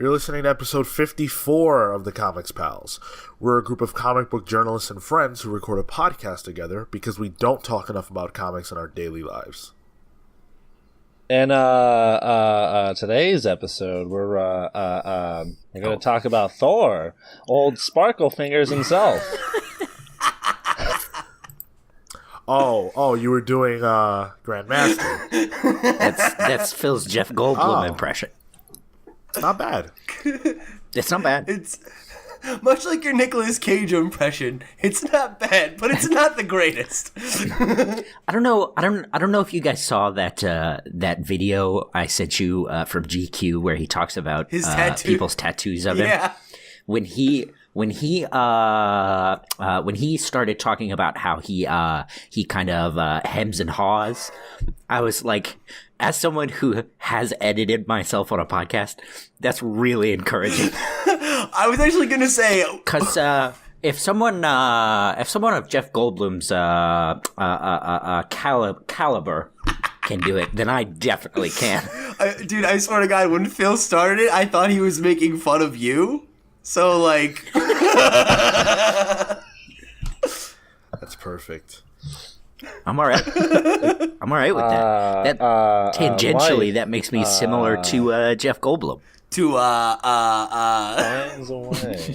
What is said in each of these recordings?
You're listening to episode 54 of the Comics Pals. We're a group of comic book journalists and friends who record a podcast together because we don't talk enough about comics in our daily lives. And today's episode, we're going to talk about Thor, old Sparkle Fingers himself. Oh, you were doing Grandmaster. That's Phil's Jeff Goldblum impression. Not bad. It's not bad. It's much like your Nicolas Cage impression. It's not bad, but it's not the greatest. I don't know if you guys saw that that video I sent you from GQ where he talks about his people's tattoos of him. Yeah. When he started talking about how he kind of hems and haws, I was like, as someone who has edited myself on a podcast, that's really encouraging. I was actually going to say, because if someone of Jeff Goldblum's caliber can do it, then I definitely can. Dude, I swear to God, when Phil started it, I thought he was making fun of you. So, like... That's perfect. I'm all right. I'm all right with that. Tangentially, that makes me similar to Jeff Goldblum. Finds a way.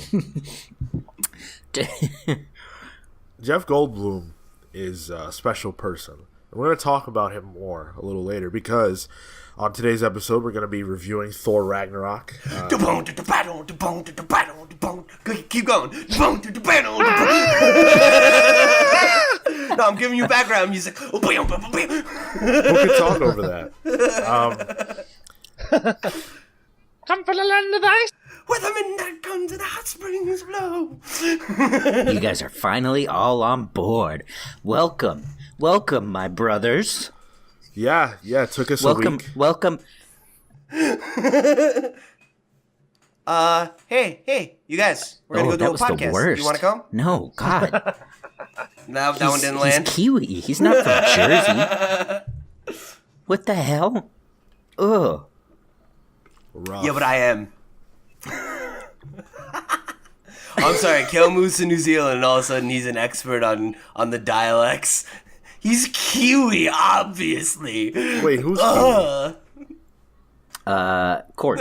Jeff Goldblum is a special person. We're going to talk about him more a little later because on today's episode, we're going to be reviewing Thor Ragnarok. Keep going. No, I'm giving you background music. Who could talk over that? Come for the land of the ice. Where the midnight comes and the hot springs blow. You guys are finally all on board. Welcome, my brothers. Yeah, it took us a week. Welcome. Hey, you guys, we're gonna go do a podcast. The worst. You want to come? No, God. No, that one didn't land. He's Kiwi. He's not from Jersey. What the hell? Ugh. Rough. Yeah, but I am. I'm sorry. Cale moves to New Zealand, and all of a sudden he's an expert on the dialects. He's Kiwi, obviously. Wait, who's Kiwi? Court.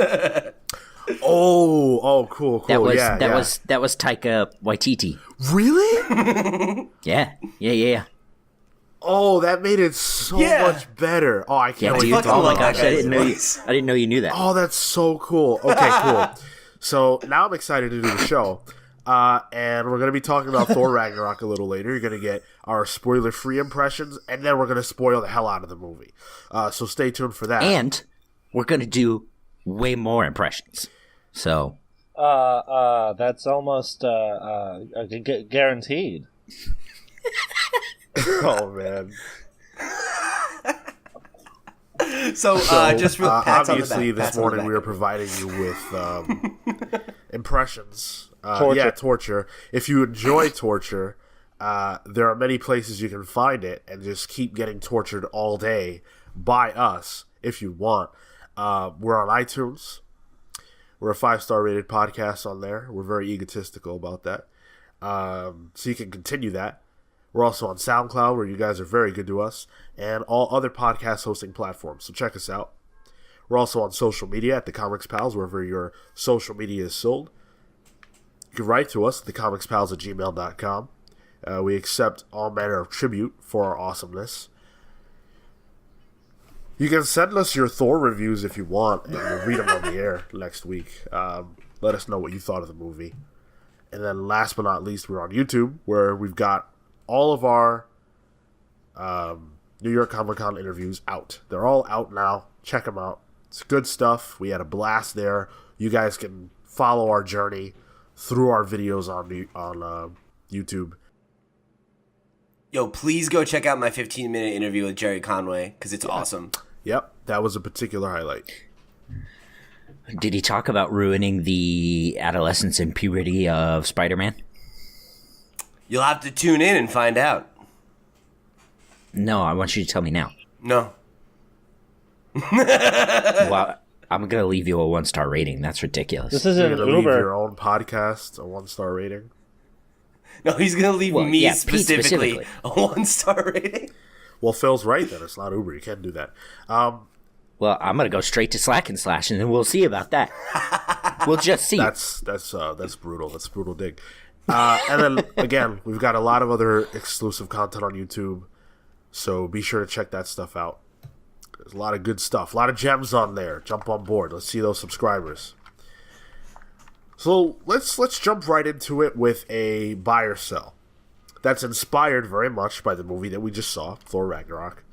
Oh, cool. That was that was Taika Waititi. Really? Yeah. Oh, that made it so much better. Oh, I can't wait to talk Oh my about gosh, that. I didn't know you knew that. Oh, that's so cool. Okay, cool. So now I'm excited to do the show. And we're going to be talking about Thor Ragnarok a little later. You're going to get our spoiler-free impressions, and then we're going to spoil the hell out of the movie. So stay tuned for that. And we're going to do way more impressions. So, that's almost guaranteed. Oh, man. So just for pats obviously, on the back, this morning we were providing you with impressions. Torture. Torture. If you enjoy torture, there are many places you can find it and just keep getting tortured all day by us if you want. We're on iTunes. We're a 5-star rated podcast on there. We're very egotistical about that. So you can continue that. We're also on SoundCloud, where you guys are very good to us, and all other podcast hosting platforms. So check us out. We're also on social media at The Comics Pals, wherever your social media is sold. You can write to us at thecomicspals@gmail.com. We accept all manner of tribute for our awesomeness. You can send us your Thor reviews if you want, and we'll read them on the air next week. Let us know what you thought of the movie. And then last but not least, we're on YouTube, where we've got all of our New York Comic Con interviews out. They're all out now. Check them out. It's good stuff. We had a blast there. You guys can follow our journey through our videos on YouTube. Yo, please go check out my 15-minute interview with Jerry Conway, because it's awesome. Yep, that was a particular highlight. Did he talk about ruining the adolescence and puberty of Spider-Man? You'll have to tune in and find out. No, I want you to tell me now. No. Well, I'm gonna leave you a 1-star rating. That's ridiculous. This You're isn't gonna leave Uber. your own podcast a 1-star rating. No, he's gonna leave Well, me yeah, Pete specifically specifically. a 1-star rating. Well, Phil's right then. It's not Uber. You can't do that. Well, I'm gonna go straight to Slack and Slash, and then we'll see about that. We'll just see. That's brutal. That's a brutal dig. And then again, we've got a lot of other exclusive content on YouTube, so be sure to check that stuff out. There's a lot of good stuff, a lot of gems on there. Jump on board. Let's see those subscribers. So let's jump right into it with a buy or sell. That's inspired very much by the movie that we just saw, Thor Ragnarok.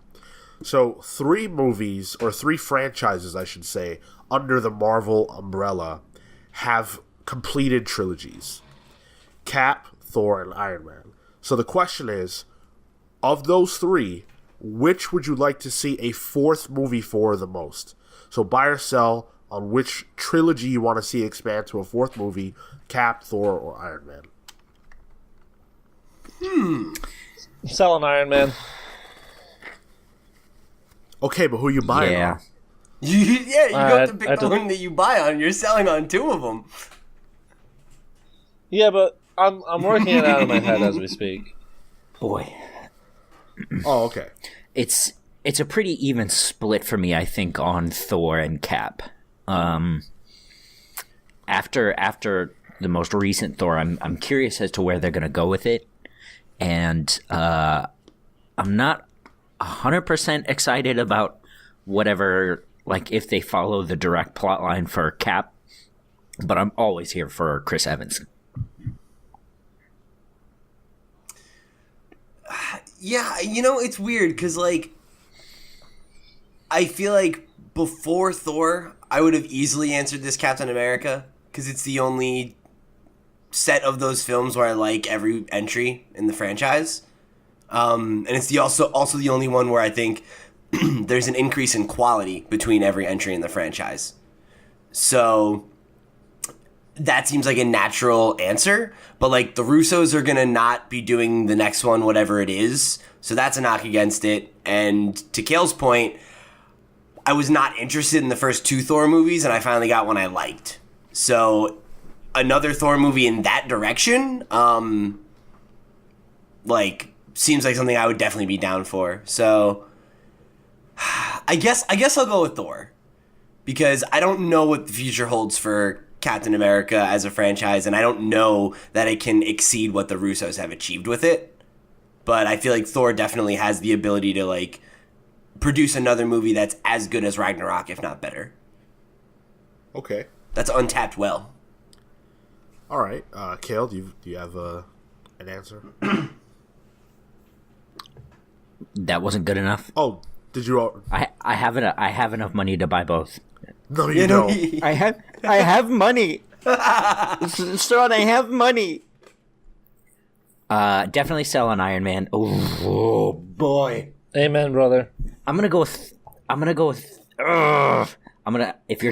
So 3 movies, or 3 franchises, I should say, under the Marvel umbrella have completed trilogies. Cap, Thor, and Iron Man. So the question is, of those 3, which would you like to see a 4th movie for the most? So buy or sell on which trilogy you want to see expand to a 4th movie, Cap, Thor, or Iron Man. Selling Iron Man. Okay, but who you buying Yeah. on? You have to pick I the don't- one that you buy on. You're selling on 2 of them. Yeah, but I'm working it out in my head as we speak. Boy, Oh, okay. it's a pretty even split for me, I think, on Thor and Cap. After the most recent Thor, I'm curious as to where they're gonna go with it, and I'm not 100% excited about whatever, like, if they follow the direct plot line for Cap, but I'm always here for Chris Evans. Yeah, it's weird because, like, I feel like before Thor, I would have easily answered this Captain America because it's the only set of those films where I like every entry in the franchise. And it's also the only one where I think there's an increase in quality between every entry in the franchise. So that seems like a natural answer, but like the Russos are gonna not be doing the next one, whatever it is. So that's a knock against it. And to Cale's point, I was not interested in the first 2 Thor movies, and I finally got one I liked. So another Thor movie in that direction, seems like something I would definitely be down for. So I guess I'll go with Thor because I don't know what the future holds for Captain America as a franchise, and I don't know that it can exceed what the Russos have achieved with it. But I feel like Thor definitely has the ability to, like, produce another movie that's as good as Ragnarok, if not better. Okay. That's untapped well. All right. Cale, do you have an answer? That wasn't good enough. Oh, did you? I have enough money to buy both. No, you don't. I have money. Son, I have money. Definitely sell on Iron Man. Oh boy. Amen, brother. I'm gonna go with. If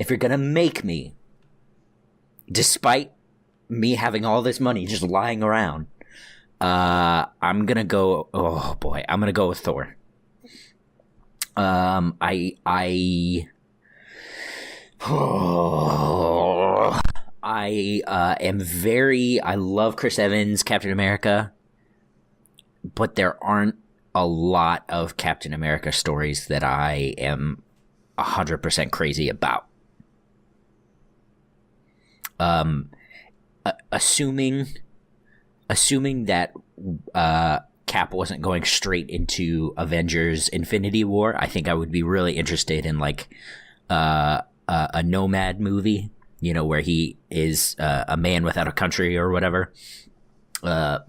you're gonna make me, despite me having all this money just lying around, I'm gonna go. Oh boy, I'm gonna go with Thor. I love Chris Evans, Captain America, but there aren't a lot of Captain America stories that I am 100% crazy about. Assuming that Cap wasn't going straight into Avengers Infinity War, I think I would be really interested in, like, a Nomad movie, where he is a man without a country or whatever. But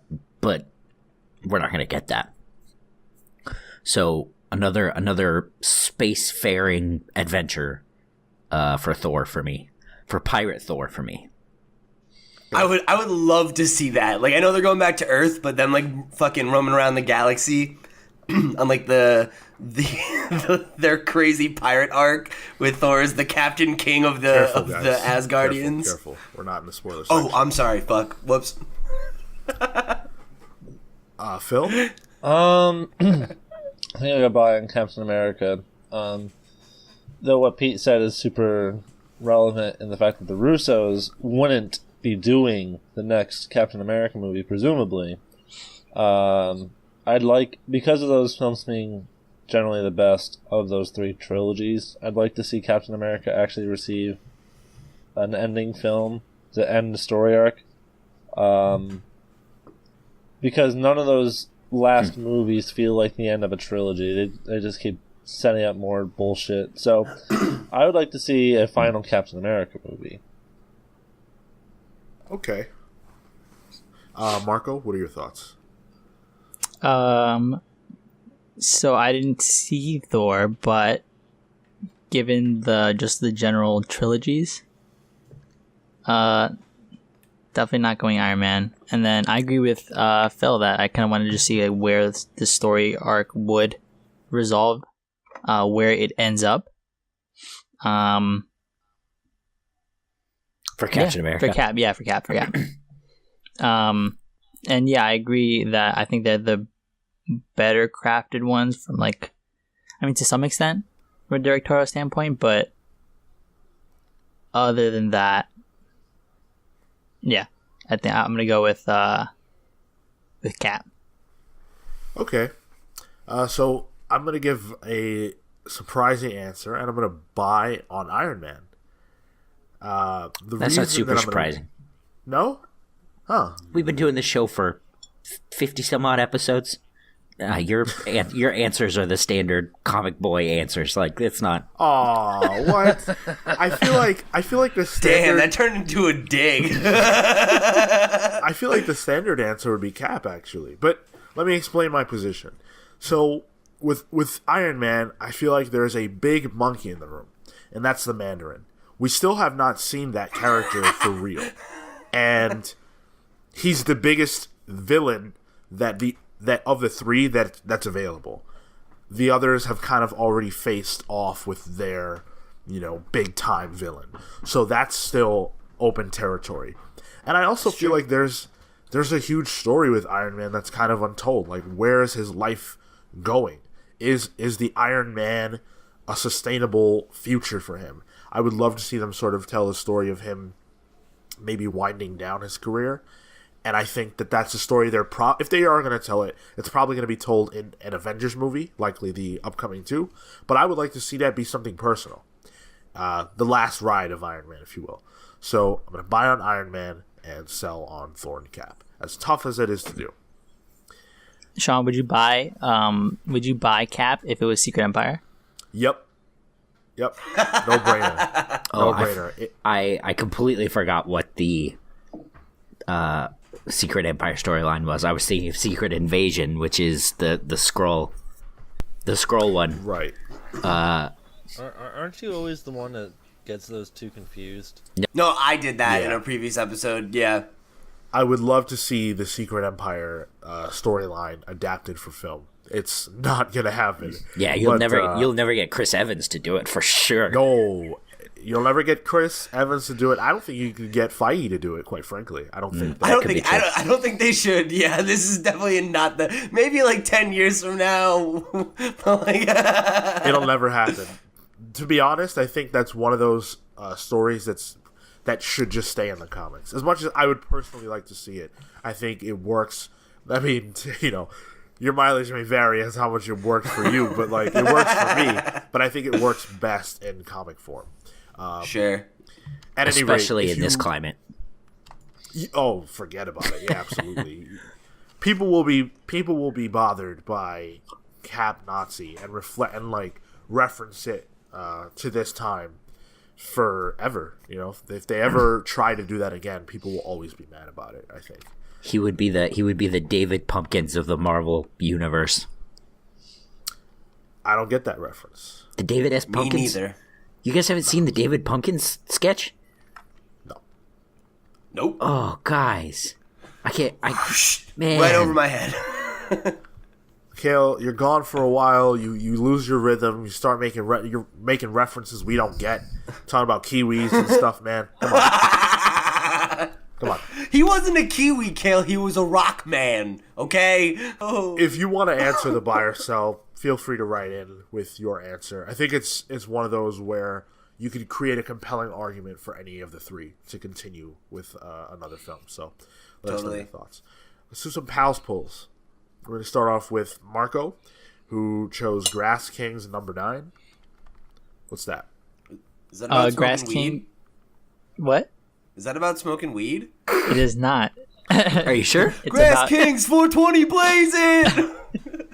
we're not going to get that. So another spacefaring adventure for Thor for me, for Pirate Thor for me. I would love to see that. Like, I know they're going back to Earth, but then, like, fucking roaming around the galaxy on, like, their crazy pirate arc with Thor as the Captain King of the Asgardians. Careful. We're not in the spoiler section. Oh, I'm sorry. Fuck. Whoops. Phil? I think I gotta buy in Captain America. though what Pete said is super relevant in the fact that the Russos wouldn't be doing the next Captain America movie, presumably. I'd like, because of those films being generally the best of those three trilogies, I'd like to see Captain America actually receive an ending film to end the story arc. Because none of those last movies feel like the end of a trilogy. They just keep setting up more bullshit. So I would like to see a final Captain America movie. Okay. Marco, what are your thoughts? So I didn't see Thor, but given the general trilogies, definitely not going Iron Man. And then I agree with Phil that I kind of wanted to see where the story arc would resolve, where it ends up. For Captain America. For Cap. And yeah, I agree that I think they're the better crafted ones from to some extent from a directorial standpoint, but other than that, yeah, I think I'm gonna go with Cap. Okay. So I'm gonna give a surprising answer, and I'm gonna buy on Iron Man. That's not super surprising. No? Huh. We've been doing this show for 50 some odd episodes. Your answers are the standard comic boy answers. Like, it's not. Oh, what? I feel like the standard. Damn, that turned into a dig. I feel like the standard answer would be Cap, actually. But let me explain my position. So with Iron Man, I feel like there's a big monkey in the room, and that's the Mandarin. We still have not seen that character for real, and he's the biggest villain that of the three that's available. The others have kind of already faced off with their, big time villain. So that's still open territory. And I also feel like there's a huge story with Iron Man that's kind of untold. Like, where is his life going? Is the Iron Man a sustainable future for him? I would love to see them sort of tell the story of him maybe winding down his career. And I think that's a story if they are going to tell it, it's probably going to be told in an Avengers movie, likely the upcoming 2. But I would like to see that be something personal. The last ride of Iron Man, if you will. So I'm going to buy on Iron Man and sell on Thor and Cap. As tough as it is to do. Sean, would you buy Cap if it was Secret Empire? Yep. No brainer. No brainer. I completely forgot what the Secret Empire storyline was. I was thinking of Secret Invasion, which is the Skrull one. Right. Aren't you always the one that gets those two confused? No, I did that in a previous episode. Yeah. I would love to see the Secret Empire storyline adapted for film. It's not gonna happen. Yeah, you'll never get Chris Evans to do it for sure. No, you'll never get Chris Evans to do it. I don't think you could get Feige to do it. Quite frankly, I don't think. I don't think they should. Yeah, this is definitely not the. Maybe 10 years from now, it'll never happen. To be honest, I think that's one of those stories that should just stay in the comics. As much as I would personally like to see it, I think it works. I mean, your mileage may vary as how much it works for you, but it works for me. But I think it works best in comic form. Sure. At any especially rate, in this climate. Oh, forget about it. Yeah, absolutely. People will be bothered by Cap Nazi and reflect and reference it to this time forever. If they ever try to do that again, people will always be mad about it, I think. He would be the David Pumpkins of the Marvel universe. I don't get that reference. The David S. Pumpkins? Me neither. You guys haven't seen the David Pumpkins sketch? No. Nope. Oh, guys. I can't. Man. Right over my head. Cale, you're gone for a while. You lose your rhythm. You start you're making references we don't get. Talking about Kiwis and stuff, man. Come on. Come on. He wasn't a Kiwi, Cale. He was a rock man. Okay. Oh. If you want to answer the buy or sell, feel free to write in with your answer. I think it's one of those where you could create a compelling argument for any of the three to continue with another film. So let us know your thoughts. Let's do some pals pulls. We're going to start off with Marco, who chose Grass Kings number 9. What's that? Is that about Grass smoking weed? King. What? Is that about smoking weed? It is not. Are you sure? It's Grass about, Kings 420 blazing!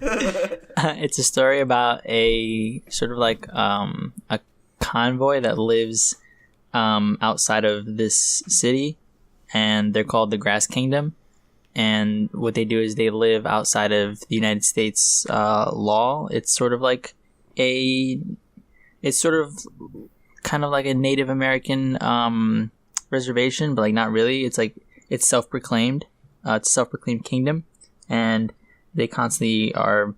it's a story about a sort of like a convoy that lives outside of this city, and they're called the Grass Kingdom. And what they do is they live outside of the United States law. It's sort of like kind of like a Native American reservation, but like not really. It's like it's self-proclaimed. It's a self-proclaimed kingdom, and they constantly are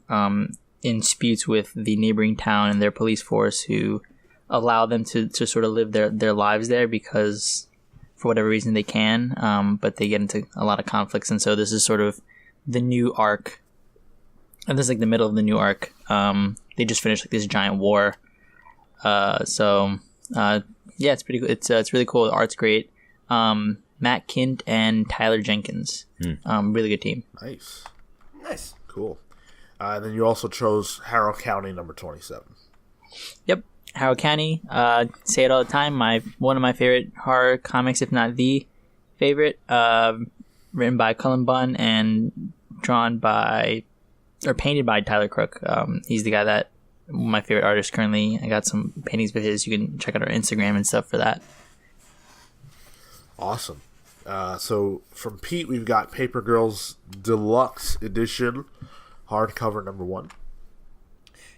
in disputes with the neighboring town and their police force, who allow them to sort of live their lives there because for whatever reason they can, but they get into a lot of conflicts. And so this is sort of the new arc, and this is like the middle of the new arc. They just finished like this giant war. Yeah, it's pretty cool. It's really cool. The art's great. Matt Kint and Tyler Jenkins. Really good team. Nice. Cool. And then you also chose Harrow County number 27. Yep. Harrow County, say it all the time. One of my favorite horror comics, if not the favorite. Written by Cullen Bunn and painted by Tyler Crook. He's the guy that my favorite artist currently. I got some paintings of his. You can check out our Instagram and stuff for that. Awesome. So from Pete, we've got Paper Girls Deluxe Edition, hardcover number 1.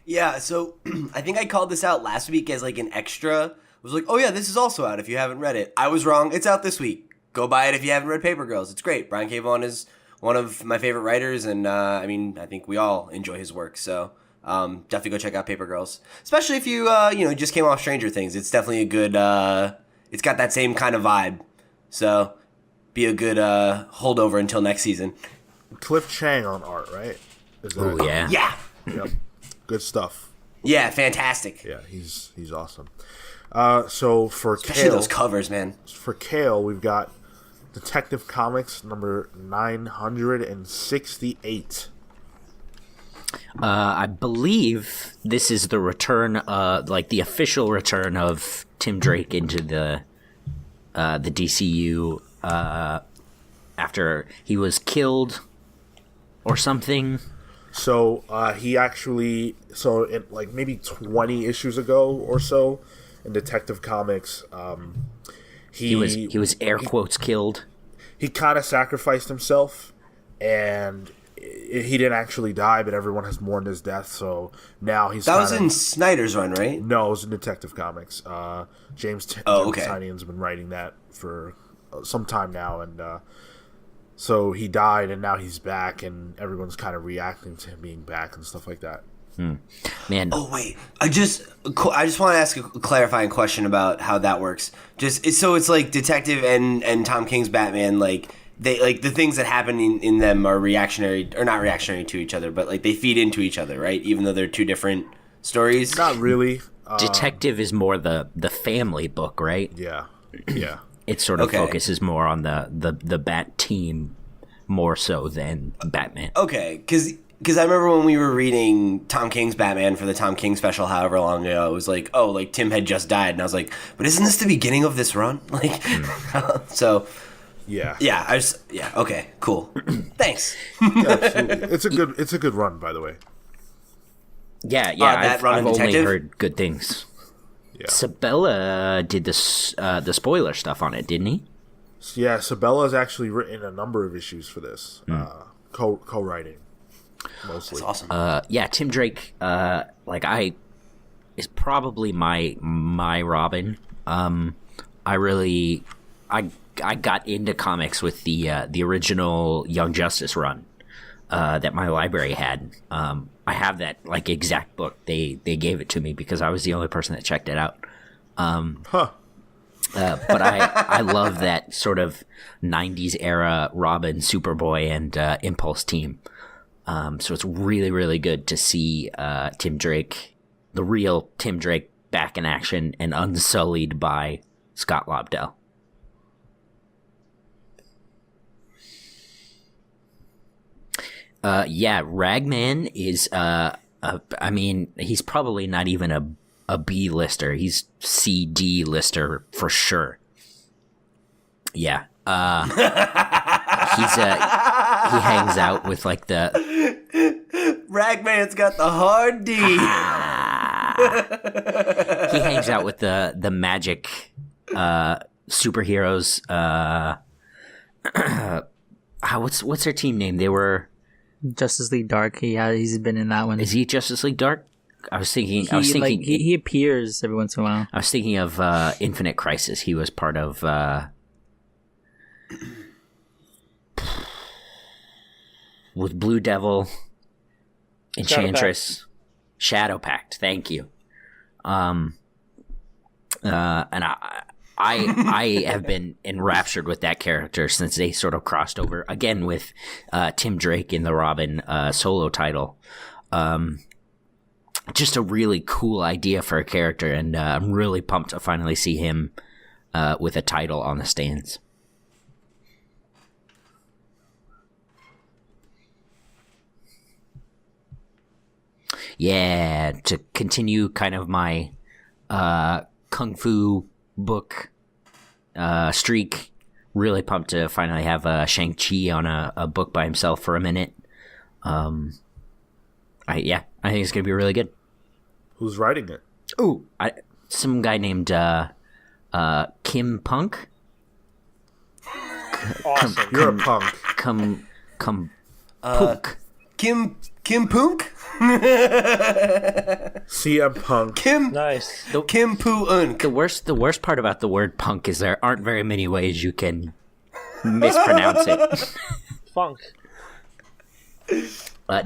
Yeah, so I think I called this out last week as like an extra. I was like, oh yeah, this is also out if you haven't read it. I was wrong. It's out this week. Go buy it if you haven't read Paper Girls. It's great. Brian K. Vaughan is one of my favorite writers, and I think we all enjoy his work. So definitely go check out Paper Girls, especially if you just came off Stranger Things. It's definitely a good. It's got that same kind of vibe. So be a good holdover until next season. Cliff Chang on art, right? Oh yeah. Yeah. Yep. Good stuff. Yeah, fantastic. Yeah, he's awesome. So for Especially Cale, those covers, man. For Cale, we've got Detective Comics number 968. I believe this is the return, like the official return of Tim Drake into the DCU after he was killed or something. So he actually, in like maybe 20 issues ago or so, in Detective Comics, he was air quotes killed. He kind of sacrificed himself, and he didn't actually die, but everyone has mourned his death. So now he's that was in Snyder's run, right? No, it was in Detective Comics. James Tynion's been writing that for some time now, and so he died, and now he's back, and everyone's kind of reacting to him being back and stuff like that. Man. Oh wait, I just want to ask a clarifying question about how that works. So it's like Detective and Tom King's Batman, like they like the things that happen in them are reactionary or not reactionary to each other, but like they feed into each other, right? Even though they're two different stories. Not really. Detective is more the family book, right? Yeah. It sort of focuses more on the Bat team more so than Batman. Okay, because I remember when we were reading Tom King's Batman for the Tom King special however long ago, it was like, oh, like Tim had just died, and I was like, but isn't this the beginning of this run? Like, so yeah, okay, cool, thanks. Yeah, absolutely. It's a good run, by the way. Yeah, I've only heard good things. Yeah. Sabella did the spoiler stuff on it, didn't he? Yeah, Sabella's actually written a number of issues for this, co-writing mostly. That's awesome. Yeah, Tim Drake, is probably my Robin. I got into comics with the original Young Justice run that my library had. I have that like exact book. They gave it to me because I was the only person that checked it out. But I love that sort of 90s era Robin, Superboy, and Impulse team. So it's really, really good to see Tim Drake, the real Tim Drake, back in action and unsullied by Scott Lobdell. Ragman is, he's probably not even a B-lister. He's C-D lister for sure. Yeah. He hangs out with like the... Ragman's got the hard D. He hangs out with the magic superheroes. What's their team name? They were Justice League Dark. He's been in that one. Is he Justice League Dark? I was thinking he appears every once in a while. I was thinking of Infinite Crisis. He was part of with Blue Devil, Enchantress, Shadow Pact. Thank you. And I have been enraptured with that character since they sort of crossed over again with Tim Drake in the Robin solo title. Just a really cool idea for a character, and I'm really pumped to finally see him with a title on the stands. Yeah, to continue kind of my kung fu book streak, really pumped to finally have Shang-Chi on a book by himself for a minute. I think it's going to be really good. Who's writing it? Ooh, some guy named Kim Punk. Awesome. You're a punk. Punk. Kim Punk? CM Punk. Nice. Kim Poo Unk. The worst part about the word punk is there aren't very many ways you can mispronounce it. Funk.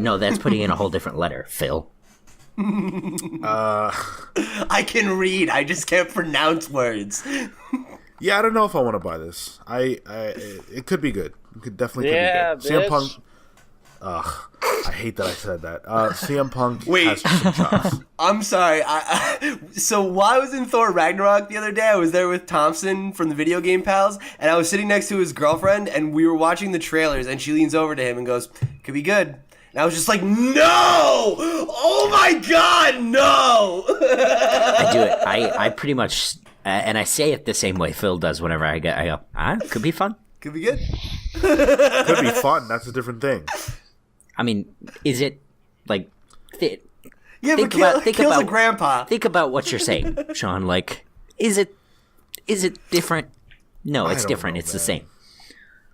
No, that's putting in a whole different letter, Phil. I can read, I just can't pronounce words. Yeah, I don't know if I want to buy this. It could be good. It could definitely be good. Bitch. CM Punk. Ugh, I hate that I said that. CM Punk has some chops. I'm sorry. So while I was in Thor Ragnarok the other day, I was there with Thompson from the Video Game Pals, and I was sitting next to his girlfriend, and we were watching the trailers, and she leans over to him and goes, "Could be good." And I was just like, "No! Oh my God, no!" I do it. I pretty much, and I say it the same way Phil does whenever I go, could be fun. Could be good. Could be fun. That's a different thing. I mean, is it like? Yeah, but Cale's a grandpa. Think about what you're saying, Sean. Like, is it different? No, it's don't different. know, It's the man. same.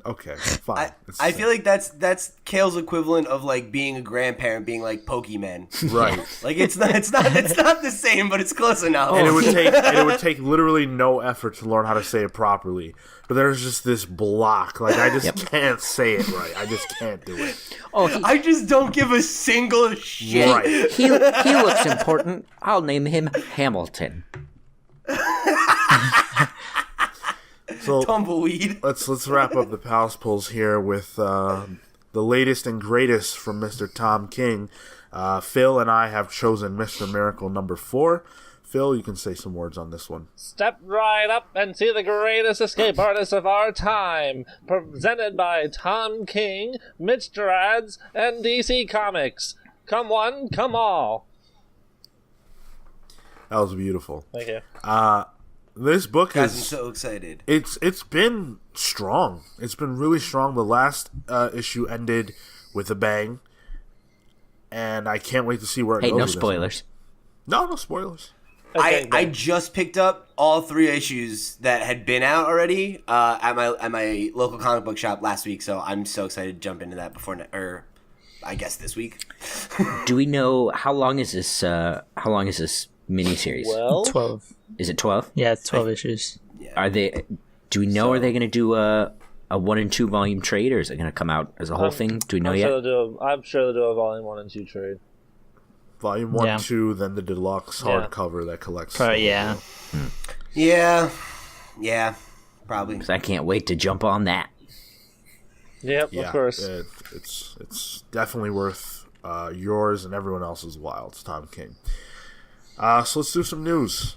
Okay, fine. I feel like that's Cale's equivalent of like being a grandparent, being like Pokemon. right. Like it's not the same, but it's close enough. And it would take literally no effort to learn how to say it properly. But there's just this block. Like I just can't say it right. I just can't do it. I just don't give a single shit. Right. He looks important. I'll name him Hamilton. So Tumbleweed. let's wrap up the Palace Pulls here with the latest and greatest from Mr. Tom King. Phil and I have chosen Mr. Miracle number 4. Phil, you can say some words on this one. Step right up and see the greatest escape artist of our time. Presented by Tom King, Mitch Gerads, and DC Comics. Come one, come all. That was beautiful. Thank you. This book I'm has so excited. it's been strong. It's been really strong. The last issue ended with a bang, and I can't wait to see where it goes. Hey, no with this spoilers. one. No spoilers. Okay, I just picked up all 3 issues that had been out already at my local comic book shop last week, so I'm so excited to jump into that or I guess this week. Do we know how long is this? How long is this miniseries? Well, 12. Is it 12? Yeah, it's 12 issues. Are they? Do we know? Are they going to do a 1 and 2 volume trade, or is it going to come out as a whole thing? Do we know I'm yet? sure they'll do a volume 1 and 2 trade. Volume 1, Yeah. 2, then the deluxe Yeah. hardcover that collects. Probably, yeah. Yeah, probably. 'Cause I can't wait to jump on that. Yep, Yeah, of course. it's definitely worth yours and everyone else's while. It's Tom King. So let's do some news.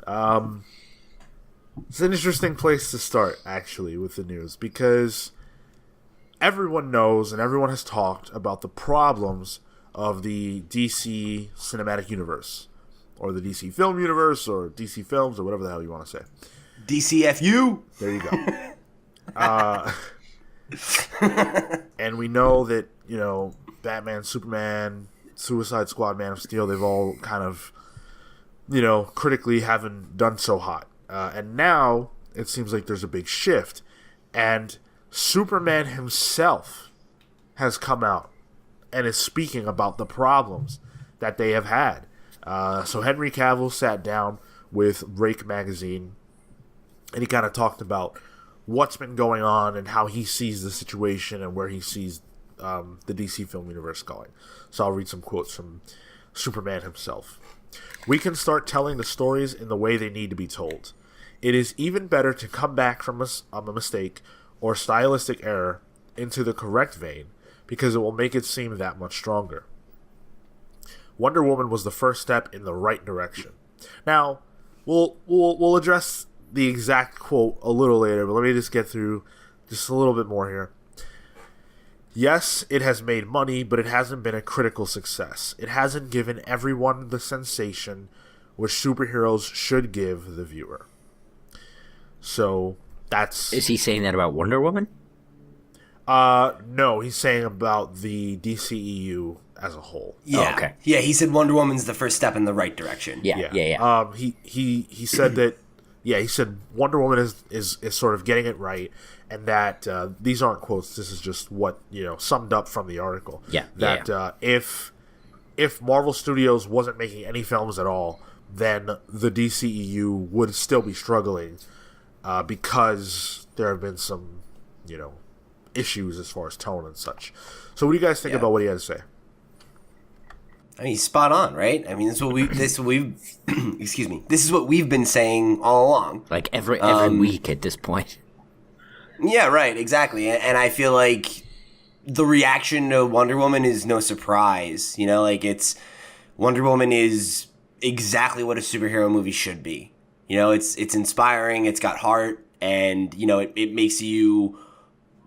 It's an interesting place to start, actually, with the news, because everyone knows and everyone has talked about the problems of the DC cinematic universe, or the DC film universe, or DC films, or whatever the hell you want to say. DCFU. There you go. And we know that, Batman, Superman, Suicide Squad, Man of Steel, they've all kind of, critically haven't done so hot. And now it seems like there's a big shift. And Superman himself has come out and is speaking about the problems that they have had. So Henry Cavill sat down with Rake magazine, and he kind of talked about what's been going on and how he sees the situation and where he sees the DC film universe going. So I'll read some quotes from Superman himself. "We can start telling the stories in the way they need to be told. It is even better to come back from a mistake or stylistic error into the correct vein, because it will make it seem that much stronger. Wonder Woman was the first step in the right direction." Now, we'll address the exact quote a little later, but let me just get through just a little bit more here. "Yes, it has made money, but it hasn't been a critical success. It hasn't given everyone the sensation which superheroes should give the viewer." So that's... Is he saying that about Wonder Woman? No, he's saying about the DCEU as a whole. Yeah. Oh, okay. Yeah, he said Wonder Woman's the first step in the right direction. Yeah. He said that. Yeah, he said Wonder Woman is sort of getting it right, and that these aren't quotes. This is just what summed up from the article. If Marvel Studios wasn't making any films at all, then the DCEU would still be struggling because there have been some issues as far as tone and such. So what do you guys think about what he had to say? I mean, he's spot on, right? I mean, this is what we've been saying all along. Like every week at this point. Yeah, right, exactly. And I feel like the reaction to Wonder Woman is no surprise. It's Wonder Woman is exactly what a superhero movie should be. It's inspiring, it's got heart, and it makes you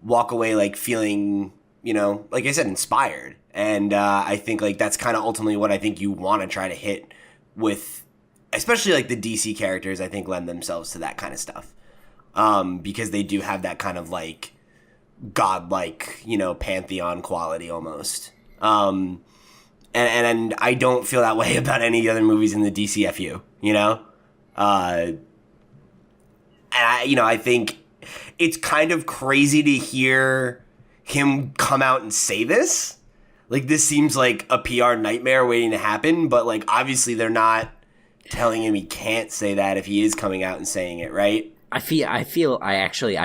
walk away like feeling, like I said, inspired. And I think like that's kind of ultimately what I think you want to try to hit with, especially like the DC characters. I think lend themselves to that kind of stuff because they do have that kind of like godlike, pantheon quality almost. And I don't feel that way about any other movies in the DCFU. And I think it's kind of crazy to hear him come out and say this. Like, this seems like a PR nightmare waiting to happen, but, like, obviously they're not telling him he can't say that if he is coming out and saying it, right? I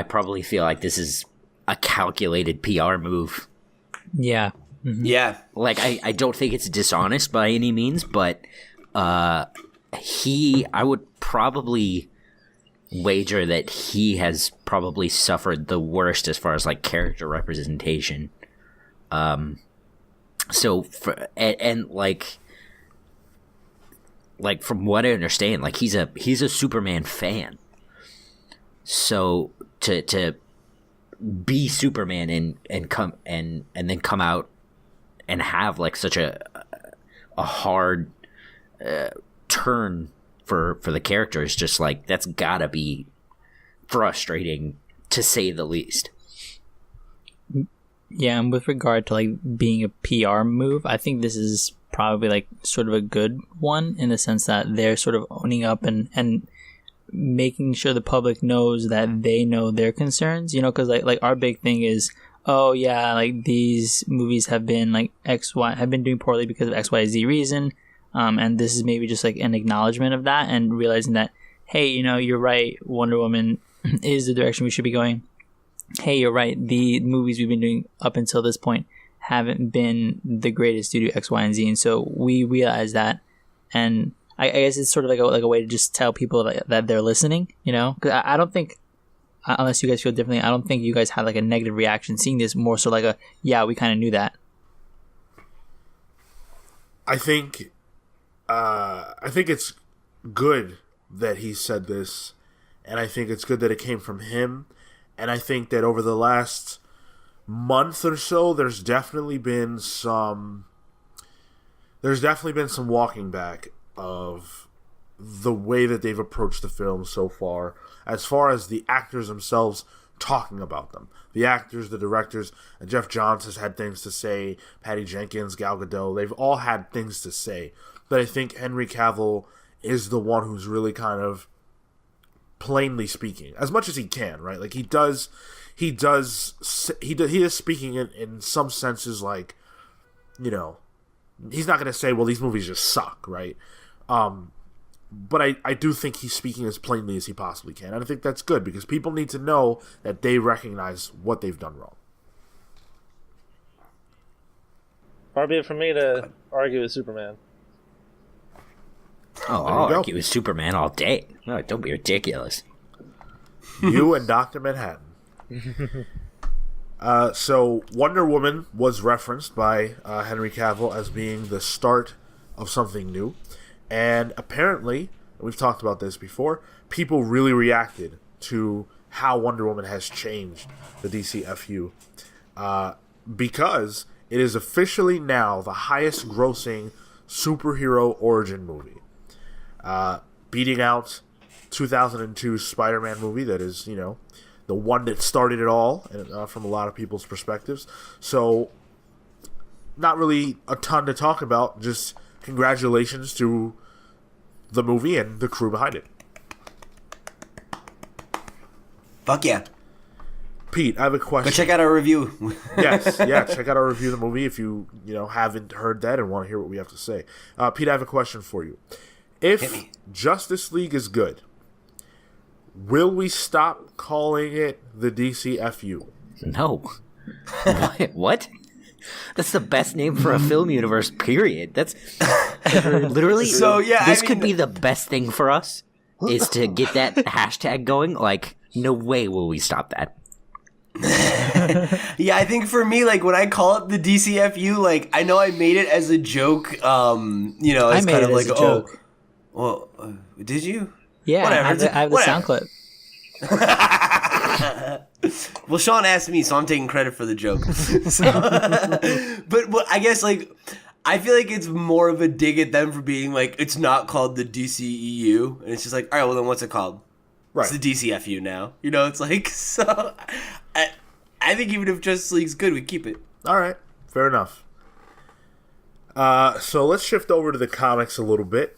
probably feel like this is a calculated PR move. Yeah. Mm-hmm. Yeah. Like, I don't think it's dishonest by any means, but I would probably wager that he has probably suffered the worst as far as, like, character representation. So like from what I understand, like he's a Superman fan. So to be Superman and come and then come out and have like such a hard turn for the character is just like, that's gotta be frustrating to say the least. Yeah, and with regard to like being a PR move, I think this is probably like sort of a good one in the sense that they're sort of owning up and making sure the public knows that they know their concerns, because like our big thing is, oh yeah, like these movies have been like have been doing poorly because of XYZ reason, and this is maybe just like an acknowledgement of that and realizing that, hey, you're right, Wonder Woman is the direction we should be going. Hey, you're right, the movies we've been doing up until this point haven't been the greatest due to X, Y, and Z, and so we realize that, and I guess it's sort of like a way to just tell people that they're listening, because I don't think unless you guys feel differently, I don't think you guys had like a negative reaction seeing this. More so like a we kind of knew that. I think it's good that he said this, and I think it's good that it came from him, and I think that over the last month or so, there's definitely been some walking back of the way that they've approached the film so far as the actors themselves talking about them. The actors, the directors, Jeff Johns has had things to say, Patty Jenkins, Gal Gadot, they've all had things to say. But I think Henry Cavill is the one who's really kind of plainly speaking, as much as he can, right? Like he is speaking in some senses, like, you know, he's not going to say, well, these movies just suck, right? But I do think he's speaking as plainly as he possibly can. And I think that's good because people need to know that they recognize what they've done wrong. Far be it from me to argue with Superman. Oh, I'll argue with Superman all day. No, don't be ridiculous. You and Dr. Manhattan. So Wonder Woman was referenced by Henry Cavill as being the start of something new. And apparently, we've talked about this before, people really reacted to how Wonder Woman has changed the DCFU. Because it is officially now the highest grossing superhero origin movie. Beating out 2002's Spider-Man movie that is, you know, the one that started it all from a lot of people's perspectives. So, not really a ton to talk about, just congratulations to the movie and the crew behind it. Fuck yeah. Pete, I have a question. Go check out our review. Yes, yeah, check out our review of the movie if you haven't heard that and want to hear what we have to say. Pete, I have a question for you. If Justice League is good, will we stop calling it the DCFU? No. What? That's the best name for a film universe, period. That's literally... So, yeah, this could be the best thing for us, is to get that hashtag going. Like, no way will we stop that. Yeah, I think for me, like, when I call it the DCFU, like, I know I made it as a joke, it's kind of like, joke. Well, did you? Yeah, Whatever. I have the sound clip. Well, Sean asked me, so I'm taking credit for the joke. But I guess, like, I feel like it's more of a dig at them for being like, it's not called the DCEU, and it's just like, all right, well then what's it called? Right. It's the DCFU now. You know, it's like, so I think even if Justice League's good, we keep it. All right, fair enough. So let's shift over to the comics a little bit.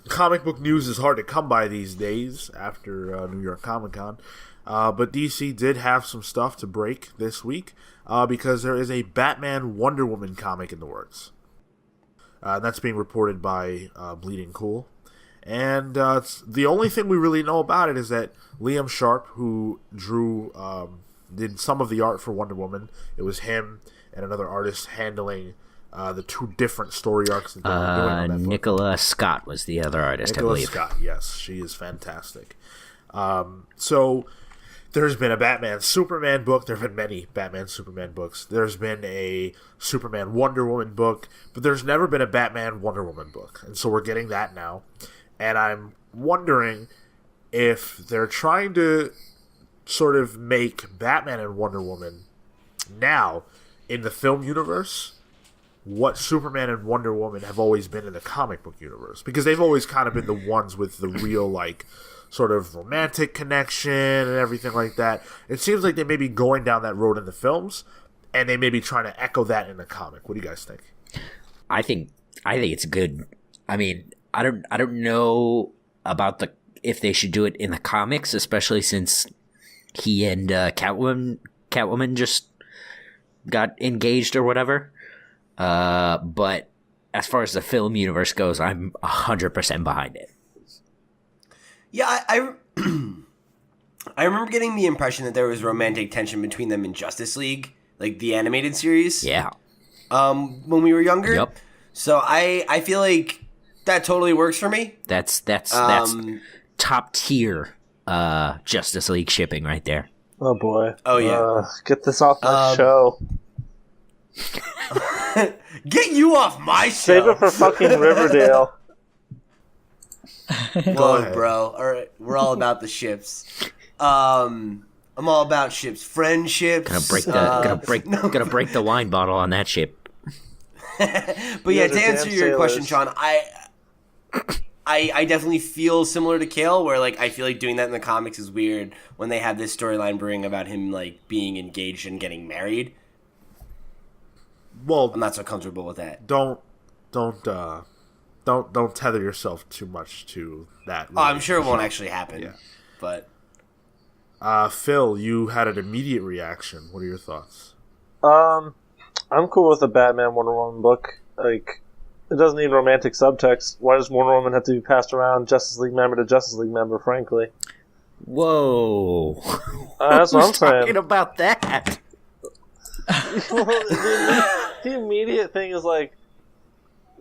Comic book news is hard to come by these days after New York Comic Con. But DC did have some stuff to break this week because there is a Batman Wonder Woman comic in the works. That's being reported by Bleeding Cool. And the only thing we really know about it is that Liam Sharp, who did some of the art for Wonder Woman, it was him and another artist handling the two different story arcs that they were doing on that book. Nicola Scott was the other artist, I believe. Nicola Scott, yes. She is fantastic. So there's been a Batman Superman book. There have been many Batman Superman books. There's been a Superman Wonder Woman book, but there's never been a Batman Wonder Woman book. And so we're getting that now. And I'm wondering if they're trying to sort of make Batman and Wonder Woman now in the film universe what Superman and Wonder Woman have always been in the comic book universe. Because they've always kind of been the ones with the real, like, sort of romantic connection and everything like that. It seems like they may be going down that road in the films, and they may be trying to echo that in the comic. What do you guys think? I think it's good. I mean, I don't know about if they should do it in the comics, especially since he and Catwoman just got engaged or whatever. But as far as the film universe goes, I'm 100% behind it. Yeah, I remember getting the impression that there was romantic tension between them in Justice League, like the animated series. Yeah. When we were younger. Yep. So I feel like that totally works for me. That's top tier Justice League shipping right there. Oh boy. Oh, yeah. Get this off my show. Get you off my show. Save it for fucking Riverdale. Whoa, bro. All right, we're all about the ships. I'm all about ships, friendships. Gonna break the wine bottle on that ship. But yeah, to answer your question, Sean, I definitely feel similar to Cale, where like I feel like doing that in the comics is weird when they have this storyline brewing about him like being engaged and getting married. Well, I'm not so comfortable with that. Don't tether yourself too much to that. Oh, I'm sure it won't actually happen. Yeah. But Phil, you had an immediate reaction. What are your thoughts? I'm cool with a Batman Wonder Woman book. Like, it doesn't need romantic subtext. Why does Wonder Woman have to be passed around Justice League member to Justice League member, frankly? Whoa. That's what I'm saying. Talking about that. The immediate thing is like,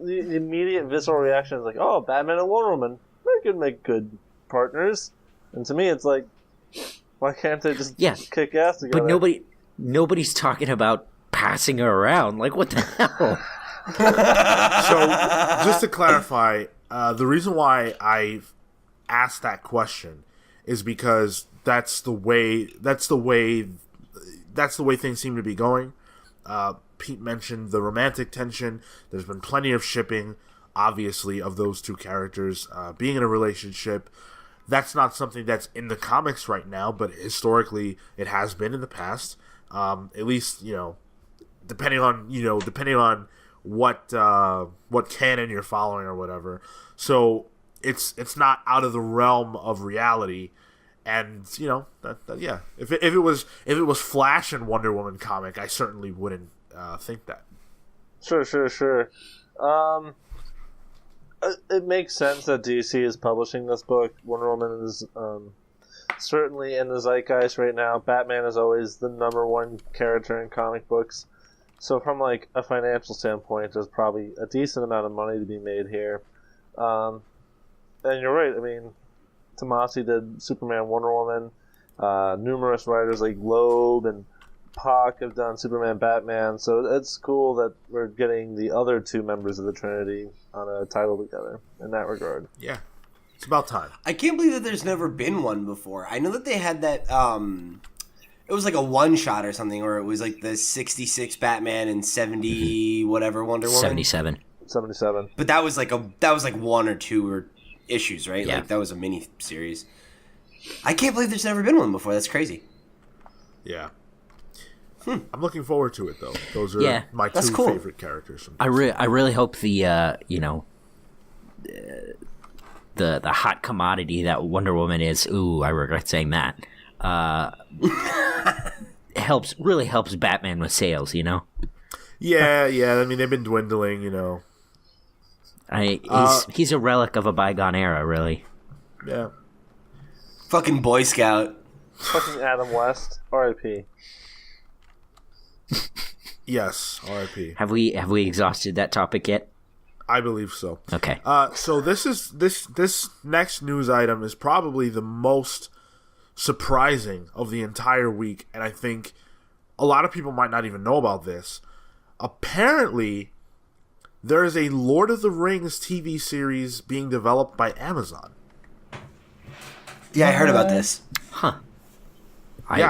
the immediate visceral reaction is like, oh, Batman and Wonder Woman, they could make good partners. And to me, it's like, why can't they just kick ass together? But nobody's talking about passing her around. Like, what the hell? So, just to clarify, the reason why I asked that question is because that's the way things seem to be going. Pete mentioned the romantic tension. There's been plenty of shipping, obviously, of those two characters being in a relationship. That's not something that's in the comics right now, but historically it has been in the past. At least, depending on what canon you're following or whatever. So it's not out of the realm of reality. And if it was Flash and Wonder Woman comic, I certainly wouldn't think that. Sure. It makes sense that DC is publishing this book. Wonder Woman is certainly in the zeitgeist right now. Batman is always the number one character in comic books. So from like a financial standpoint, there's probably a decent amount of money to be made here. And you're right. I mean, Tomasi did Superman, Wonder Woman. Numerous writers like Loeb and Pac have done Superman, Batman. So it's cool that we're getting the other two members of the Trinity on a title together in that regard. Yeah, it's about time. I can't believe that there's never been one before. I know that they had that. It was like a one shot or something, or it was like the 66 Batman and 70 whatever Wonder Woman. 77. But that was like one or two issues, right? Yeah. Like that was a mini series. I can't believe there's never been one before. That's crazy. Yeah. I'm looking forward to it though. Those are my two favorite characters. From I really hope the the hot commodity that Wonder Woman is. Ooh, I regret saying that. Really helps Batman with sales. Yeah. I mean, they've been dwindling. He's a relic of a bygone era, really. Yeah. Fucking Boy Scout. Fucking Adam West. R.I.P. Yes, R.I.P. Have we exhausted that topic yet? I believe so. Okay. So this next news item is probably the most surprising of the entire week, and I think a lot of people might not even know about this. Apparently, there is a Lord of the Rings TV series being developed by Amazon. Yeah, I heard about this. Huh.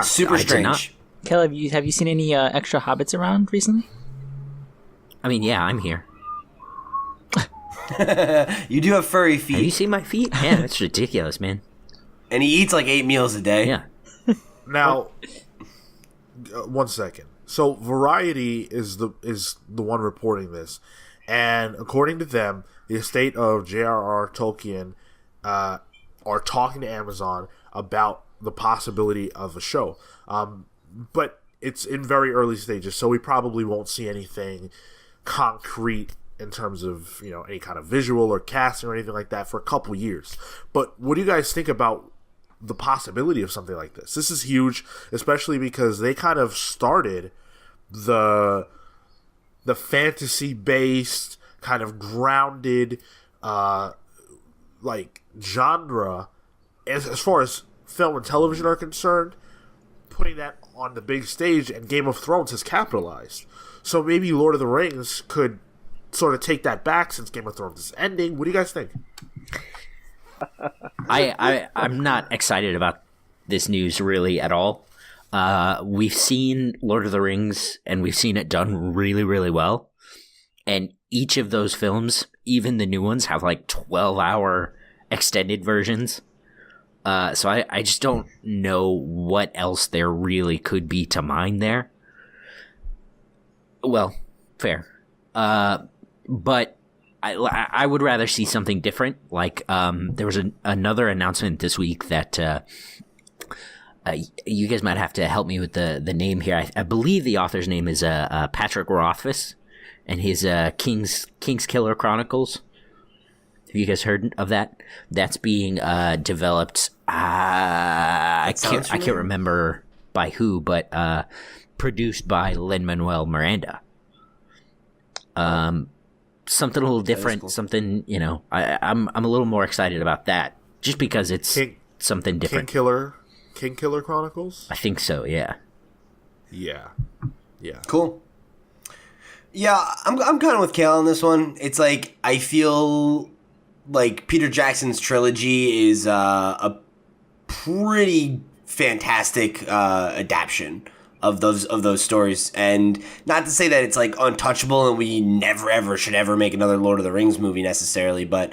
Super strange. Cale, have you seen any extra hobbits around recently? I mean, yeah, I'm here. You do have furry feet. Have you seen my feet? Yeah, that's ridiculous, man. And he eats like 8 meals a day. Yeah. Now, 1 second. So Variety is the one reporting this, and according to them, the estate of J.R.R. Tolkien are talking to Amazon about the possibility of a show. But it's in very early stages, so we probably won't see anything concrete in terms of any kind of visual or casting or anything like that for a couple years. But what do you guys think about the possibility of something like this? This is huge, especially because they kind of started the fantasy-based, kind of grounded, genre as far as film and television are concerned, putting that on the big stage, and Game of Thrones has capitalized. So maybe Lord of the Rings could sort of take that back since Game of Thrones is ending. What do you guys think? I'm not excited about this news really at all. We've seen Lord of the Rings, and we've seen it done really, really well. And each of those films, even the new ones, have like 12-hour extended versions. So I just don't know what else there really could be to mine there. Well, fair. But I would rather see something different. Like there was another announcement this week that you guys might have to help me with the name here. I believe the author's name is Patrick Rothfuss, and his King's Killer Chronicles. Have you guys heard of that? That's being developed. I can't remember by who, but produced by Lin-Manuel Miranda. Something a little different. Cool. Something, I'm a little more excited about that, just because it's something different. King Killer Chronicles. I think so. Yeah. Yeah. Cool. Yeah, I'm kind of with Cale on this one. It's like I feel like Peter Jackson's trilogy is a pretty fantastic adaptation of those stories, and not to say that it's like untouchable and we never ever should ever make another Lord of the Rings movie necessarily, but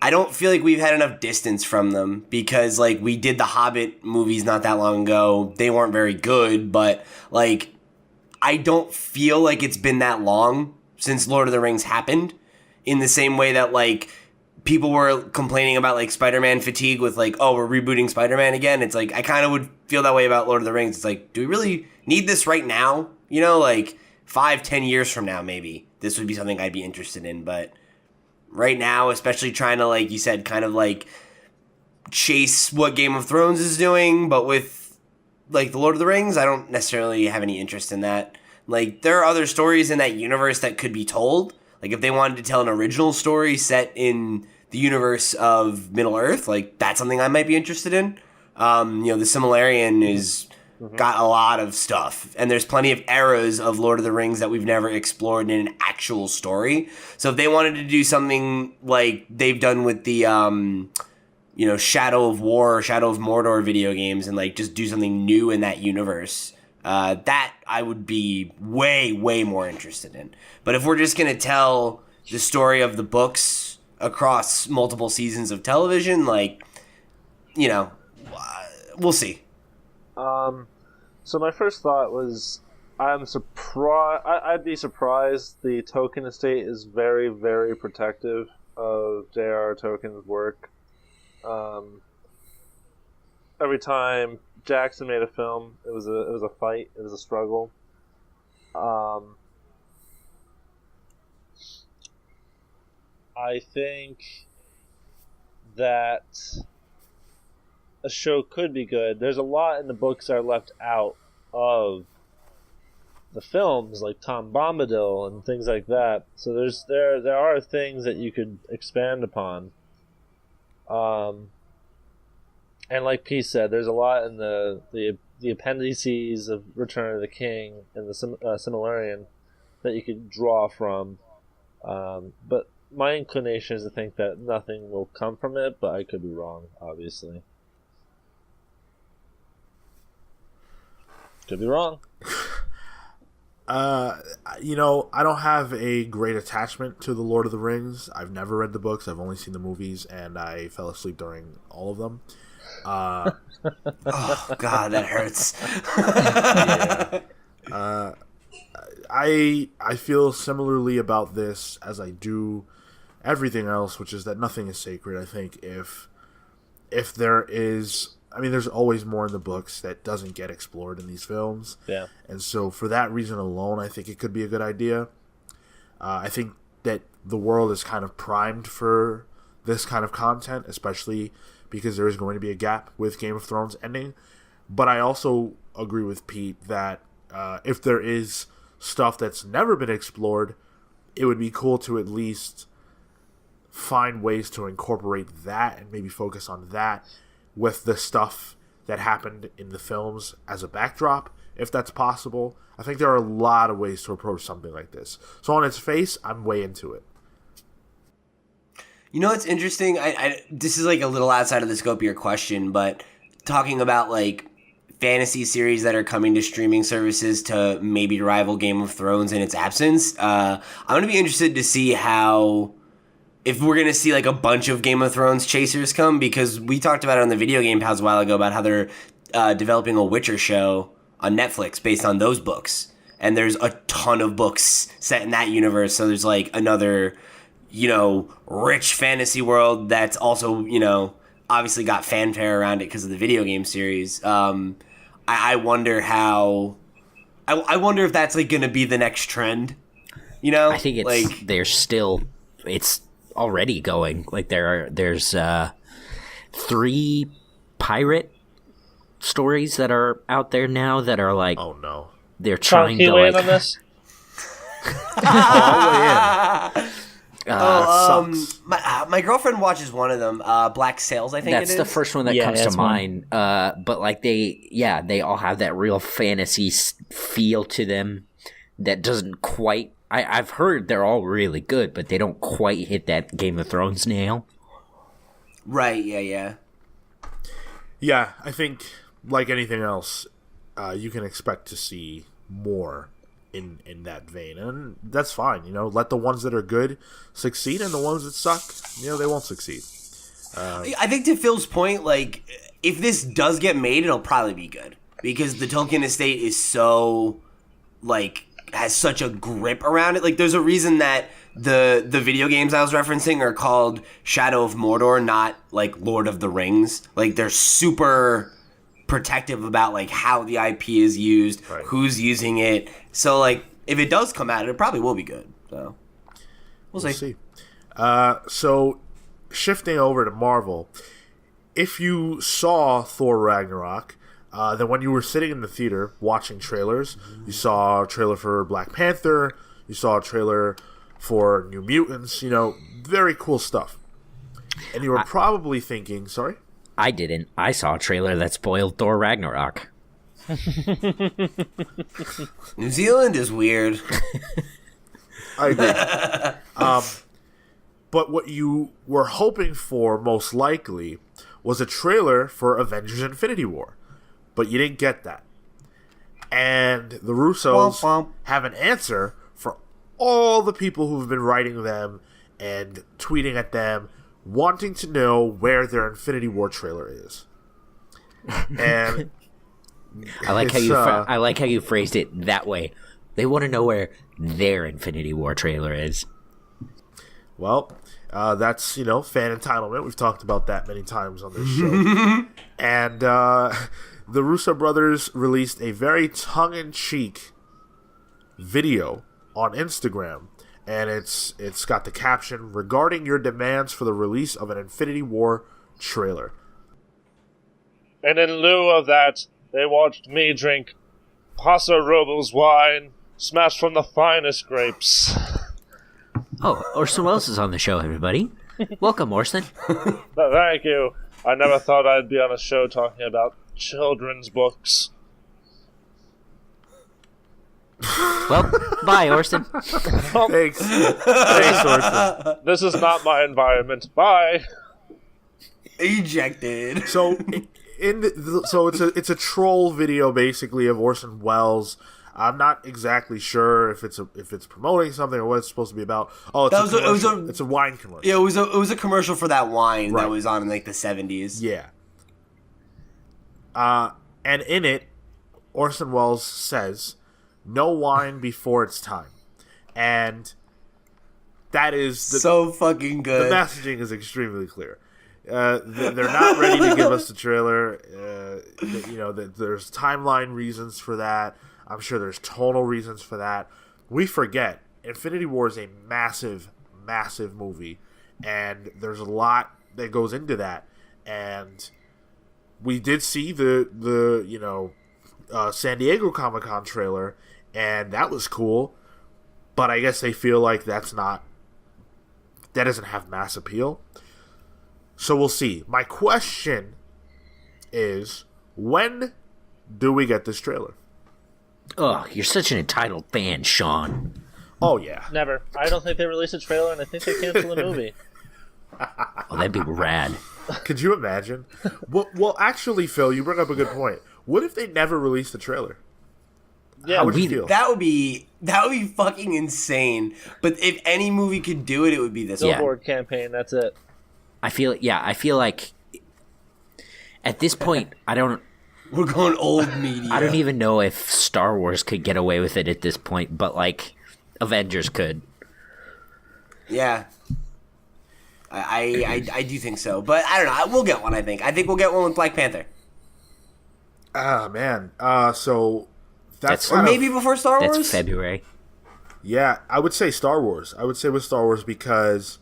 I don't feel like we've had enough distance from them, because like we did the Hobbit movies not that long ago. They weren't very good, but like I don't feel like it's been that long since Lord of the Rings happened, in the same way that like people were complaining about like Spider-Man fatigue with like, oh, we're rebooting Spider-Man again. It's like I kind of would feel that way about Lord of the Rings. It's like, do we really need this right now? Like 5-10 years from now, maybe this would be something I'd be interested in. But right now, especially trying to, like you said, kind of like chase what Game of Thrones is doing, but with like the Lord of the Rings, I don't necessarily have any interest in that. Like there are other stories in that universe that could be told. Like if they wanted to tell an original story set in the universe of Middle Earth, like that's something I might be interested in. The Silmarillion is got a lot of stuff, and there's plenty of eras of Lord of the Rings that we've never explored in an actual story. So if they wanted to do something like they've done with the Shadow of War or Shadow of Mordor video games, and like just do something new in that universe, that I would be way, way more interested in. But if we're just going to tell the story of the books across multiple seasons of television, like, we'll see. So my first thought was, I'm surprised. I'd be surprised. The Tolkien estate is very, very protective of J.R.R. Tolkien's work. Every time Jackson made a film, it was a fight. It was a struggle. I think that a show could be good. There's a lot in the books that are left out of the films, like Tom Bombadil and things like that. So there are things that you could expand upon. And like Pete said, there's a lot in the appendices of Return of the King and the Silmarillion that you could draw from. But my inclination is to think that nothing will come from it, but I could be wrong, obviously. Could be wrong. I don't have a great attachment to the Lord of the Rings. I've never read the books. I've only seen the movies, and I fell asleep during all of them. Oh God, that hurts. Yeah. I feel similarly about this as I do everything else, which is that nothing is sacred. I think if there is, there's always more in the books that doesn't get explored in these films. Yeah. And so for that reason alone, I think it could be a good idea. I think that the world is kind of primed for this kind of content, especially because there is going to be a gap with Game of Thrones ending. But I also agree with Pete that if there is stuff that's never been explored, it would be cool to at least find ways to incorporate that and maybe focus on that with the stuff that happened in the films as a backdrop, if that's possible. I think there are a lot of ways to approach something like this. So on its face, I'm way into it. You know what's interesting? This is like a little outside of the scope of your question, but talking about like fantasy series that are coming to streaming services to maybe rival Game of Thrones in its absence, I'm going to be interested to see if we're going to see like a bunch of Game of Thrones chasers come, because we talked about it on the Video Game Pals a while ago about how they're developing a Witcher show on Netflix based on those books. And there's a ton of books set in that universe, so there's like another, rich fantasy world that's also, obviously got fanfare around it because of the video game series. I wonder how... I wonder if that's like going to be the next trend, I think it's already going. Like there's 3 pirate stories that are out there now that are like... Oh, no. They're trying to like... on this? My girlfriend watches one of them, Black Sails, I think that's it is. the first one that comes to mind. But like they all have that real fantasy feel to them that doesn't quite... I've heard they're all really good, but they don't quite hit that Game of Thrones nail. Right, yeah. Yeah, I think, like anything else, you can expect to see more in that vein, and that's fine. Let the ones that are good succeed, and the ones that suck, they won't succeed. I think to Phil's point, like, if this does get made, it'll probably be good, because the Tolkien estate is so, like, has such a grip around it. Like, there's a reason that the video games I was referencing are called Shadow of Mordor, not like Lord of the Rings. Like, they're super protective about like how the IP is used, right, who's using it. So like if it does come out, it probably will be good. So we'll see. So shifting over to Marvel, if you saw Thor Ragnarok, then when you were sitting in the theater watching trailers, you saw a trailer for Black Panther, you saw a trailer for New Mutants, very cool stuff. And you were probably thinking, sorry? I didn't. I saw a trailer that spoiled Thor Ragnarok. New Zealand is weird. I agree. But what you were hoping for, most likely, was a trailer for Avengers Infinity War. But you didn't get that. And the Russos have an answer for all the people who've been writing them and tweeting at them, wanting to know where their Infinity War trailer is. And I like how you phrased it that way. They want to know where their Infinity War trailer is. Well, that's, fan entitlement. We've talked about that many times on this show. And the Russo brothers released a very tongue-in-cheek video on Instagram. And it's got the caption, regarding your demands for the release of an Infinity War trailer. And in lieu of that, they watched me drink Paso Robles wine, smashed from the finest grapes. Oh, Orson Welles is on the show, everybody. Welcome, Orson. Thank you. I never thought I'd be on a show talking about children's books. Well, bye, Orson. Thanks. Thanks, Orson. This is not my environment. Bye. Ejected. So, it's a troll video basically of Orson Welles. I'm not exactly sure if it's promoting something or what it's supposed to be about. Oh, it's a wine commercial. Yeah, it was a commercial for that wine that was on in like the 70s. Yeah. And in it, Orson Welles says, "No wine before it's time," and that is so fucking good. The messaging is extremely clear. They're not ready to give us the trailer. There's timeline reasons for that. I'm sure there's tonal reasons for that. We forget Infinity War is a massive, massive movie, and there's a lot that goes into that. And we did see the San Diego Comic-Con trailer, and that was cool. But I guess they feel like that doesn't have mass appeal. So we'll see. My question is, when do we get this trailer? Ugh, you're such an entitled fan, Sean. Oh, yeah. Never. I don't think they release a trailer, and I think they cancel the movie. Oh, that'd be rad. Could you imagine? Well, actually, Phil, you bring up a good point. What if they never released the trailer? Yeah, How would you feel? That would be fucking insane. But if any movie could do it, it would be this one. Billboard campaign. That's it. I feel like at this point, We're going old media. I don't even know if Star Wars could get away with it at this point, but like Avengers could. Yeah. I do think so. But I don't know. We'll get one, I think. I think we'll get one with Black Panther. Ah, man. So that's Or maybe before Star Wars? That's February. Yeah, I would say Star Wars. I would say with Star Wars because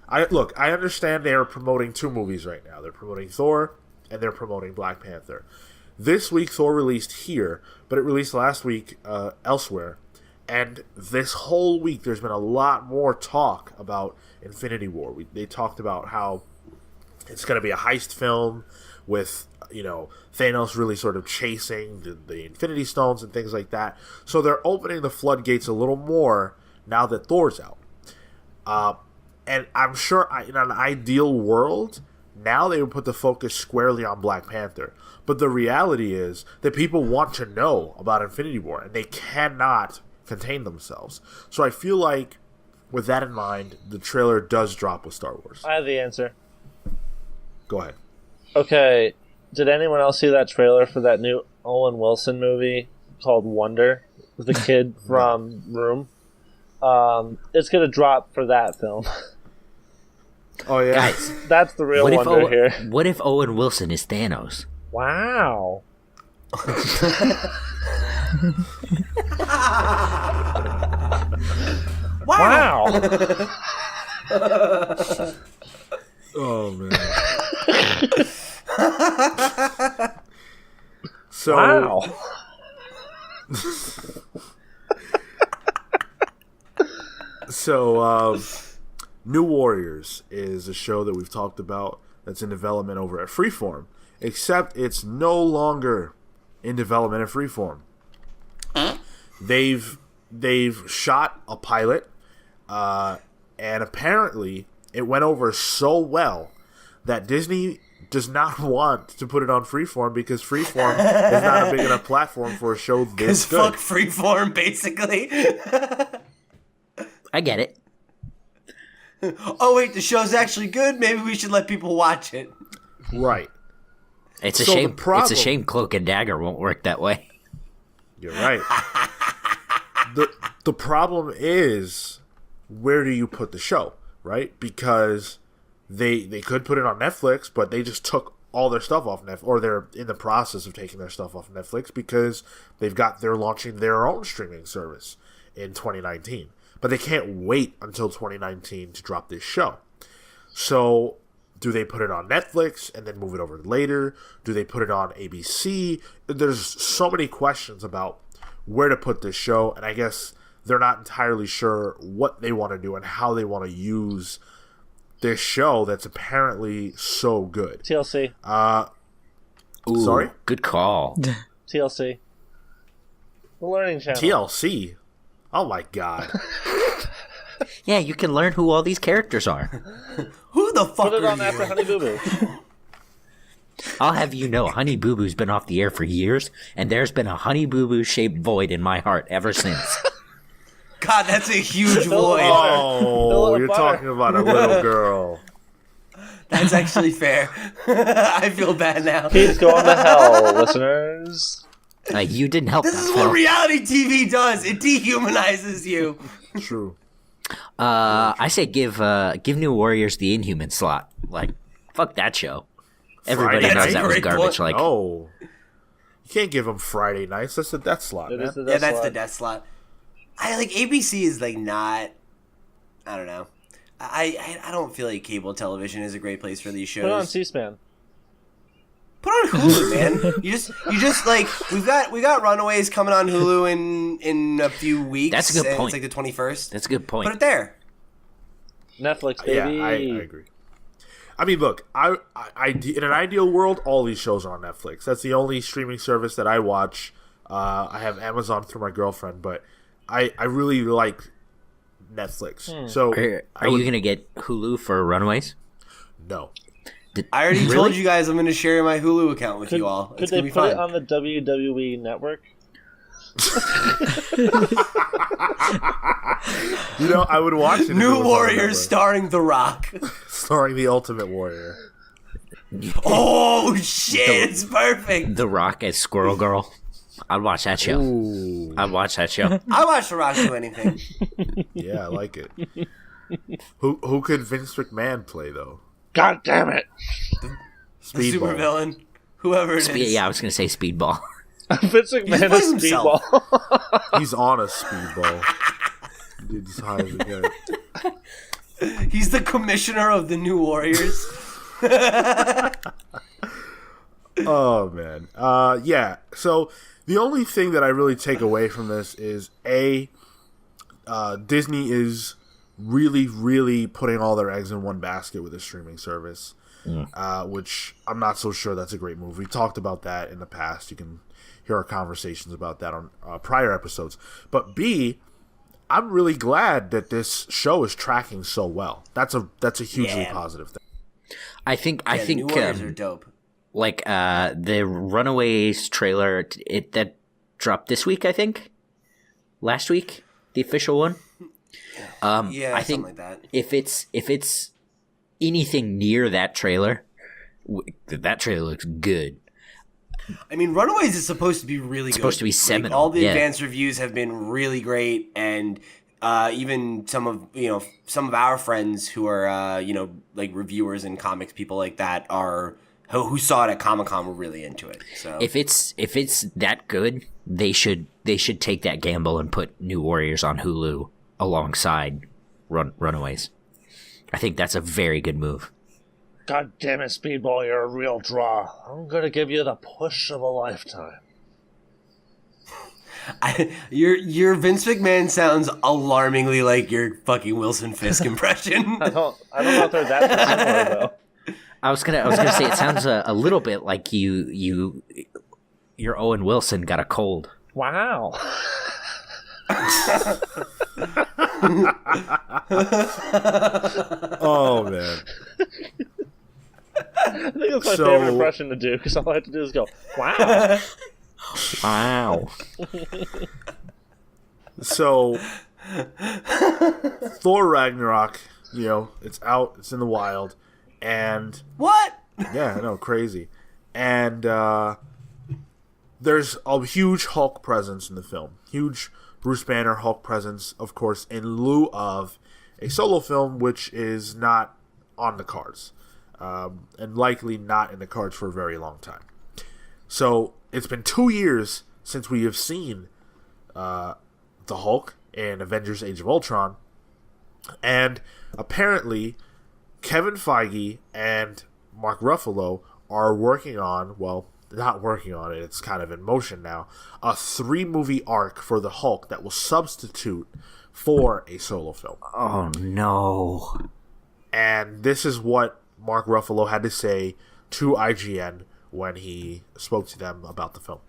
I understand they are promoting 2 movies right now. They're promoting Thor and they're promoting Black Panther. This week Thor released here, but it released last week elsewhere. And this whole week there's been a lot more talk about Infinity War. They talked about how it's going to be a heist film with, Thanos really sort of chasing the Infinity Stones and things like that. So they're opening the floodgates a little more now that Thor's out. And I'm sure in an ideal world, now they would put the focus squarely on Black Panther. But the reality is that people want to know about Infinity War, and they cannot contain themselves. So I feel like, with that in mind, the trailer does drop with Star Wars. I have the answer. Go ahead. Okay, did anyone else see that trailer for that new Owen Wilson movie called Wonder with the kid from Room? It's gonna drop for that film. Oh yeah, Guys, That's the real wonder here. What if Owen Wilson is Thanos? Wow. Wow. Oh man. So Wow. So New Warriors is a show that we've talked about that's in development over at Freeform, except it's no longer in development at Freeform. They've shot a pilot, and apparently it went over so well that Disney does not want to put it on Freeform because Freeform is not a big enough platform for a show this good. Fuck Freeform, basically. I get it. Oh wait, the show's actually good. Maybe we should let people watch it. Right. It's a So the shame. problem- It's a shame Cloak and Dagger won't work that way. You're right. The problem is, where do you put the show, right? Because they could put it on Netflix, but they just took all their stuff off Netflix, or they're in the process of taking their stuff off Netflix because they're launching their own streaming service in 2019. But they can't wait until 2019 to drop this show. So do they put it on Netflix and then move it over later? Do they put it on ABC? There's so many questions about where to put this show, and I guess they're not entirely sure what they want to do and how they want to use this show that's apparently so good. TLC. Ooh, Sorry? Good call. TLC. The Learning Channel. TLC? Oh my god. Yeah, you can learn who all these characters are. Who the fuck Put it are on you? after Honey Boo Boo. I'll have you know, Honey Boo Boo's been off the air for years, and there's been a Honey Boo Boo shaped void in my heart ever since. God, that's a huge void. Oh, Little you're butter. talking about a little girl. That's actually fair. I feel bad now. Keep going to hell, listeners. You didn't help This that, is Phil. what reality TV does. It dehumanizes you. True. I say give New Warriors the Inhuman slot. Like, fuck that show. Everybody Friday knows night? that was Great garbage. point. Like, No. You can't give them Friday nights. That's the death slot, It man. is the Yeah, best that's the slot. death slot. I like ABC is like not. I don't know. I don't feel like cable television is a great place for these shows. Put it on C-SPAN. Put on Hulu, man. You just like we got Runaways coming on Hulu in a few weeks. That's a good and point. It's like the 21st. that's a good point. Put it there. Netflix, Yeah, baby. I agree. I mean, look, in an ideal world, all these shows are on Netflix. That's the only streaming service that I watch. I have Amazon through my girlfriend, but I really like Netflix. So Are you going to get Hulu for Runaways? No. I already told you guys I'm going to share my Hulu account with you all. Could It's they going to be put fun. it on the WWE network? You know, I would watch it. if it New was on Warriors Network. starring The Rock. Starring the Ultimate Warrior. Oh, shit. It's perfect. The Rock as Squirrel Girl. I'd watch that show. Ooh. I'd watch that show. I watch The Rock do anything. Yeah, I like it. Who could Vince McMahon play, though? God damn it! The Speedball. supervillain. Whoever it is. Yeah, I was going to say Speedball. Vince McMahon plays is himself. Speedball. He's on a speedball. Dude, as high as it gets. He's the commissioner of the New Warriors. Oh, man. Yeah, so the only thing that I really take away from this is, Disney is really, really putting all their eggs in one basket with a streaming service, which I'm not so sure that's a great move. We talked about that in the past. You can hear our conversations about that on prior episodes. But B, I'm really glad that this show is tracking so well. That's a hugely positive thing. I think New Warriors are dope. like the Runaways trailer that dropped this week, I think. Last week, the official one. Yeah, I something think like that. if it's anything near that trailer, that trailer looks good. I mean, Runaways is supposed to be really good. Supposed to be seminal, All the yeah. advanced reviews have been really great, and even some of our friends who are like reviewers and comics people like that are who saw it at Comic-Con were really into it. So If it's that good, they should take that gamble and put New Warriors on Hulu alongside Runaways. I think that's a very good move. God damn it, Speedball, you're a real draw. I'm gonna give you the push of a lifetime. your Vince McMahon sounds alarmingly like your fucking Wilson Fisk impression. I don't know if they're that similar though. I was gonna say it sounds a little bit like your Owen Wilson got a cold. Wow. Oh, man. I think that's my favorite impression to do because all I have to do is go, wow. Wow. So, Thor Ragnarok, it's out, it's in the wild, and What? yeah, I know, crazy. And there's a huge Hulk presence in the film. Huge Bruce Banner Hulk presence, of course, in lieu of a solo film, which is not on the cards. And likely not in the cards for a very long time. So, it's been 2 years since we have seen the Hulk in Avengers Age of Ultron. And apparently, Kevin Feige and Mark Ruffalo are working on, well, not working on it, it's kind of in motion now, a 3-movie arc for the Hulk that will substitute for a solo film. Oh no. And this is what Mark Ruffalo had to say to IGN when he spoke to them about the film.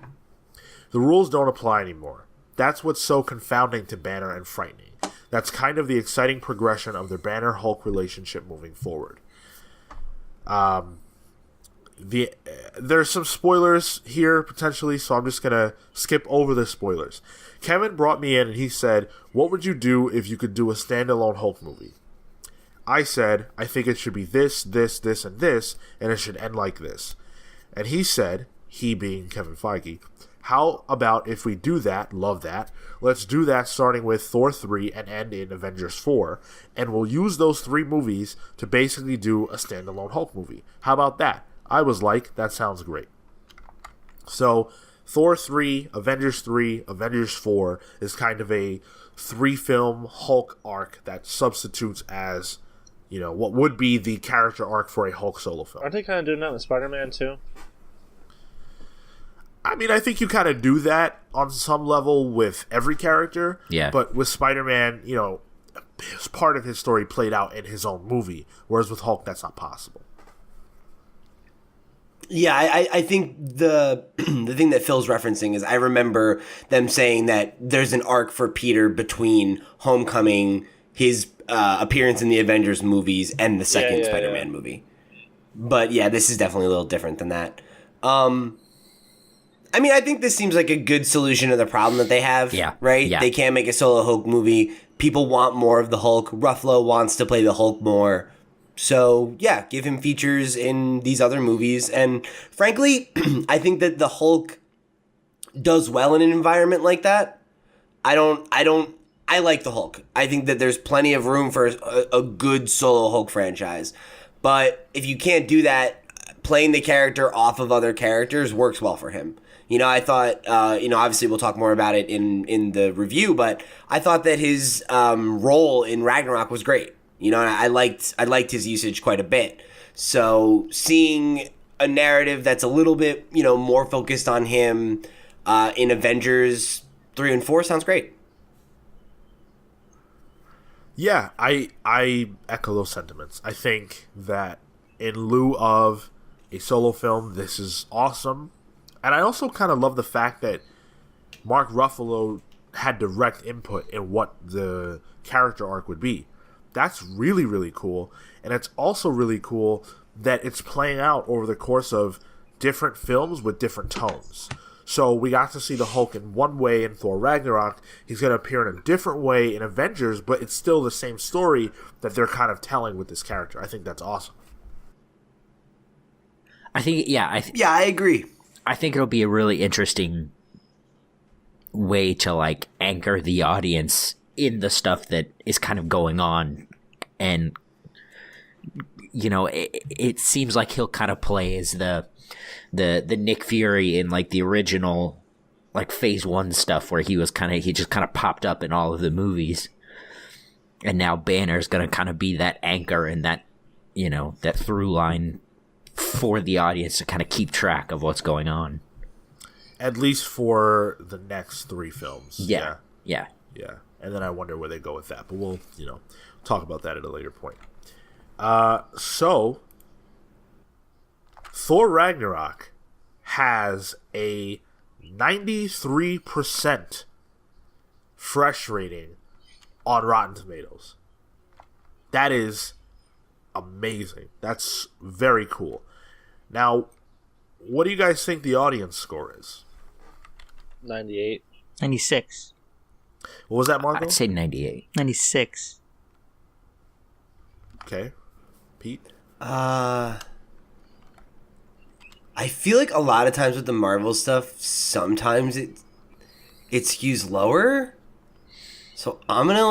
The rules don't apply anymore. That's what's so confounding to Banner and frightening. That's kind of the exciting progression of the Banner-Hulk relationship moving forward. There's some spoilers here, potentially, so I'm just going to skip over the spoilers. Kevin brought me in and he said, what would you do if you could do a standalone Hulk movie? I said, I think it should be this, this, this, and this, and it should end like this. And he said, he being Kevin Feige, how about if we do that, love that, let's do that starting with Thor 3 and end in Avengers 4, and we'll use those 3 movies to basically do a standalone Hulk movie. How about that? I was like, that sounds great. So, Thor 3, Avengers 4 is kind of a 3-film Hulk arc that substitutes as, what would be the character arc for a Hulk solo film. Aren't they kind of doing that with Spider-Man too? I mean, I think you kind of do that on some level with every character. Yeah. But with Spider-Man, part of his story played out in his own movie, whereas with Hulk, that's not possible. Yeah, I think the the thing that Phil's referencing is I remember them saying that there's an arc for Peter between Homecoming, his appearance in the Avengers movies, and the second Spider-Man movie. But yeah, this is definitely a little different than that. I mean, I think this seems like a good solution to the problem that they have. Yeah. Right? Yeah. They can't make a solo Hulk movie. People want more of the Hulk. Ruffalo wants to play the Hulk more. So, yeah, give him features in these other movies. And frankly, I think that the Hulk does well in an environment like that. I like the Hulk. I think that there's plenty of room for a good solo Hulk franchise. But if you can't do that, playing the character off of other characters works well for him. You know, I thought, obviously we'll talk more about it in the review, but I thought that his role in Ragnarok was great. You know, and I liked his usage quite a bit. So seeing a narrative that's a little bit, more focused on him in Avengers 3 and 4 sounds great. Yeah, I echo those sentiments. I think that in lieu of a solo film, this is awesome. And I also kind of love the fact that Mark Ruffalo had direct input in what the character arc would be. That's really, really cool. And it's also really cool that it's playing out over the course of different films with different tones. So we got to see the Hulk in one way in Thor Ragnarok. He's going to appear in a different way in Avengers, but it's still the same story that they're kind of telling with this character. I think that's awesome. I think, I agree. I think it'll be a really interesting way to like anchor the audience in the stuff that is kind of going on. And it seems like he'll kind of play as the Nick Fury in like the original like phase 1 stuff where he just kind of popped up in all of the movies. And now Banner's going to kind of be that anchor and that that through line for the audience to kind of keep track of what's going on. At least for the next 3 films. Yeah. And then I wonder where they go with that. But we'll, talk about that at a later point. So, Thor Ragnarok has a 93% fresh rating on Rotten Tomatoes. That is amazing. That's very cool. Now, what do you guys think the audience score is? 98. 96. What was that, Marco? I'd say 98. 96. Okay. Pete? I feel like a lot of times with the Marvel stuff, sometimes it skews lower. So I'm gonna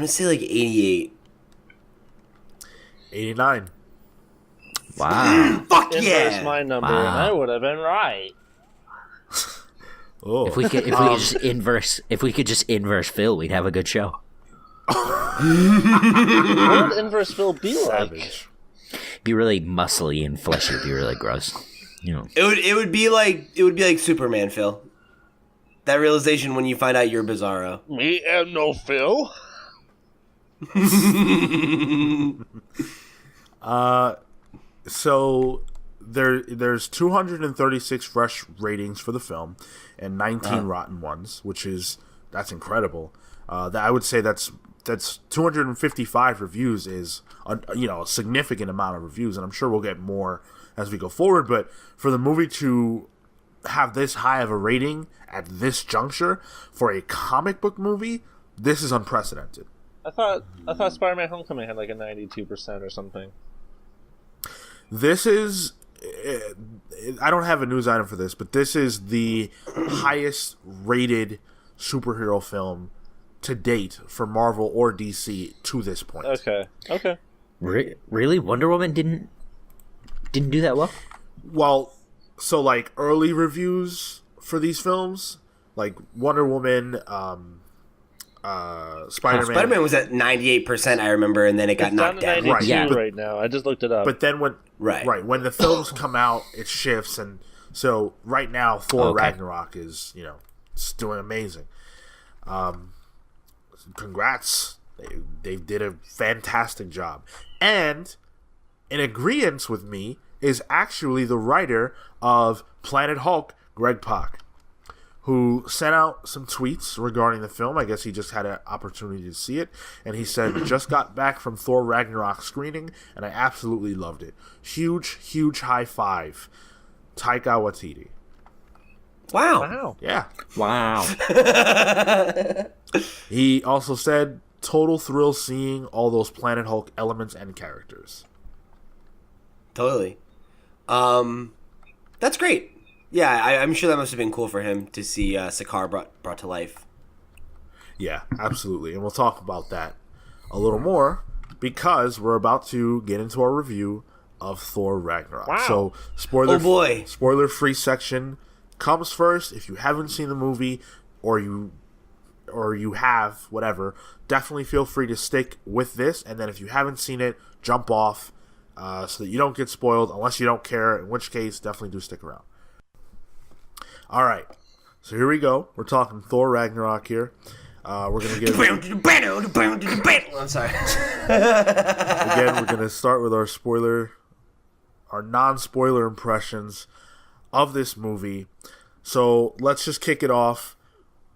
say like 88. 89. Wow. Fuck Inverse yeah! my number, Wow. and I would have been right. Oh. If we could just inverse Phil, we'd have a good show. What would inverse Phil be like? Savage. Be really muscly and fleshy. It'd be really gross. It would be like Superman, Phil. That realization when you find out you're Bizarro. Me and no Phil? So there's 236 fresh ratings for the film and 19 rotten ones, that's incredible. That I would say that's 255 reviews is a significant amount of reviews, and I'm sure we'll get more as we go forward. But for the movie to have this high of a rating at this juncture for a comic book movie, this is unprecedented. I thought Spider-Man: Homecoming had like a 92% or something. This is, I don't have a news item for this, but this is the highest rated superhero film to date for Marvel or DC to this point. Okay. Really? Wonder Woman didn't do that well? Well, so like early reviews for these films, like Wonder Woman, Spider-Man was at 98%, I remember, and then it got It's down knocked to down. 92 Right. right now. I just looked it up. But then when when the films come out, it shifts, and so right now Thor Okay. Ragnarok is it's doing amazing. Congrats, they did a fantastic job, and in agreement with me, is actually the writer of Planet Hulk, Greg Pak, who sent out some tweets regarding the film. I guess he just had an opportunity to see it, and he said, just got back from Thor Ragnarok screening, and I absolutely loved it. Huge, huge high five. Taika Waititi. Wow. Yeah. Wow. He also said, total thrill seeing all those Planet Hulk elements and characters. Totally. That's great. Yeah, I'm sure that must have been cool for him to see Sakaar brought to life. Yeah, absolutely. And we'll talk about that a little more because we're about to get into our review of Thor Ragnarok. Wow. So, spoiler-free section comes first. If you haven't seen the movie or you have, whatever, definitely feel free to stick with this. And then if you haven't seen it, jump off so that you don't get spoiled unless you don't care, in which case, definitely do stick around. All right. So here we go. We're talking Thor Ragnarok here. We're going to give... I'm sorry. Again, we're going to start with our non-spoiler impressions of this movie. So let's just kick it off.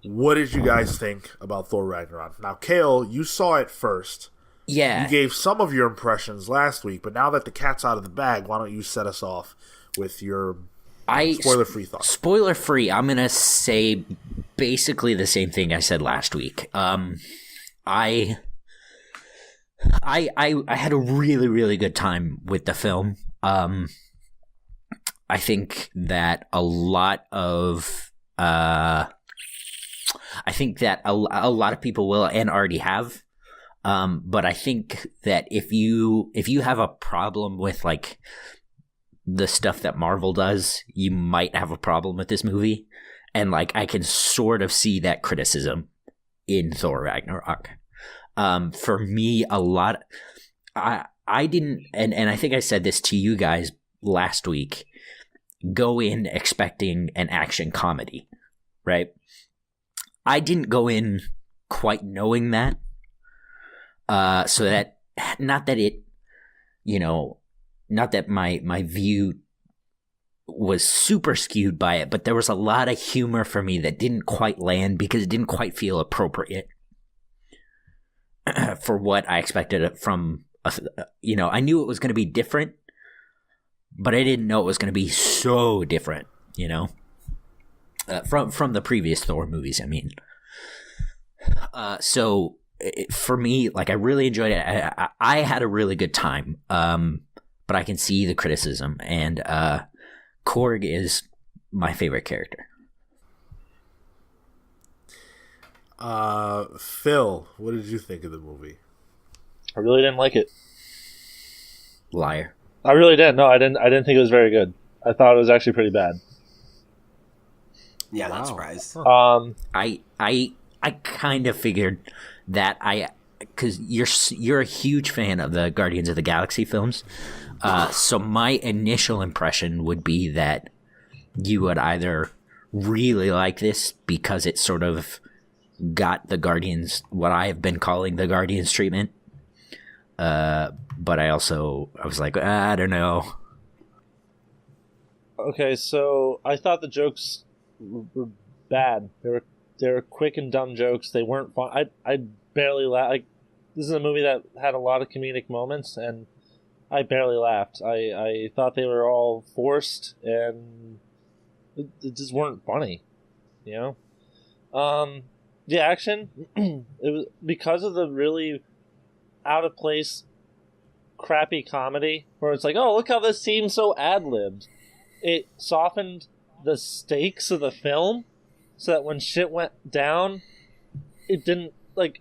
What did you guys think about Thor Ragnarok? Now, Cale, you saw it first. Yeah. You gave some of your impressions last week, but now that the cat's out of the bag, why don't you set us off with your spoiler-free thoughts? Spoiler-free, I'm going to say basically the same thing I said last week. I had a really, really good time with the film. I think that a lot of people will and already have. But I think that if you have a problem with like the stuff that Marvel does, you might have a problem with this movie. And like I can sort of see that criticism in Thor Ragnarok. For me, I didn't, and I think I said this to you guys last week, go in expecting an action comedy, right? I didn't go in quite knowing that. So that, not that my view was super skewed by it, but there was a lot of humor for me that didn't quite land because it didn't quite feel appropriate for what I expected from, I knew it was going to be different, but I didn't know it was going to be so different, from the previous Thor movies, I mean. So for me, like, I really enjoyed it. I had a really good time, but I can see the criticism, and Korg is my favorite character. Phil, what did you think of the movie? I really didn't like it. Liar. I really didn't. No, I didn't think it was very good. I thought it was actually pretty bad. Yeah, not surprised. I kind of figured that because you're a huge fan of the Guardians of the Galaxy films, so my initial impression would be that you would either really like this because it sort of got the Guardians, what I have been calling the Guardians treatment, but I was like, I don't know. Okay, so I thought the jokes were bad. They were quick and dumb jokes. They weren't fun. I barely laughed. Like, this is a movie that had a lot of comedic moments, and I barely laughed. I thought they were all forced, and it just weren't funny, The action, it was because of the really out of place, crappy comedy where it's like, oh, look how this seems so ad-libbed. It softened the stakes of the film so that when shit went down, it didn't, like,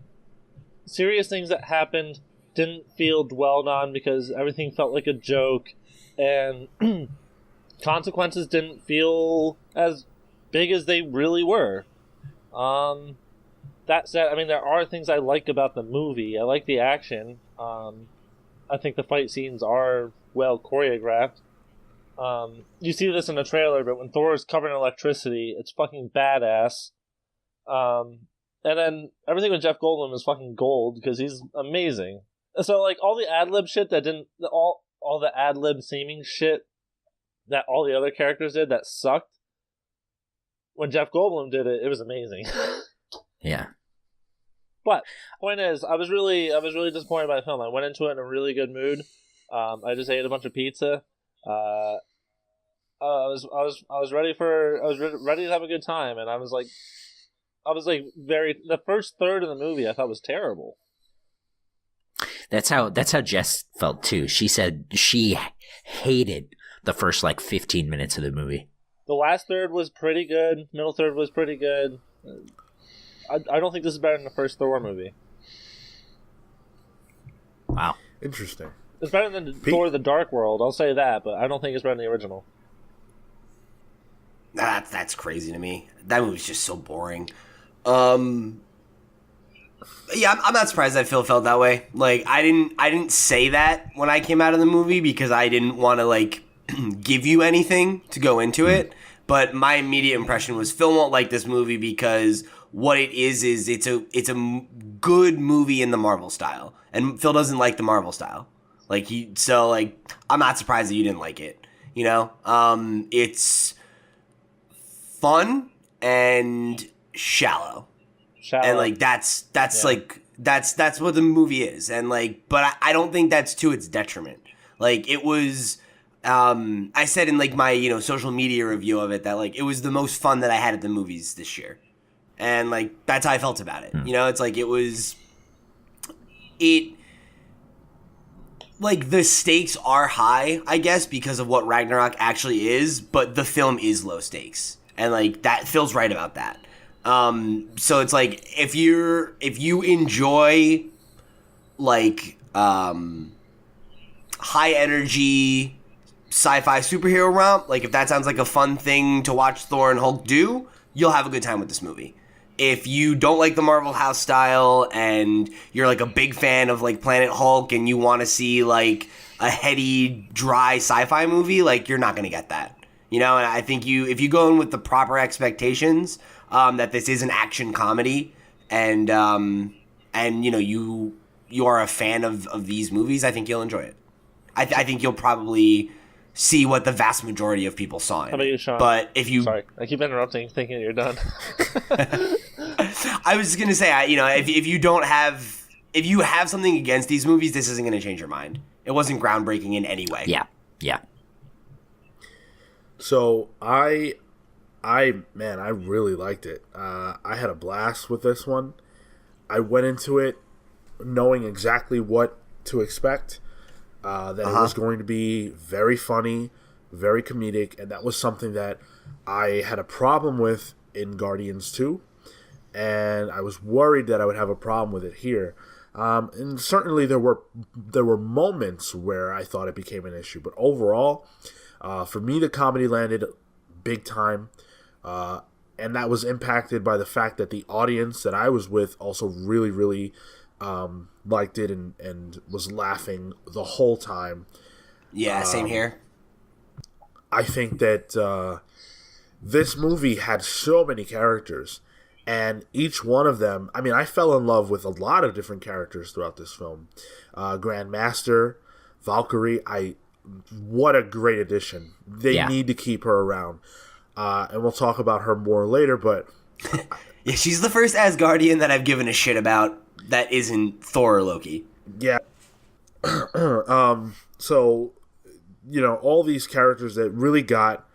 serious things that happened didn't feel dwelled on because everything felt like a joke, and consequences didn't feel as big as they really were. That said, I mean, there are things I like about the movie. I like the action. I think the fight scenes are well choreographed. You see this in the trailer, but when Thor is covered in electricity, it's fucking badass. And then everything with Jeff Goldblum is fucking gold because he's amazing. So, like, all the ad-lib shit that didn't... All the ad-lib seeming shit that all the other characters did that sucked. When Jeff Goldblum did it, it was amazing. Yeah. But point is, I was really disappointed by the film. I went into it in a really good mood. I just ate a bunch of pizza. I was ready to have a good time, and I was like the first third of the movie I thought was terrible. That's how Jess felt too. She said she hated the first 15 minutes of the movie. The last third was pretty good. Middle third was pretty good. I don't think this is better than the first Thor movie. Wow. Interesting. It's better than Thor: The Dark World, I'll say that, but I don't think it's better than the original. That's crazy to me. That movie's just so boring. Yeah, I'm not surprised that Phil felt that way. I didn't say that when I came out of the movie because I didn't want to give you anything to go into it. But my immediate impression was Phil won't like this movie because what it is it's a good movie in the Marvel style, and Phil doesn't like the Marvel style. I'm not surprised that you didn't like it. It's fun and shallow. And that's what the movie is. And but I don't think that's to its detriment. It was I said in my social media review of it that it was the most fun that I had at the movies this year. And that's how I felt about it. The stakes are high, I guess, because of what Ragnarok actually is, but the film is low stakes. And that Phil's right about that. So it's if you enjoy high energy sci-fi superhero romp, if that sounds like a fun thing to watch Thor and Hulk do, you'll have a good time with this movie. If you don't like the Marvel house style and you're a big fan of Planet Hulk and you want to see a heady, dry sci-fi movie, you're not going to get that. And I think if you go in with the proper expectations, that this is an action comedy and you are a fan of these movies, I think you'll enjoy it. I think you'll probably see what the vast majority of people saw in. How about you, Sean? But if you... Sorry, I keep interrupting, thinking you're done. I was just going to say, if you have something against these movies, this isn't going to change your mind. It wasn't groundbreaking in any way. Yeah. So I really liked it. I had a blast with this one. I went into it knowing exactly what to expect. That it was going to be very funny, very comedic, and that was something that I had a problem with in Guardians 2, and I was worried that I would have a problem with it here. And certainly there were moments where I thought it became an issue, but overall, for me, the comedy landed big time, and that was impacted by the fact that the audience that I was with also really, really liked it and was laughing the whole time. Yeah, same here. I think that this movie had so many characters, and each one of them, I fell in love with a lot of different characters throughout this film. Grandmaster, Valkyrie, what a great addition. They need to keep her around. And we'll talk about her more later, but... Yeah, she's the first Asgardian that I've given a shit about that isn't Thor or Loki. Yeah. So, all these characters that really got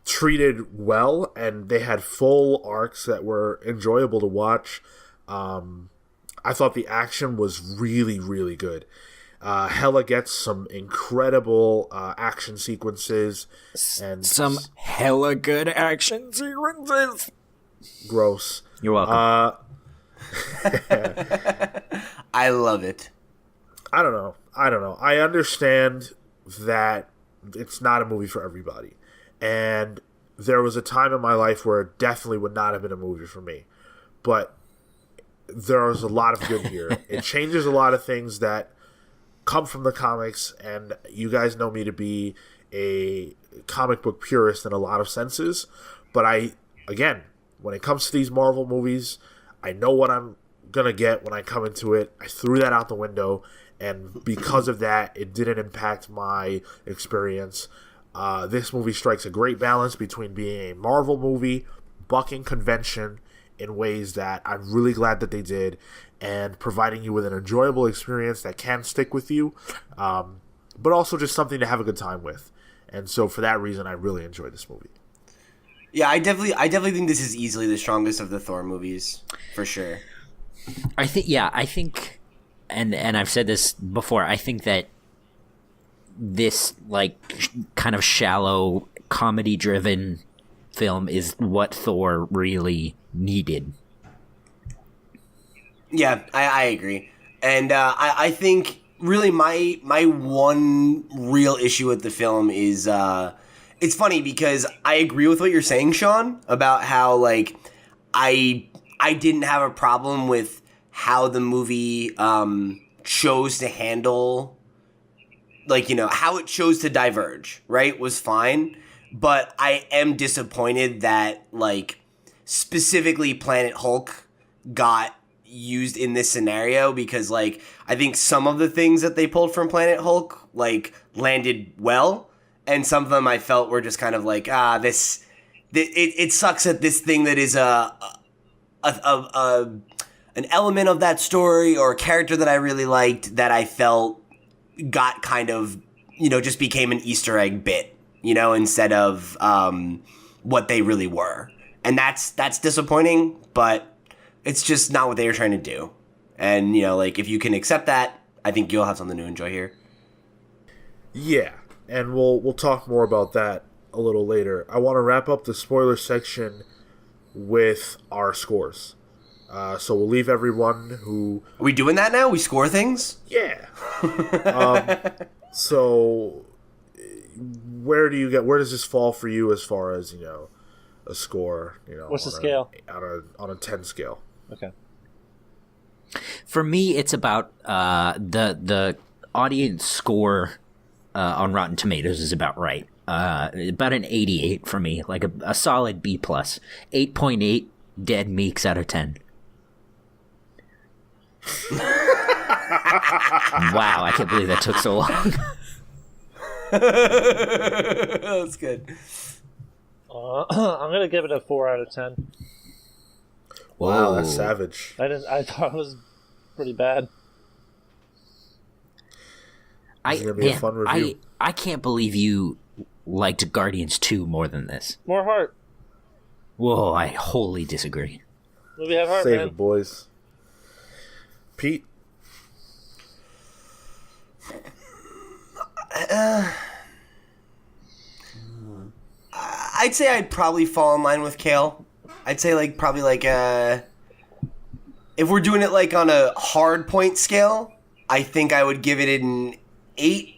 treated well, and they had full arcs that were enjoyable to watch. I thought the action was really, really good. Hela gets some incredible action sequences. And some hella good action sequences. Gross. You're welcome. I love it. I don't know. I understand that it's not a movie for everybody. And there was a time in my life where it definitely would not have been a movie for me. But there was a lot of good here. It changes a lot of things that come from the comics, and you guys know me to be a comic book purist in a lot of senses. But again, when it comes to these Marvel movies, I know what I'm going to get when I come into it. I threw that out the window, and because of that, it didn't impact my experience. This movie strikes a great balance between being a Marvel movie, bucking convention in ways that I'm really glad that they did, and providing you with an enjoyable experience that can stick with you, but also just something to have a good time with. And so for that reason, I really enjoyed this movie. Yeah, I definitely think this is easily the strongest of the Thor movies, for sure. I think, and I've said this before, I think that this, like, kind of shallow, comedy-driven film is what Thor really needed. Yeah, I agree. And I think, really, my one real issue with the film is... it's funny because I agree with what you're saying, Sean, about how, like, I didn't have a problem with how the movie chose to handle, like, you know, how it chose to diverge, right, was fine. But I am disappointed that, like, specifically Planet Hulk got used in this scenario because, like, I think some of the things that they pulled from Planet Hulk, like, landed well. And some of them I felt were just kind of like, it sucks that this thing that is an element of that story or a character that I really liked that I felt got kind of, you know, just became an Easter egg bit, you know, instead of what they really were. And that's disappointing, but it's just not what they were trying to do. And, you know, like, if you can accept that, I think you'll have something to enjoy here. Yeah. And we'll talk more about that a little later. I want to wrap up the spoiler section with our scores. So we'll leave everyone who... Are we doing that now? We score things? Yeah. So where does this fall for you as far as, you know, a score? You know, what's the scale? On a 10 scale. Okay. For me, it's about the audience score on Rotten Tomatoes is about right. About an 88 for me, like a solid B+. 8.8 dead meeks out of 10. Wow, I can't believe that took so long. That's good. I'm gonna give it a 4 out of 10. Wow, that's savage. I thought it was pretty bad. This is gonna be a fun review. I can't believe you liked Guardians 2 more than this. More heart. Whoa, I wholly disagree. Movie have heart, Save man. it, boys. Pete? I'd say I'd probably fall in line with Cale. I'd say, like, probably, like, if we're doing it, like, on a hard point scale, I think I would give it an 8.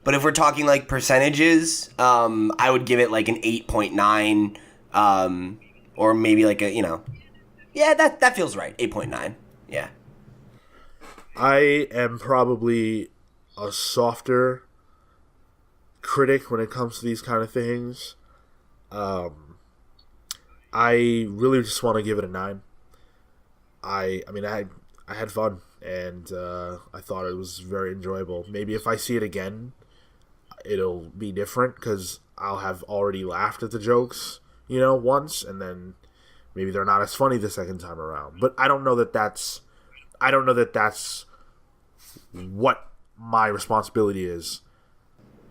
But if we're talking, like, percentages, I would give it, like, an 8.9, or maybe, like, a, you know... Yeah, that feels right. 8.9. Yeah. I am probably a softer critic when it comes to these kind of things. I really just want to give it a 9. I mean, I had fun, and I thought it was very enjoyable. Maybe if I see it again, it'll be different, because I'll have already laughed at the jokes, you know, once, and then maybe they're not as funny the second time around. But I don't know that that's what my responsibility is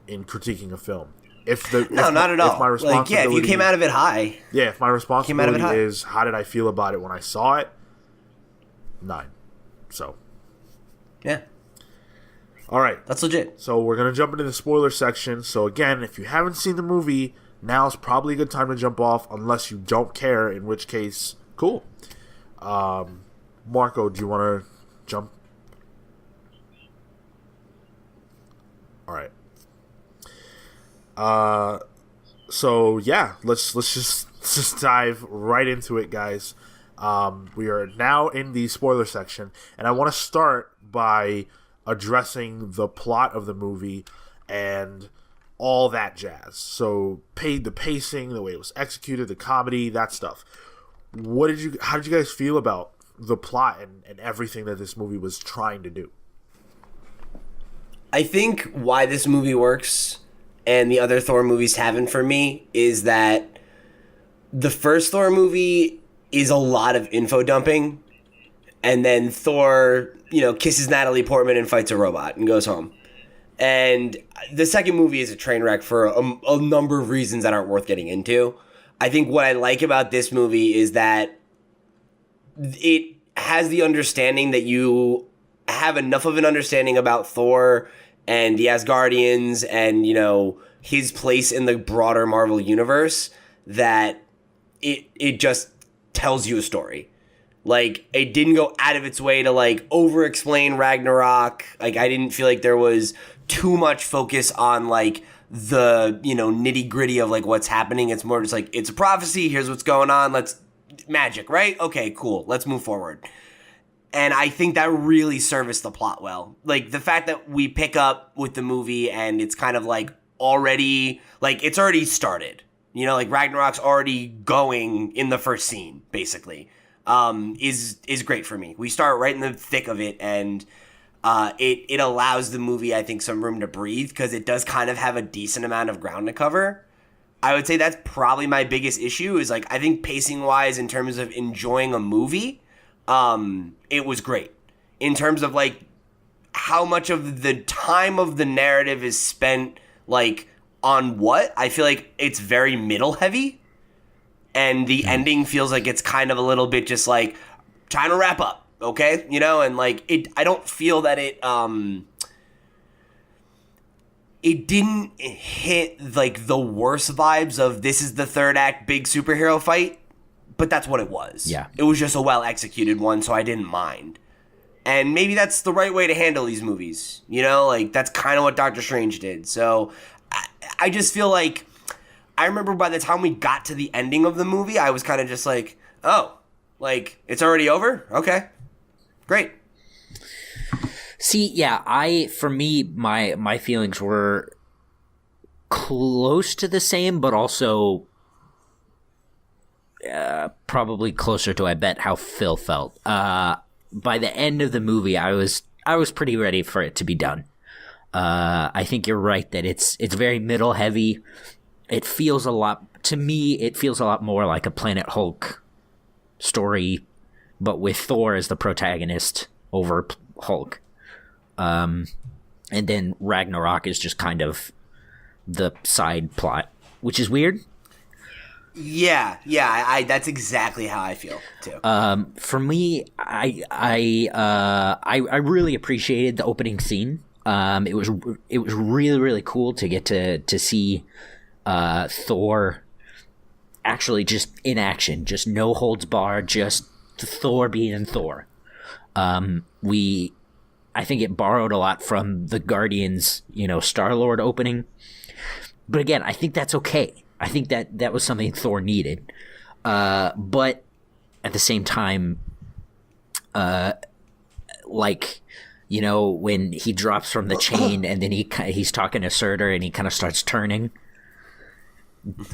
in critiquing a film. Not at all. If my responsibility, like, yeah, if you came out of it high. Yeah, if my responsibility is how did I feel about it when I saw it, 9. So. Yeah. All right. That's legit. So we're going to jump into the spoiler section. So again, if you haven't seen the movie, now's probably a good time to jump off, unless you don't care, in which case, cool. Marco, do you want to jump? All right. So yeah, let's just dive right into it, guys. We are now in the spoiler section, and I want to start by addressing the plot of the movie and all that jazz. So, the pacing, the way it was executed, the comedy, that stuff. How did you guys feel about the plot and everything that this movie was trying to do? I think why this movie works and the other Thor movies haven't for me is that the first Thor movie is a lot of info dumping, and then Thor, kisses Natalie Portman and fights a robot and goes home. And the second movie is a train wreck for a number of reasons that aren't worth getting into. I think what I like about this movie is that it has the understanding that you have enough of an understanding about Thor and the Asgardians and, his place in the broader Marvel universe that it just tells you a story. Like, it didn't go out of its way to, over-explain Ragnarok. Like, I didn't feel like there was too much focus on, the, nitty-gritty of, what's happening. It's more just it's a prophecy, here's what's going on, magic, right? Okay, cool, let's move forward. And I think that really serviced the plot well. The fact that we pick up with the movie and it's kind of, already, it's already started. Ragnarok's already going in the first scene, basically. Is great for me. We start right in the thick of it, and it allows the movie, I think, some room to breathe because it does kind of have a decent amount of ground to cover. I would say that's probably my biggest issue is, I think pacing-wise, in terms of enjoying a movie, it was great. In terms of, how much of the time of the narrative is spent, on what, I feel like it's very middle-heavy. And the ending feels like it's kind of a little bit just trying to wrap up, okay? And I don't feel that it didn't hit the worst vibes of this is the third act big superhero fight, but that's what it was. Yeah. It was just a well executed one, so I didn't mind. And maybe that's the right way to handle these movies, that's kind of what Doctor Strange did. So I just feel like I remember by the time we got to the ending of the movie, I was kind of just it's already over? Okay. Great. See, yeah, for me, my feelings were close to the same, but also probably closer to, I bet, how Phil felt. By the end of the movie, I was pretty ready for it to be done. I think you're right that it's very middle heavy. It feels a lot more like a Planet Hulk story, but with Thor as the protagonist over Hulk. And then Ragnarok is just kind of the side plot, which is weird. Yeah, that's exactly how I feel too. For me, I really appreciated the opening scene. It was really, really cool to get to see Thor actually just in action, just no holds barred, just Thor being Thor. I think it borrowed a lot from the Guardians, Star-Lord opening. But again, I think that's okay. I think that was something Thor needed. But at the same time, when he drops from the chain and then he's talking to Surtur and he kind of starts turning.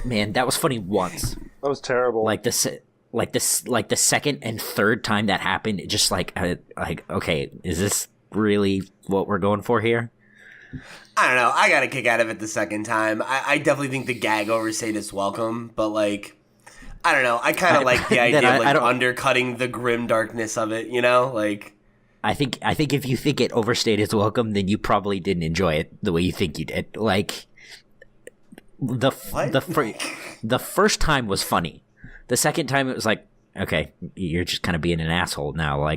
Man, that was funny once. That was terrible. The second and third time that happened, it just okay, is this really what we're going for here? I don't know. I got a kick out of it the second time. I definitely think the gag overstayed its welcome, but I don't know. I kind of like the idea of undercutting the grim darkness of it. I think if you think it overstayed its welcome, then you probably didn't enjoy it the way you think you did. The first time was funny. The second time it was okay, you're just kind of being an asshole now.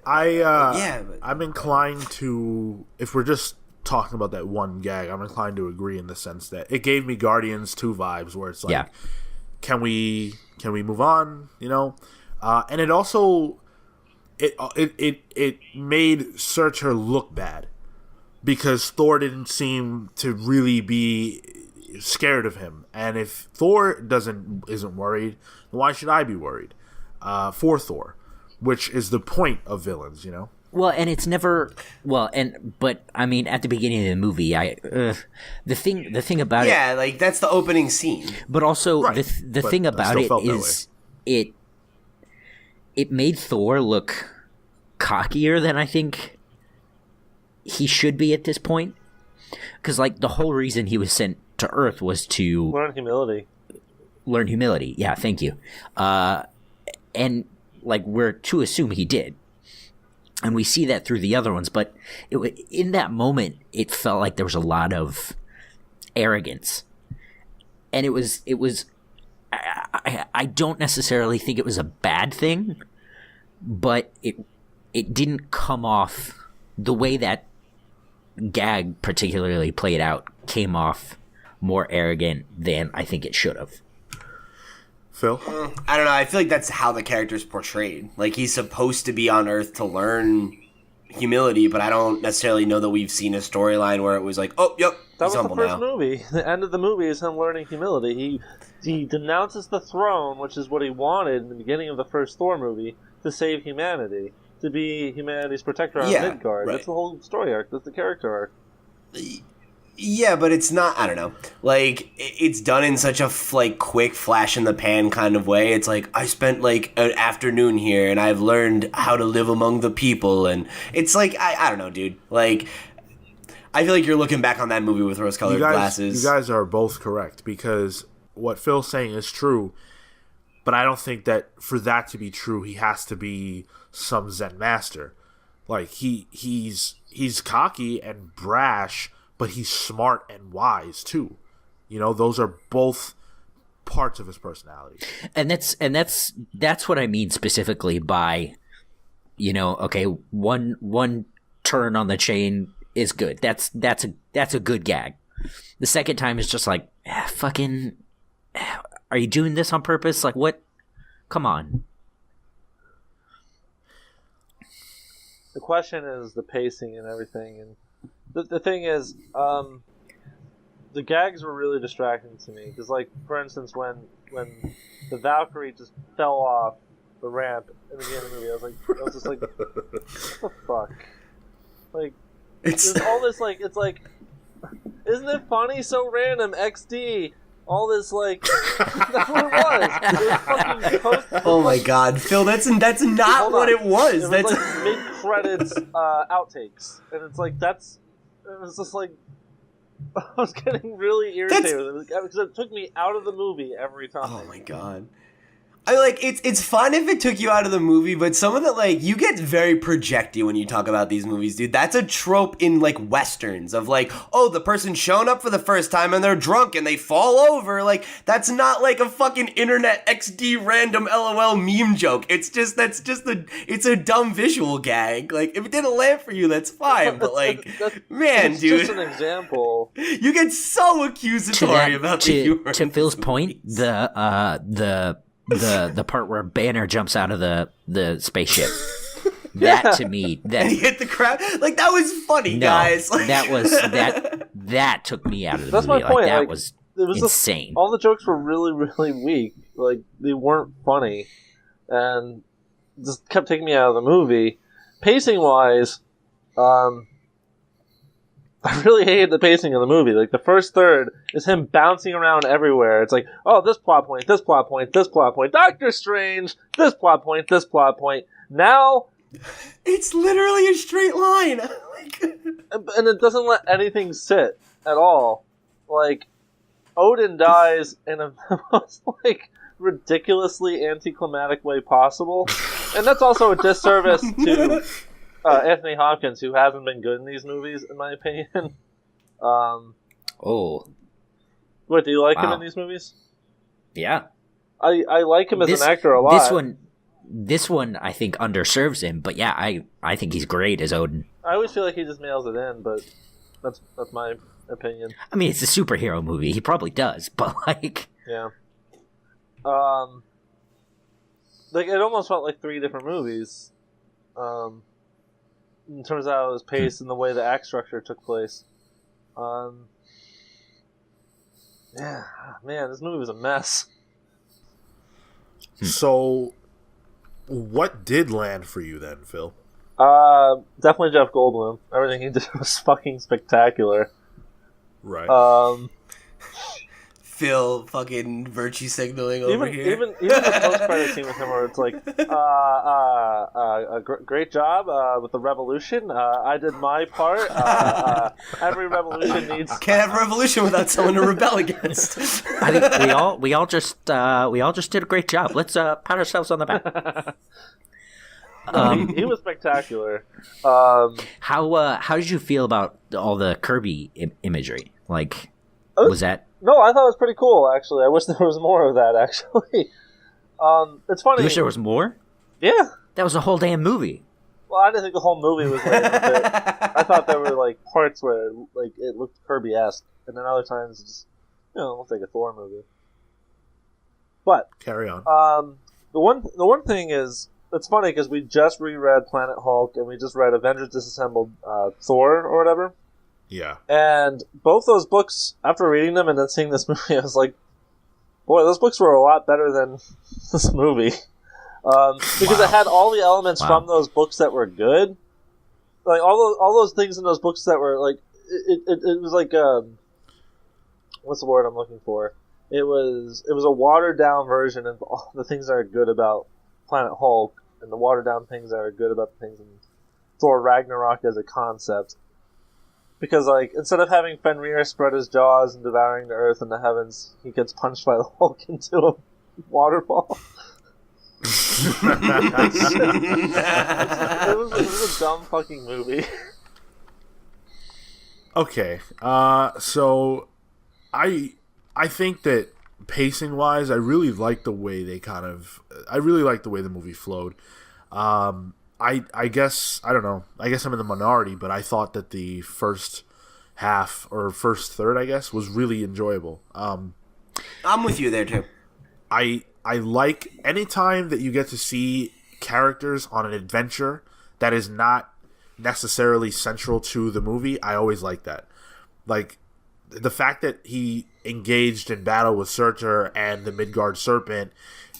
I'm inclined to, if we're just talking about that one gag, I'm inclined to agree in the sense that it gave me Guardians 2 vibes, where it's can we move on? And it also it made Surtur look bad because Thor didn't seem to really be scared of him, and if Thor isn't worried, then why should I be worried for Thor? Which is the point of villains, Well, and it's never but I mean, at the beginning of the movie, the thing about it, that's the opening scene. But also, right. the thing about it is it made Thor look cockier than I think he should be at this point. Because, like, the whole reason he was sent to Earth was to... Learn humility. Yeah, thank you. And, like, we're to assume he did. And we see that through the other ones. But in that moment, it felt like there was a lot of arrogance. And it was I don't necessarily think it was a bad thing, but it didn't come off the way that gag particularly played out, came off more arrogant than I think it should have. Phil? I don't know. I feel like that's how the character's portrayed. Like, he's supposed to be on Earth to learn humility, but I don't necessarily know that we've seen a storyline where it was like, oh, yep, that he's was the first now. movie. The end of the movie is him learning humility. He denounces the throne, which is what he wanted in the beginning of the first Thor movie, to save humanity, to be humanity's protector on Midgard. Right. That's the whole story arc. That's the character arc. Yeah, but it's not, I don't know. Like, it's done in such a, like, quick flash in the pan kind of way. It's like, I spent, like, an afternoon here, and I've learned how to live among the people, and it's like, I don't know, dude. Like, I feel like you're looking back on that movie with rose-colored glasses. You guys are both correct, because what Phil's saying is true, but I don't think that for that to be true, he has to be some Zen master. Like, he's cocky and brash, but he's smart and wise too. You know, those are both parts of his personality. And that's what I mean specifically by, you know, okay, one turn on the chain is good. That's a good gag. The second time is just like, fucking, are you doing this on purpose? Like, what? Come on. The question is the pacing and everything, and the thing is, the gags were really distracting to me. Because, like, for instance, when the Valkyrie just fell off the ramp in the beginning of the movie, I was just like, what the fuck? Like, there's all this, like, it's like, isn't it funny? So random, XD. All this, like, that's what it was. It was fucking oh my god, Phil, that's not what it was. It was That's like mid-credits outtakes. And it's like, it was just like, I was getting really irritated with it because it took me out of the movie every time. Oh my god. I like it's fun if it took you out of the movie, but some of the, like, you get very projecty when you talk about these movies, dude. That's a trope in, like, westerns of, like, oh, the person showing up for the first time and they're drunk and they fall over. Like, that's not like a fucking internet XD random LOL meme joke. It's a dumb visual gag. Like, if it didn't land for you, that's fine. But, like, man, it's dude, just an example. You get so accusatory about the humor. To Phil's point, the part where Banner jumps out of the spaceship. That to me, and he hit the crowd. Like, that was funny, guys. Like, that took me out of the That's movie. my point. Like, that like, was it was insane. All the jokes were really, really weak. Like, they weren't funny, and just kept taking me out of the movie. Pacing wise, I really hated the pacing of the movie. Like, the first third is him bouncing around everywhere. It's like, oh, this plot point, this plot point, this plot point, Doctor Strange, this plot point, this plot point. Now, it's literally a straight line. and it doesn't let anything sit at all. Like, Odin dies in the most, like, ridiculously anticlimactic way possible. And that's also a disservice to Anthony Hopkins, who hasn't been good in these movies, in my opinion. Oh. What, do you like him in these movies? Yeah. I like him as an actor a lot. This one I think underserves him, but yeah, I think he's great as Odin. I always feel like he just nails it in, but that's my opinion. I mean, it's a superhero movie. He probably does, but, like... Yeah. Like, it almost felt like three different movies. In terms of how it was paced and the way the act structure took place. Yeah, man, this movie was a mess. So, what did land for you then, Phil? Definitely Jeff Goldblum. Everything he did was fucking spectacular. Right. Phil fucking virtue signaling over here. Even the post-credit scene with him, where it's like, great job with the revolution. I did my part. Every revolution needs. Can't have a revolution without someone to rebel against. I think we all just did a great job. Let's pat ourselves on the back. He was spectacular. How did you feel about all the Kirby imagery? Like, was that? No, I thought it was pretty cool. Actually, I wish there was more of that. Actually, it's funny. You wish there was more? Yeah. That was a whole damn movie. Well, I didn't think the whole movie was like a bit. I thought there were like parts where like it looked Kirby-esque, and then other times it's just, it looked like a Thor movie. But carry on. The one thing is, it's funny because we just reread Planet Hulk and we just read Avengers Disassembled Thor or whatever. Yeah. And both those books, after reading them and then seeing this movie, I was like, boy, those books were a lot better than this movie. Because it had all the elements from those books that were good. Like, all those things in those books that were, like, it was like, what's the word I'm looking for? It was a watered-down version of all the things that are good about Planet Hulk, and the watered-down things that are good about the things in Thor Ragnarok as a concept. Because, like, instead of having Fenrir spread his jaws and devouring the earth and the heavens, he gets punched by the Hulk into a waterfall. It was a dumb fucking movie. Okay, so I think that pacing-wise, I really like the way the movie flowed. I guess, I don't know, I guess I'm in the minority, but I thought that the first half, or first third, I guess, was really enjoyable. I'm with you there, too. I like any time that you get to see characters on an adventure that is not necessarily central to the movie. I always like that. Like, the fact that he engaged in battle with Surtur and the Midgard Serpent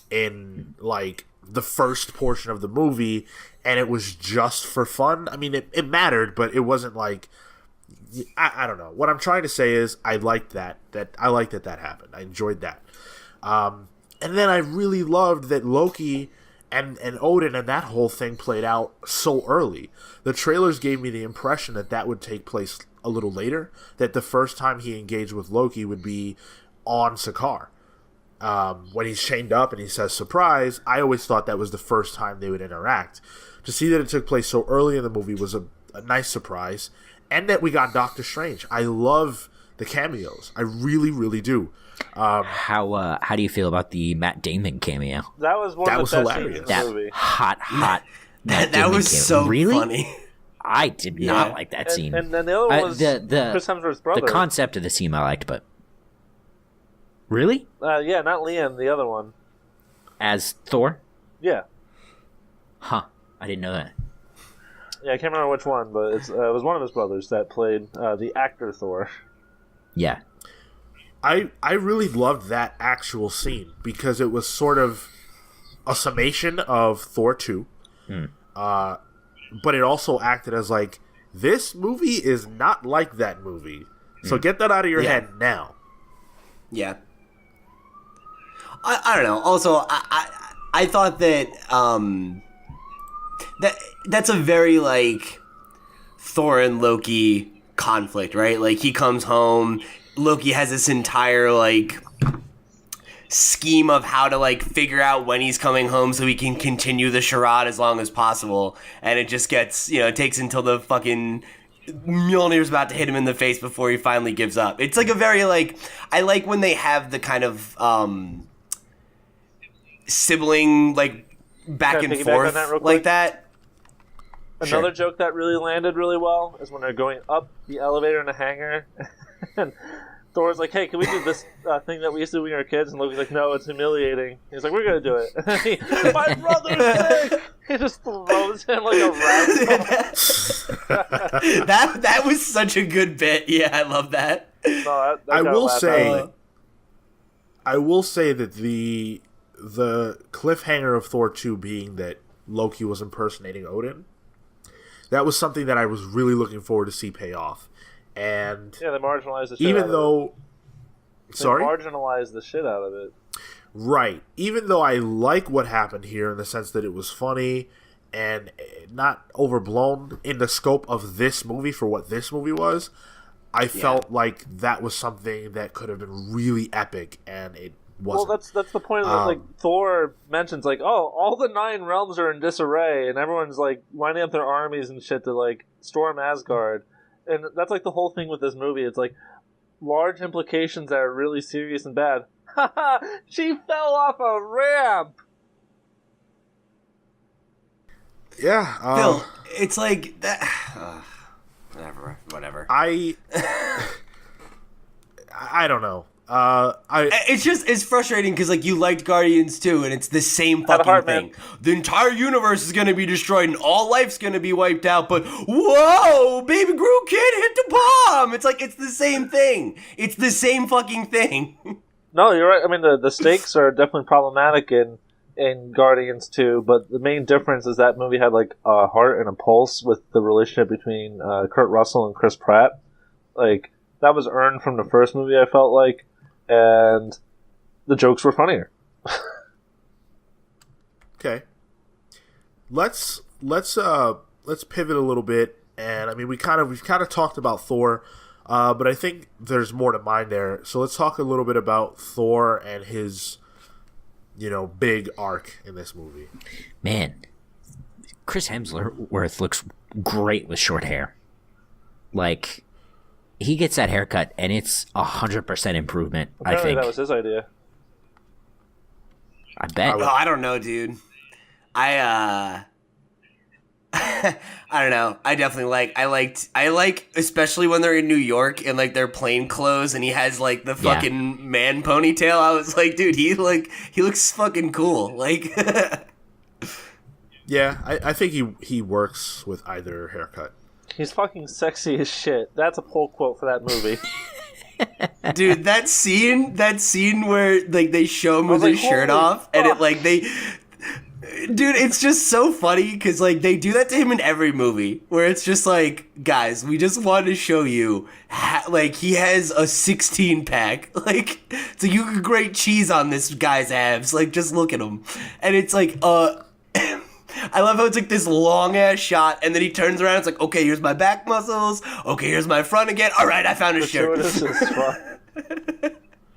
in, like, the first portion of the movie, and it was just for fun. I mean, it mattered, but it wasn't like, I don't know. What I'm trying to say is I liked that happened. I enjoyed that. And then I really loved that Loki and Odin and that whole thing played out so early. The trailers gave me the impression that would take place a little later, that the first time he engaged with Loki would be on Sakaar. When he's chained up and he says surprise, I always thought that was the first time they would interact. To see that it took place so early in the movie was a nice surprise, and that we got Doctor Strange. I love the cameos. I really, really do. How do you feel about the Matt Damon cameo? That was one of the best hilarious. scenes in the movie. Hot. That was so funny. I did not like that scene. And then the other one was Chris Hemsworth's brother. The concept of the scene I liked, but really? Yeah, not Liam, the other one. As Thor? Yeah. Huh. I didn't know that. Yeah, I can't remember which one, but it was one of his brothers that played the actor Thor. Yeah. I really loved that actual scene because it was sort of a summation of Thor 2. But it also acted as like, this movie is not like that movie. So get that out of your head now. Yeah. I don't know. Also, I thought that that's a very, like, Thor and Loki conflict, right? Like, he comes home, Loki has this entire, like, scheme of how to, like, figure out when he's coming home so he can continue the charade as long as possible, and it just gets, it takes until the fucking Mjolnir's about to hit him in the face before he finally gives up. It's, like, a very, like, I like when they have the kind of, sibling, like, back and forth like that. Another joke that really landed really well is when they're going up the elevator in a hangar, and Thor's like, "Hey, can we do this thing that we used to do when we were kids?" And Loki's like, "No, it's humiliating." He's like, "We're gonna do it." And he, "My brother's sick!" He just throws him like a rag. That was such a good bit. Yeah, I love that. No, I will say that the cliffhanger of Thor 2 being that Loki was impersonating Odin, that was something that I was really looking forward to see pay off. And yeah, they marginalized the shit even out of though Sorry? They marginalized the shit out of it. Right. Even though I like what happened here in the sense that it was funny and not overblown in the scope of this movie for what this movie was, I felt like that was something that could have been really epic, and it wasn't. Well, that's the point of like Thor mentions, like, oh, all the 9 realms are in disarray, and everyone's like lining up their armies and shit to like storm Asgard, and that's like the whole thing with this movie. It's like large implications that are really serious and bad. Haha, she fell off a ramp. Yeah, Phil, it's like that. Whatever. I don't know. It's frustrating because like you liked Guardians too, and it's the same fucking thing. Man. The entire universe is gonna be destroyed, and all life's gonna be wiped out. But whoa, baby Groot kid hit the bomb. It's like it's the same thing. It's the same fucking thing. No, you're right. I mean, the stakes are definitely problematic in Guardians 2, but the main difference is that movie had like a heart and a pulse with the relationship between Kurt Russell and Chris Pratt. Like that was earned from the first movie, I felt like, and the jokes were funnier. Okay, let's pivot a little bit, and I mean we've kind of talked about Thor. But I think there's more to mind there. So let's talk a little bit about Thor and his, big arc in this movie. Man, Chris Hemsworth looks great with short hair. Like, he gets that haircut, and it's 100% improvement, Apparently I think. That was his idea. I bet. I don't know, dude. I don't know. I definitely I like especially when they're in New York and like they're plain clothes and he has like the fucking man ponytail. I was like, dude, he looks fucking cool. Like Yeah, I think he works with either haircut. He's fucking sexy as shit. That's a pull quote for that movie. Dude, that scene where like they show him with his shirt off and it like dude, it's just so funny because like they do that to him in every movie where it's just like, guys, we just wanted to show you like he has a 16-pack, like so you can grate cheese on this guy's abs, like just look at him. And it's like I love how it's like this long ass shot and then he turns around, it's like, okay, here's my back muscles, okay, here's my front again, all right, I found a shirt.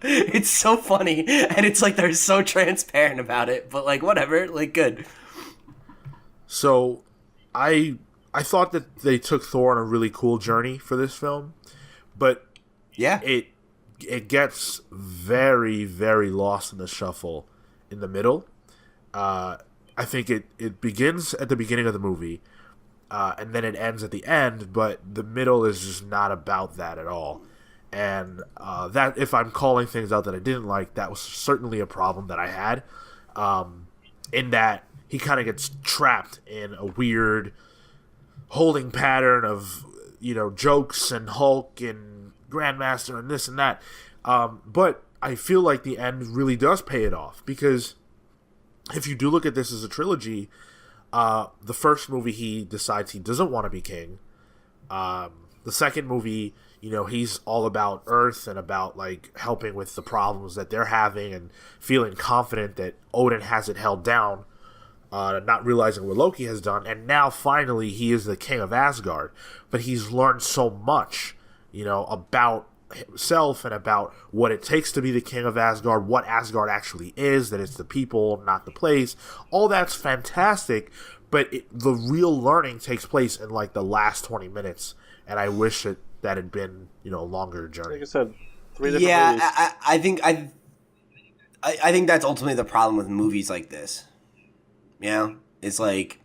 It's so funny, and it's like they're so transparent about it, but like whatever, like good. So, I thought that they took Thor on a really cool journey for this film, but yeah, it gets very, very lost in the shuffle in the middle. I think it begins at the beginning of the movie, and then it ends at the end, but the middle is just not about that at all. And that, if I'm calling things out that I didn't like, that was certainly a problem that I had. In that he kind of gets trapped in a weird holding pattern of jokes and Hulk and Grandmaster and this and that. But I feel like the end really does pay it off, because if you do look at this as a trilogy, the first movie he decides he doesn't want to be king. The second movie, he's all about Earth and about like helping with the problems that they're having and feeling confident that Odin has it held down, not realizing what Loki has done. And now finally he is the king of Asgard, but he's learned so much, about himself and about what it takes to be the king of Asgard, what Asgard actually is, that it's the people, not the place. All that's fantastic, but the real learning takes place in like the last 20 minutes. And I wish that had been, a longer journey. Like I said, 3 different movies. I think that's ultimately the problem with movies like this. It's like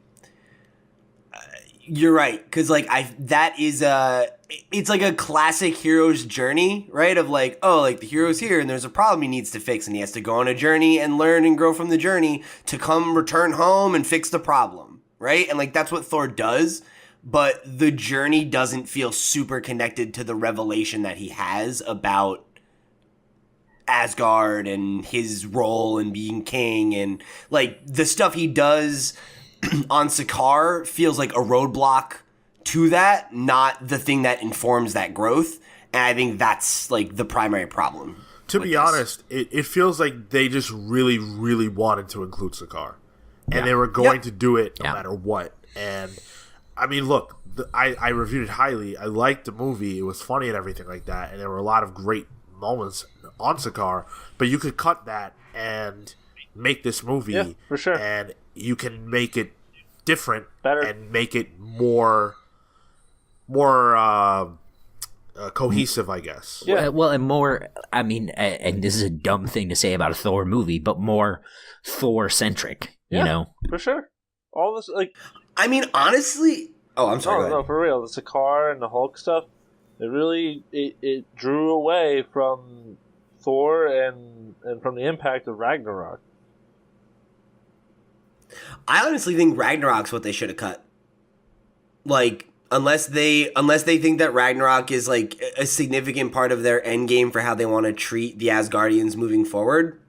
you're right, because like it's like a classic hero's journey, right? Of like, oh, like the hero's here and there's a problem he needs to fix, and he has to go on a journey and learn and grow from the journey to return home and fix the problem, right? And like that's what Thor does. But the journey doesn't feel super connected to the revelation that he has about Asgard and his role in being king. And like the stuff he does on Sakaar feels like a roadblock to that, not the thing that informs that growth. And I think that's like the primary problem. To be honest, it feels like they just really, really wanted to include Sakaar. And they were going to do it no matter what. And, I mean, look, I reviewed it highly. I liked the movie. It was funny and everything like that. And there were a lot of great moments on Sakaar. But you could cut that and make this movie. Yeah, for sure. And you can make it different. Better. And make it more cohesive, I guess. Yeah. Well, and more, I mean, and this is a dumb thing to say about a Thor movie, but more Thor-centric, you know? For sure. All this, like... I mean, honestly... Oh, I'm sorry. No, for real. The Sakaar and the Hulk stuff, it really... It drew away from Thor and from the impact of Ragnarok. I honestly think Ragnarok's what they should have cut. Like... Unless they think that Ragnarok is like a significant part of their end game for how they want to treat the Asgardians moving forward,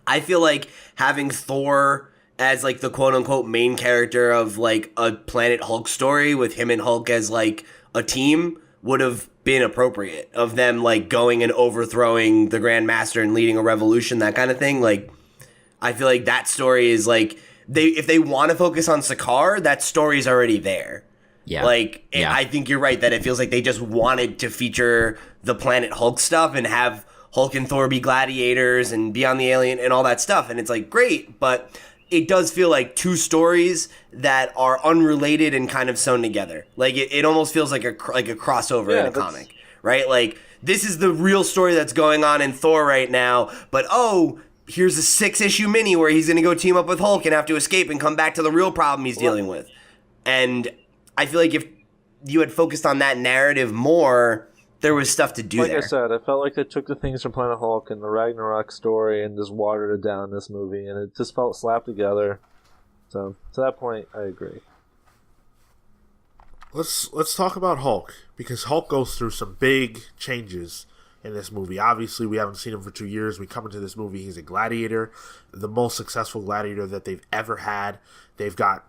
I feel like having Thor as like the quote unquote main character of like a Planet Hulk story with him and Hulk as like a team would have been appropriate, of them like going and overthrowing the Grand Master and leading a revolution, that kind of thing. Like, I feel like that story is like, if they want to focus on Sakaar, that story's already there. Yeah. I think you're right that it feels like they just wanted to feature the Planet Hulk stuff and have Hulk and Thor be gladiators and be on the alien and all that stuff. And it's like, great, but it does feel like two stories that are unrelated and kind of sewn together. Like it almost feels like a crossover in a comic, right? Like this is the real story that's going on in Thor right now, but here's a 6-issue mini where he's going to go team up with Hulk and have to escape and come back to the real problem he's dealing with. And I feel like if you had focused on that narrative more, there was stuff to do there. Like I said, I felt like they took the things from Planet Hulk and the Ragnarok story and just watered it down in this movie, and it just felt slapped together. So, to that point, I agree. Let's talk about Hulk, because Hulk goes through some big changes in this movie. Obviously, we haven't seen him for 2 years. We come into this movie, he's a gladiator, the most successful gladiator that they've ever had. They've got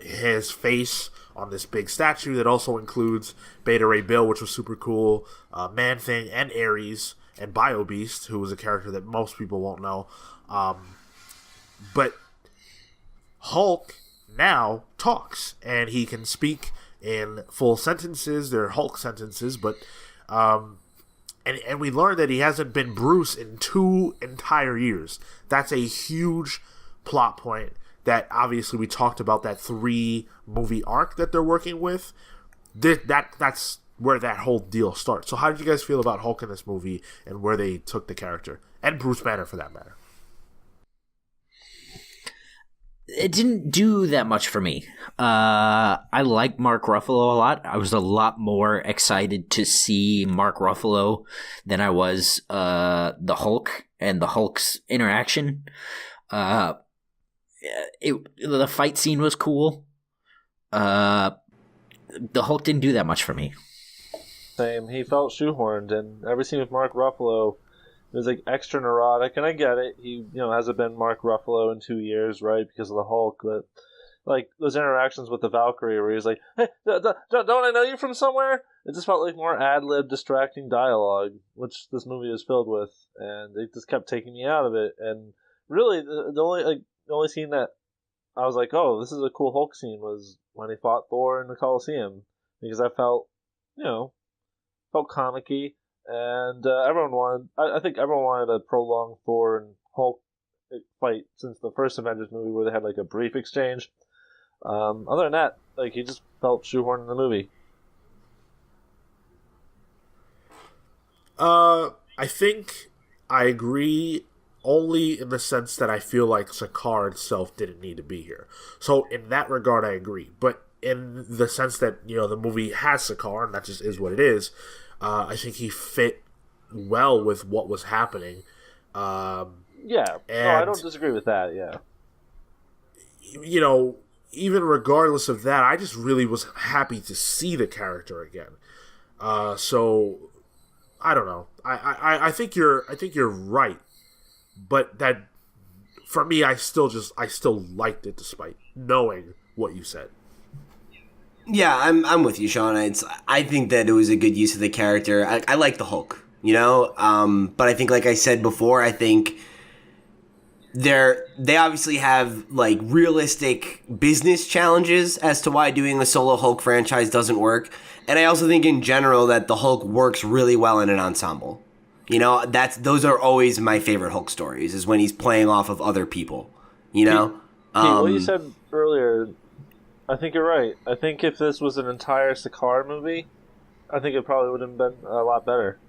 his face on this big statue that also includes Beta Ray Bill, which was super cool, Man-Thing, and Ares, and Bio Beast, who was a character that most people won't know. But Hulk now talks, and he can speak in full sentences. They're Hulk sentences, but and we learned that he hasn't been Bruce in 2 entire years. That's a huge plot point that obviously we talked about, that 3-movie arc that they're working with. That's where that whole deal starts. So how did you guys feel about Hulk in this movie and where they took the character? And Bruce Banner, for that matter. It didn't do that much for me. I like Mark Ruffalo a lot. I was a lot more excited to see Mark Ruffalo than I was the Hulk and the Hulk's interaction. The fight scene was cool. The Hulk didn't do that much for me. Same. He felt shoehorned, and every scene with Mark Ruffalo was like extra neurotic, and I get it. He, hasn't been Mark Ruffalo in 2 years, right, because of the Hulk. But like those interactions with the Valkyrie, where he's like, "Hey, don't I know you from somewhere?" It just felt like more ad-lib, distracting dialogue, which this movie is filled with, and it just kept taking me out of it. And really, the only scene that I was like, "Oh, this is a cool Hulk scene," was when he fought Thor in the Coliseum, because I felt, felt comic-y. And I think everyone wanted a prolonged Thor and Hulk fight since the first Avengers movie, where they had like a brief exchange. Other than that, like, he just felt shoehorned in the movie. I think I agree, only in the sense that I feel like Sakaar itself didn't need to be here. So in that regard, I agree. But in the sense that, the movie has Sakaar, and that just is what it is, I think he fit well with what was happening. Yeah, I don't disagree with that, yeah. Even regardless of that, I just really was happy to see the character again. So, I don't know. I think you're right. But that, for me, I still liked it despite knowing what you said. Yeah, I'm with you, Sean. I think that it was a good use of the character. I like the Hulk. you know? But I think, like I said before, I think they obviously have like realistic business challenges as to why doing a solo Hulk franchise doesn't work. And I also think in general that the Hulk works really well in an ensemble. You know, those are always my favorite Hulk stories, is when he's playing off of other people, you know? What you said earlier, I think you're right. I think if this was an entire Sakaar movie, I think it probably would have been a lot better.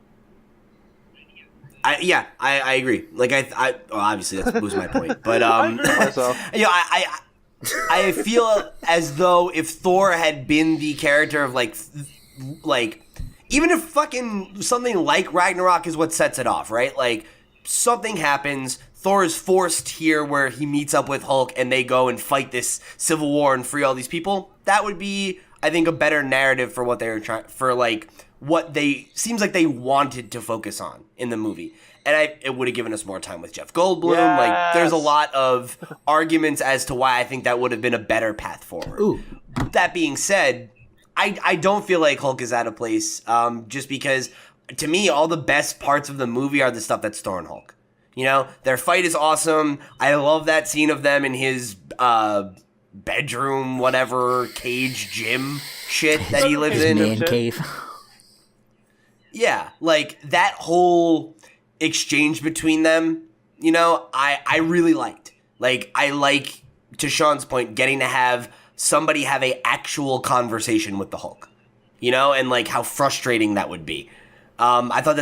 I agree. Like, well, obviously that was my point. But, I agree with myself. you know, I feel as though if Thor had been the character of, like, even if fucking something like Ragnarok is what sets it off, right? Like, something happens, Thor is forced here where he meets up with Hulk and they go and fight this civil war and free all these people. That would be, I think, a better narrative for what they were trying, for, like, what they, seems like they wanted to focus on in the movie. And it would have given us more time with Jeff Goldblum. Yes! Like, there's a lot of arguments as to why I think that would have been a better path forward. Ooh. That being said, I don't feel like Hulk is out of place, just because, to me, all the best parts of the movie are the stuff that's Thor and Hulk. You know, their fight is awesome. I love that scene of them in his bedroom, whatever, cage, gym shit that he lives His in. man cave. Yeah, like, that whole exchange between them, you know, I really liked. Like, I like, to Sean's point, getting to have somebody have a actual conversation with the Hulk, you know, and like how frustrating that would be. I thought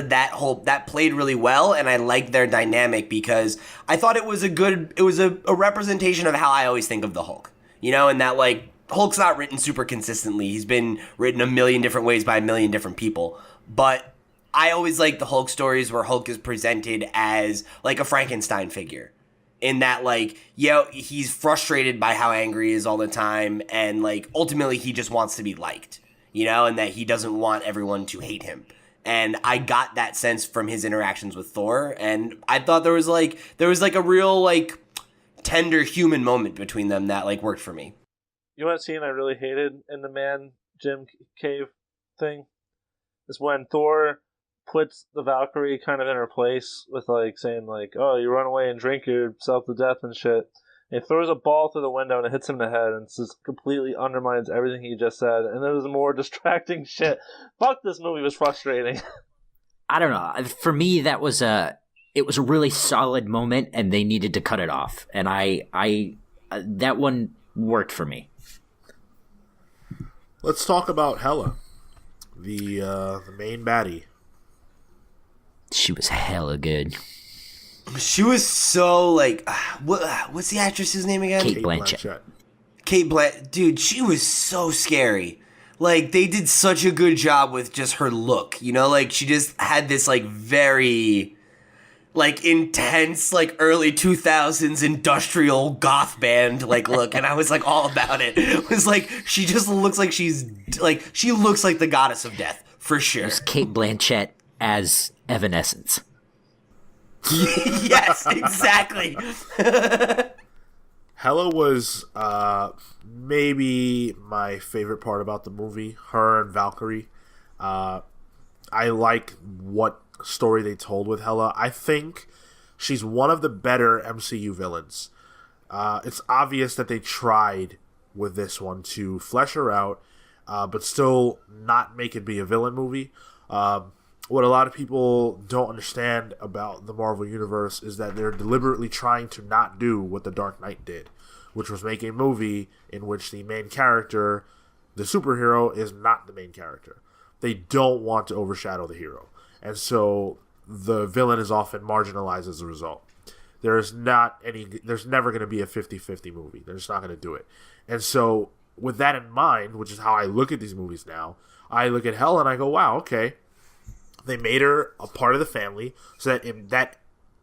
that played really well, and I liked their dynamic because I thought it was a representation of how I always think of the Hulk, you know, and that, like, Hulk's not written super consistently. He's been written a million different ways by a million different people, but I always like the Hulk stories where Hulk is presented as like a Frankenstein figure. In that, like, yeah, he's frustrated by how angry he is all the time, and, like, ultimately he just wants to be liked, you know, and that he doesn't want everyone to hate him. And I got that sense from his interactions with Thor, and I thought there was a real, like, tender human moment between them that, like, worked for me. You know what scene I really hated in the man Jim cave thing? Is when Thor puts the Valkyrie kind of in her place with, like, saying, like, oh, you run away and drink yourself to death and shit. And he throws a ball through the window and it hits him in the head and just completely undermines everything he just said. And it was more distracting shit. Fuck, this movie was frustrating. I don't know. For me, it was a really solid moment, and they needed to cut it off. And that one worked for me. Let's talk about Hela, the main baddie. She was hella good. She was so, like, what's the actress's name again? Kate Blanchett. Kate Blanchett. Dude, she was so scary. Like, they did such a good job with just her look, you know? Like, she just had this, like, very, like, intense, like, early 2000s industrial goth band, like, look. And I was, like, all about it. It was, like, she just looks like she looks like the goddess of death, for sure. It was Kate Blanchett as Evanescence. Yes, exactly. Hela was maybe my favorite part about the movie. Her and Valkyrie. I like what story they told with Hela. I think she's one of the better MCU villains. It's obvious that they tried with this one to flesh her out, but still not make it be a villain movie. What a lot of people don't understand about the Marvel Universe is that they're deliberately trying to not do what The Dark Knight did, which was make a movie in which the main character, the superhero, is not the main character. They don't want to overshadow the hero. And so the villain is often marginalized as a result. There's never going to be a 50-50 movie. They're just not going to do it. And so with that in mind, which is how I look at these movies now, I look at Hela and I go, wow, okay. They made her a part of the family, so that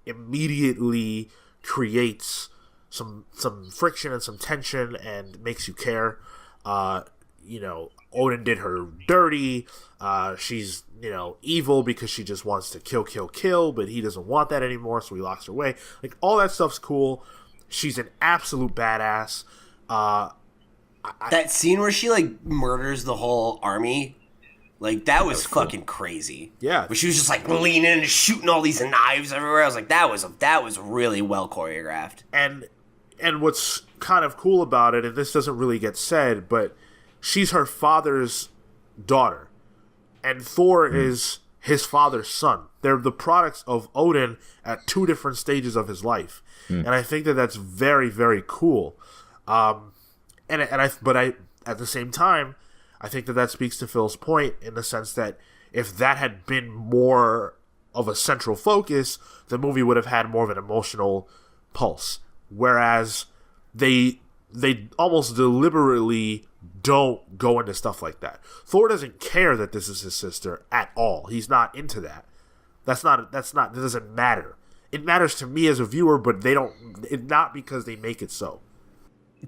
immediately creates some friction and some tension and makes you care. Odin did her dirty. She's, evil because she just wants to kill, but he doesn't want that anymore, so he locks her away. Like, all that stuff's cool. She's an absolute badass. That scene where she, like, murders the whole army, Like, that was fucking crazy. Yeah. But she was just, like, leaning and shooting all these knives everywhere. I was like, that was really well choreographed. And what's kind of cool about it, and this doesn't really get said, but she's her father's daughter. And Thor is his father's son. They're the products of Odin at two different stages of his life. And I think that that's very, very cool. But at the same time, I think that speaks to Phil's point in the sense that if that had been more of a central focus, the movie would have had more of an emotional pulse. Whereas they almost deliberately don't go into stuff like that. Thor doesn't care that this is his sister at all. He's not into that. That doesn't matter. It matters to me as a viewer, but not because they make it so.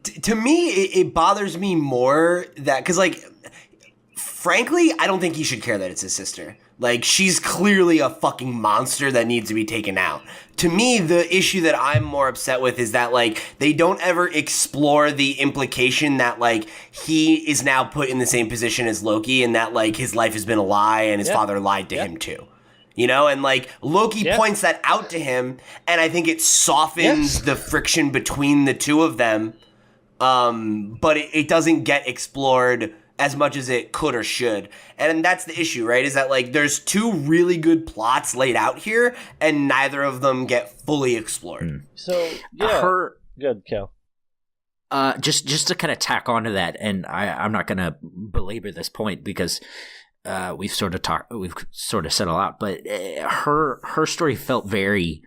To me, it bothers me more that, because, like, frankly, I don't think he should care that it's his sister. Like, she's clearly a fucking monster that needs to be taken out. To me, the issue that I'm more upset with is that, like, they don't ever explore the implication that, like, he is now put in the same position as Loki and that, like, his life has been a lie and his father lied to him too. You know, and, like, Loki points that out to him, and I think it softens the friction between the two of them. But it doesn't get explored as much as it could or should. And that's the issue, right? Is that, like, there's two really good plots laid out here, and neither of them get fully explored. So, good, Cale. Just to kind of tack onto that, and I'm not going to belabor this point because we've sort of said a lot, but her story felt very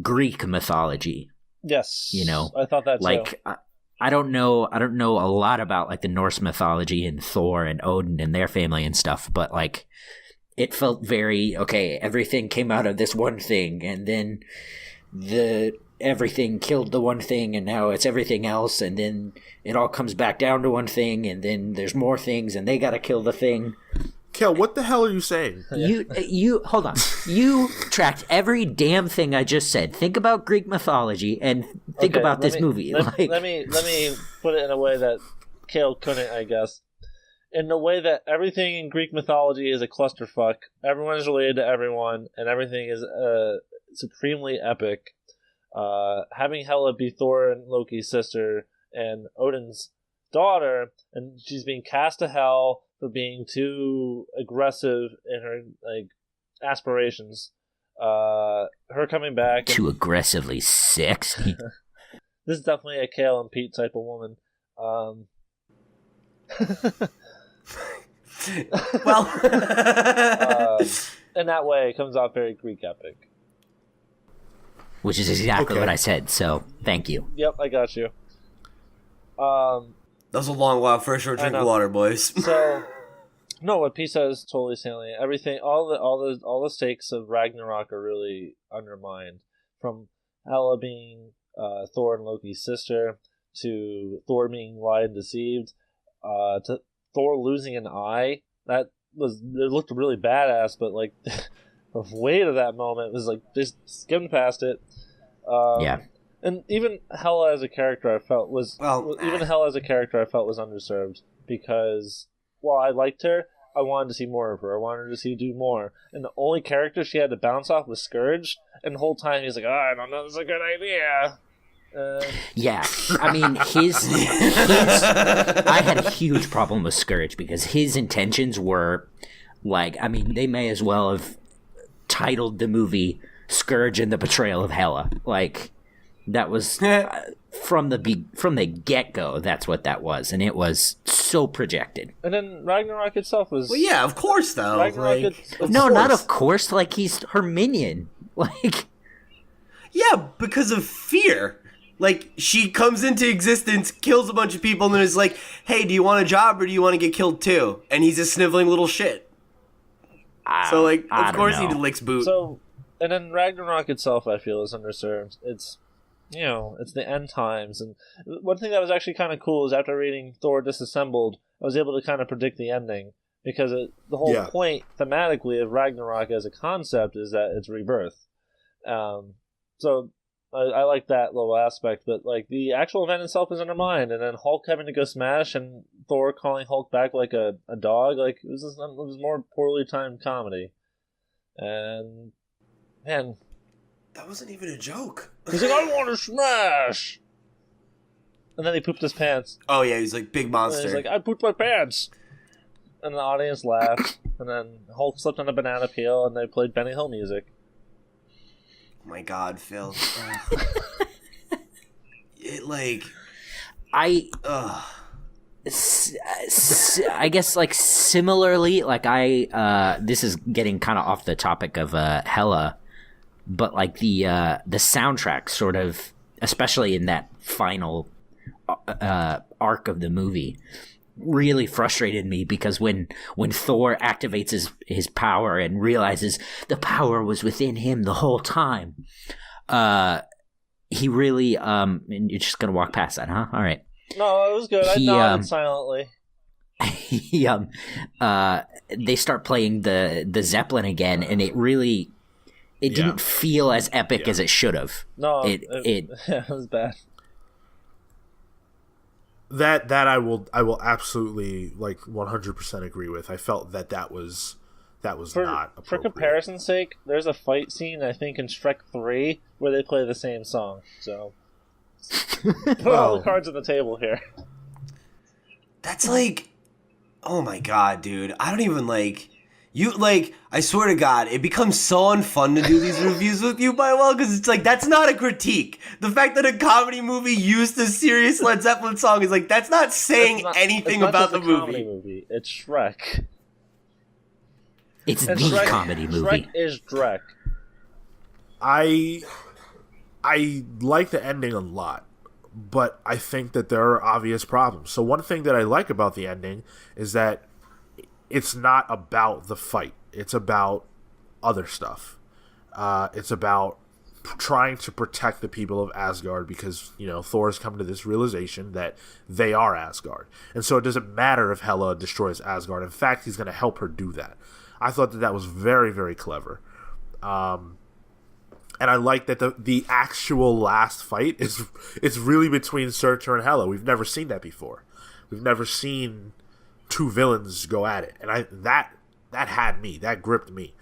Greek mythology. Yes, you know, I thought that like too. I don't know a lot about like the Norse mythology and Thor and Odin and their family and stuff, but like it felt very okay. Everything came out of this one thing, and then everything killed the one thing, and now it's everything else, and then it all comes back down to one thing, and then there's more things, and they got to kill the thing. Kel, what the hell are you saying? You hold on. You tracked every damn thing I just said. Think about Greek mythology and think about this movie. Let me put it in a way that Cale couldn't, I guess. In the way that everything in Greek mythology is a clusterfuck. Everyone is related to everyone, and everything is supremely epic. Having Hela be Thor and Loki's sister and Odin's daughter, and she's being cast to hell for being too aggressive in her like aspirations. Her coming back too aggressively sexy. This is definitely a Cale and Pete type of woman. Well, in that way, it comes out very Greek epic. Which is exactly what I said. So thank you. Yep, I got you. That was a long while for a short drink of water, boys. So, no, what Pete says is totally salient. Everything, all the stakes of Ragnarok are really undermined. From Hela being Thor and Loki's sister, to Thor being lied and deceived, to Thor losing an eye. It looked really badass, but like the weight of that moment was like just skimmed past it. And even Hela as a character, I felt was underserved because while I liked her, I wanted to see more of her. I wanted to see her do more. And the only character she had to bounce off was Scourge. And the whole time he's like, I don't know, this is a good idea. Yeah, I mean, I had a huge problem with Scourge because his intentions were like, I mean, they may as well have titled the movie Scourge and the Betrayal of Hela. Like, that was from the get-go, that's what that was, and it was so projected. And then Ragnarok itself was... Well, yeah, of course, though. Not of course, like, he's her minion. Like... Yeah, because of fear. Like, she comes into existence, kills a bunch of people, and then is like, hey, do you want a job or do you want to get killed too? And he's a sniveling little shit. So, like, of course he licks boot. So, and then Ragnarok itself, I feel, is underserved. It's, you know, it's the end times. And one thing that was actually kind of cool is after reading Thor Disassembled, I was able to kind of predict the ending. Because the whole point, thematically, of Ragnarok as a concept is that it's rebirth. So, I like that little aspect, but like the actual event itself is in her mind, and then Hulk having to go smash and Thor calling Hulk back like a dog, like it was more poorly timed comedy. And man, that wasn't even a joke. He's like, I want to smash, and then he pooped his pants. Oh yeah, he's like big monster. And he's like, I pooped my pants, and the audience laughed, and then Hulk slipped on a banana peel, and they played Benny Hill music. My God, Phil. It like I guess like similarly, like this is getting kind of off the topic of Hela, but like the soundtrack sort of, especially in that final arc of the movie, really frustrated me, because when Thor activates his power and realizes the power was within him the whole time, he really and you're just gonna walk past that, huh? All right. No, it was good. I nodded silently. They start playing the Zeppelin again, and it didn't feel as epic as it should have. No, it was bad. That I will absolutely like 100% agree with. I felt that was not appropriate. For comparison's sake, there's a fight scene I think in Shrek 3 where they play the same song. So put all the cards on the table here. That's like, oh my God, dude! I don't even like. You like, I swear to God, it becomes so unfun to do these reviews with you, because it's like, that's not a critique. The fact that a comedy movie used a serious Led Zeppelin song is like, that's not saying anything about the movie. It's Shrek. It's and the Shrek, comedy movie. Shrek is Shrek. I like the ending a lot, but I think that there are obvious problems. So one thing that I like about the ending is that it's not about the fight. It's about other stuff. It's about trying to protect the people of Asgard, because, Thor's come to this realization that they are Asgard. And so it doesn't matter if Hela destroys Asgard. In fact, he's going to help her do that. I thought that was very, very clever. And I like that the actual last fight is really between Surtur and Hela. We've never seen that before. We've never seen two villains go at it, and that had me, that gripped me.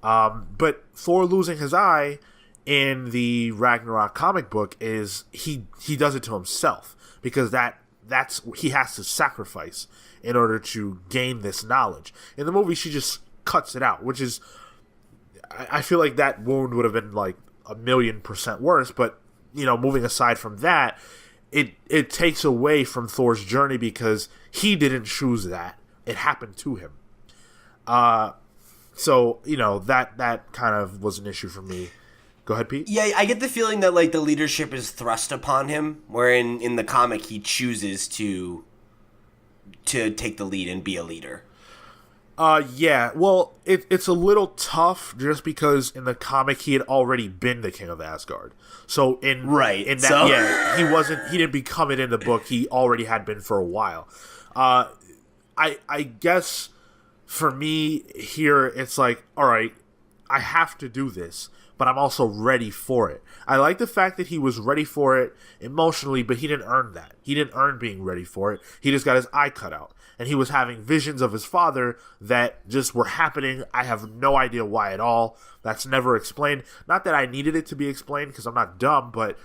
But Thor losing his eye in the Ragnarok comic book is he does it to himself, because that's he has to sacrifice in order to gain this knowledge. In the movie, she just cuts it out, which is, I feel like that wound would have been like 1,000,000% worse. But moving aside from that, it takes away from Thor's journey, because he didn't choose that. It happened to him. So, that kind of was an issue for me. Go ahead, Pete. Yeah, I get the feeling that like the leadership is thrust upon him, where in the comic he chooses to take the lead and be a leader. Yeah. Well, it's a little tough just because in the comic he had already been the king of Asgard. So he didn't become it in the book. He already had been for a while. I guess for me here, it's like, all right, I have to do this, but I'm also ready for it. I like the fact that he was ready for it emotionally, but he didn't earn that. He didn't earn being ready for it. He just got his eye cut out. And he was having visions of his father that just were happening. I have no idea why at all. That's never explained. Not that I needed it to be explained, because I'm not dumb, but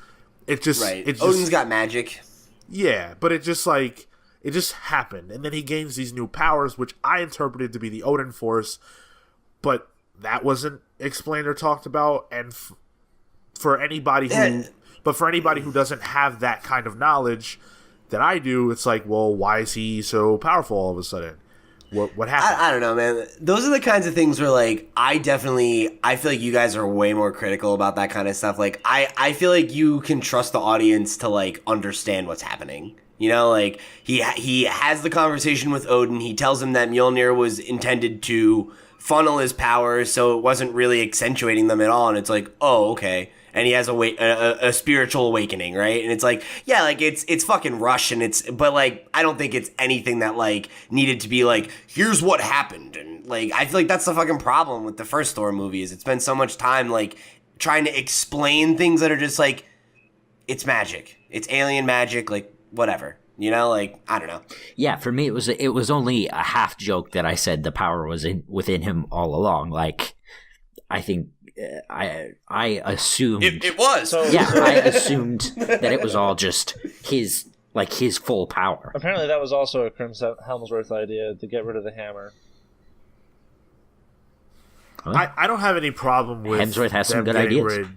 it just... Right. Odin's got magic. Yeah, but it just happened. And then he gains these new powers, which I interpreted to be the Odin Force, but that wasn't explained or talked about. And for anybody who doesn't have that kind of knowledge that I do, it's like, well, why is he so powerful all of a sudden? What happened? I don't know, man. Those are the kinds of things where, like, I feel like you guys are way more critical about that kind of stuff. Like, I feel like you can trust the audience to, like, understand what's happening. Like, he has the conversation with Odin. He tells him that Mjolnir was intended to funnel his powers, so it wasn't really accentuating them at all. And it's like, oh, okay. And he has a spiritual awakening, right? And it's like, yeah, like it's fucking rush, but like I don't think it's anything that like needed to be like, here's what happened. And like I feel like that's the fucking problem with the first Thor movie is it spends so much time like trying to explain things that are just like, it's magic. It's alien magic, like, whatever. You know, like, I don't know. Yeah, for me, it was only a half joke that I said the power was within him all along. Like, I think I assumed it was. Yeah, I assumed that it was all just his full power. Apparently, that was also a Chris Hemsworth idea to get rid of the hammer. Huh? I don't have any problem with Hemsworth has some them good getting ideas. rid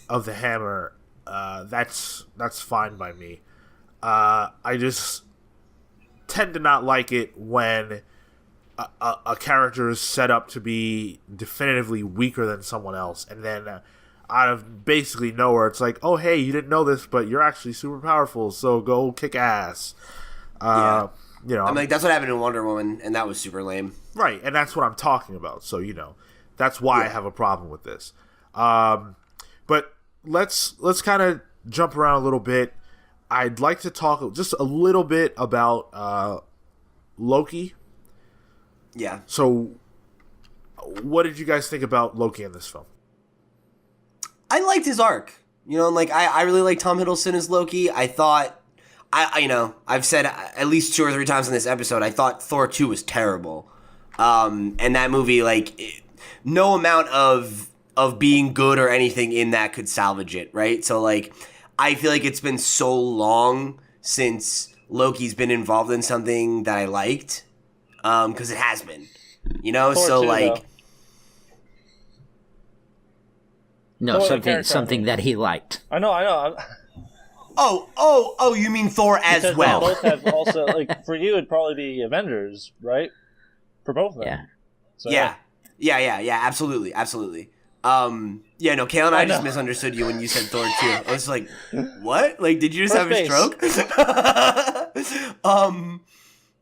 of the hammer. That's fine by me. I just tend to not like it when a character is set up to be definitively weaker than someone else, and then out of basically nowhere, it's like, oh, hey, you didn't know this, but you're actually super powerful, so go kick ass. Yeah. You know, I'm like, that's what happened in Wonder Woman, and that was super lame. right, and that's what I'm talking about. So, you know, that's why I have a problem with this. But let's kind of jump around a little bit. I'd like to talk just a little bit about Loki. Yeah. So, what did you guys think about Loki in this film? I liked his arc. You know, like, I really like Tom Hiddleston as Loki. I thought, you know, I've said at least 2 or 3 times in this episode, I thought Thor 2 was terrible. And that movie, like, no amount of being good or anything in that could salvage it, right? So, like, I feel like it's been so long since Loki's been involved in something that I liked. Because it has been, you know. Thor so 2, like, No, Thor something that he liked. I know. oh, you mean Thor as Because well? they both have also, like, for you, it'd probably be Avengers, right? For both of them. Yeah. So, Yeah, absolutely. Yeah, no, Cale and I just misunderstood you when you said Thor 2. I was like, what? Like, did you just have a stroke?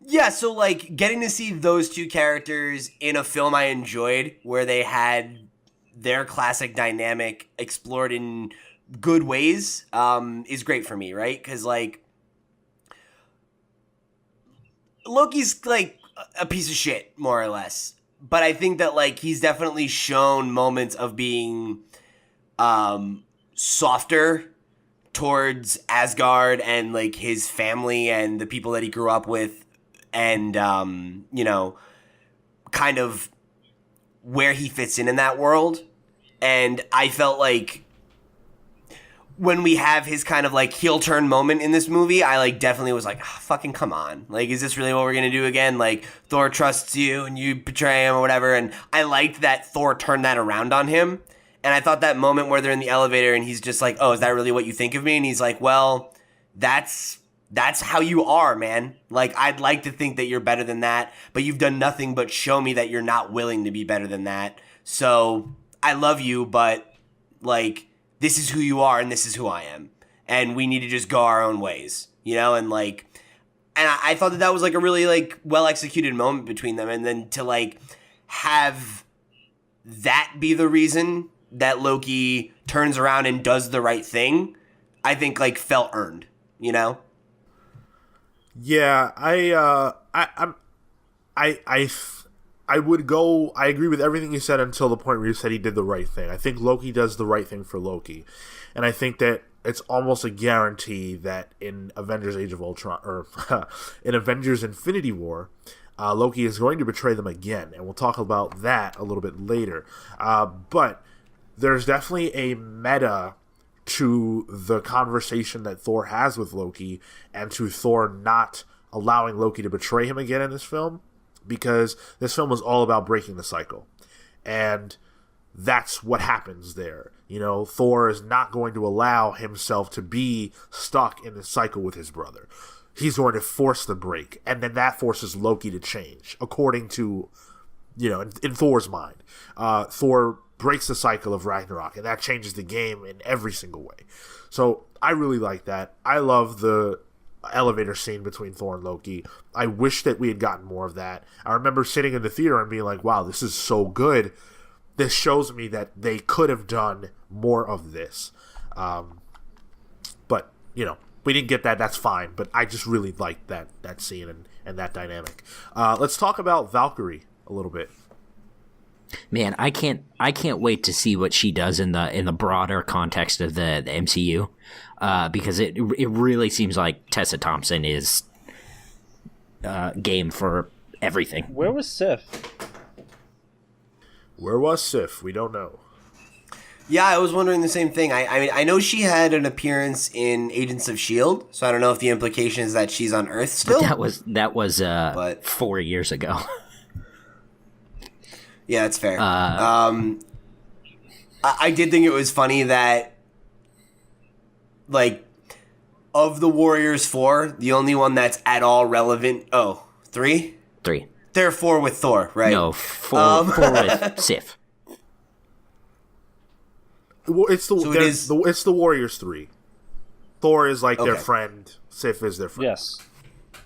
Yeah, so, like, getting to see those 2 characters in a film I enjoyed, where they had their classic dynamic explored in good ways, is great for me, right? Because, like, Loki's, like, a piece of shit, more or less. But I think that, like, he's definitely shown moments of being softer towards Asgard and, like, his family and the people that he grew up with, and, you know, kind of where he fits in that world. And I felt like when we have his kind of, like, heel turn moment in this movie, I, like, definitely was like, oh, fucking come on. Like, is this really what we're going to do again? Like, Thor trusts you and you betray him or whatever. And I liked that Thor turned that around on him. And I thought that moment where they're in the elevator and he's just like, oh, is that really what you think of me? And he's like, well, that's how you are, man. Like, I'd like to think that you're better than that, but you've done nothing but show me that you're not willing to be better than that. So I love you, but, like, this is who you are and this is who I am. And we need to just go our own ways, you know? And, like, and I thought that was, like, a really, like, well-executed moment between them. And then to, like, have that be the reason that Loki turns around and does the right thing, I think, like, felt earned, you know? Yeah, I would go. I agree with everything you said until the point where you said he did the right thing. I think Loki does the right thing for Loki, and I think that it's almost a guarantee that in Avengers: Age of Ultron or in Avengers: Infinity War, Loki is going to betray them again, and we'll talk about that a little bit later. But there's definitely a meta to the conversation that Thor has with Loki, and to Thor not allowing Loki to betray him again in this film, because this film is all about breaking the cycle. And that's what happens there. You know, Thor is not going to allow himself to be stuck in the cycle with his brother. He's going to force the break, and then that forces Loki to change, according to, you know, in Thor's mind. Thor breaks the cycle of Ragnarok, and that changes the game in every single way. So I really like that. I love the elevator scene between Thor and Loki. I wish that we had gotten more of that. I remember sitting in the theater and being like, wow, this is so good. This shows me that they could have done more of this. But, you know, we didn't get that. That's fine. But I just really liked that scene and that dynamic. Let's talk about Valkyrie a little bit. Man, I can't wait to see what she does in the broader context of the MCU, because it really seems like Tessa Thompson is game for everything. Where was Sif? Where was Sif? We don't know. Yeah, I was wondering the same thing. I mean, I know she had an appearance in Agents of S.H.I.E.L.D., so I don't know if the implication is that she's on Earth still. But that was But- 4 years ago. Yeah, that's fair. I did think it was funny that, like, of the Warriors 4, the only one that's at all relevant... Oh, 3? 3. There are 4 with Thor, right? No, 4 with Sif. Well, it's So it is- it's the Warriors 3. Thor is like their Okay. friend. Sif is their friend. Yes.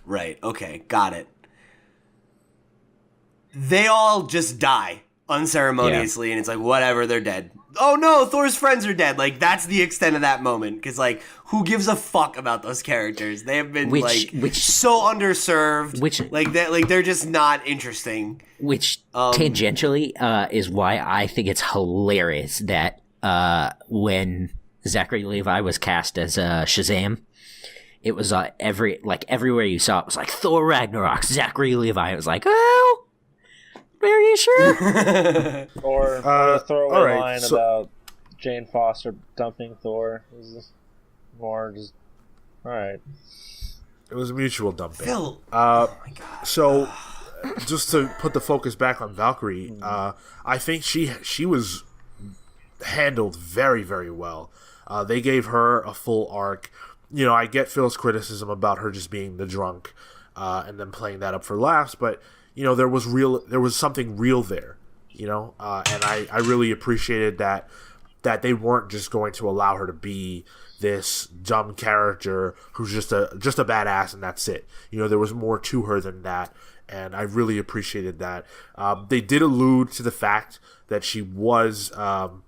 Right, okay, got it. They all just die unceremoniously, and it's like, whatever, they're dead. Oh no, Thor's friends are dead. Like, that's the extent of that moment. Because, like, who gives a fuck about those characters? They have been, Which- so underserved. Which- they're just not interesting. Which tangentially is why I think it's hilarious that when Zachary Levi was cast as Shazam, it was everywhere you saw it was like Thor Ragnarok, Zachary Levi. It was like, oh, are you sure? Or a throwaway all right, line so- about Jane Foster dumping Thor. It was just more just... Alright. It was a mutual dumping. Phil. Oh my god. So, just to put the focus back on Valkyrie, I think she was handled very, very well. They gave her a full arc. You know, I get Phil's criticism about her just being the drunk and then playing that up for laughs, but you know, there was something real there. You know, and I really appreciated that they weren't just going to allow her to be this dumb character who's just a badass and that's it. You know, there was more to her than that, and I really appreciated that. They did allude to the fact that she was, and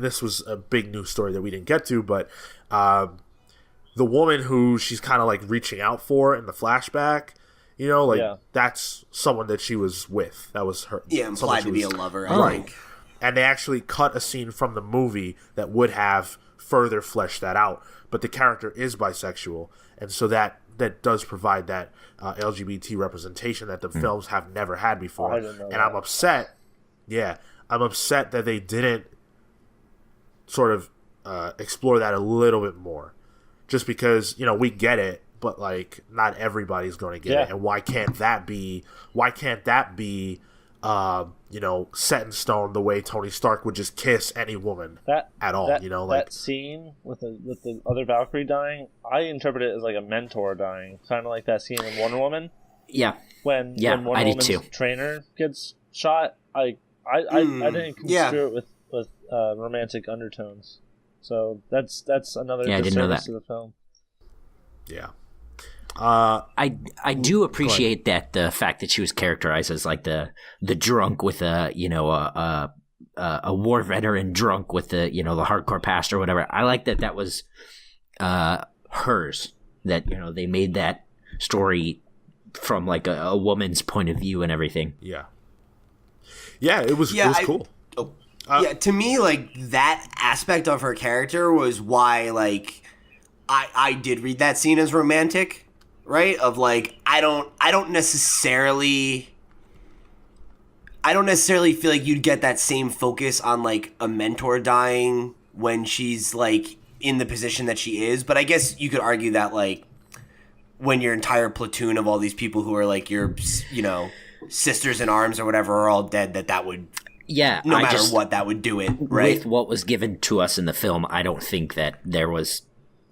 this was a big news story that we didn't get to, but the woman who she's kind of like reaching out for in the flashback, you know, like that's someone that she was with. That was her. Yeah, implied to be a lover, I think. And they actually cut a scene from the movie that would have further fleshed that out. But the character is bisexual, and so that does provide that LGBT representation that the films have never had before. I didn't know and that. I'm upset. Yeah, I'm upset that they didn't sort of explore that a little bit more. Just because, you know, we get it, but like not everybody's going to get it. And why can't that be? You know, set in stone the way Tony Stark would just kiss any woman at all. You know, like that scene with the other Valkyrie dying, I interpret it as like a mentor dying, kind of like that scene in Wonder Woman. Yeah. When Wonder I did Woman's too. trainer gets shot, I didn't construe it with romantic undertones. So that's another I didn't know disservice that. to the film. yeah. I do appreciate that the fact that she was characterized as like the drunk with a war veteran drunk with the hardcore past or whatever. I like that was hers, that they made that story from like a woman's point of view and everything. Yeah, it was cool. To me, like, that aspect of her character was why, like, I did read that scene as romantic. Right? Of like, I don't necessarily feel like you'd get that same focus on like a mentor dying when she's like in the position that she is. But I guess you could argue that like when your entire platoon of all these people who are like your, sisters in arms or whatever are all dead, that would, no matter what, that would do it, right? With what was given to us in the film, I don't think that there was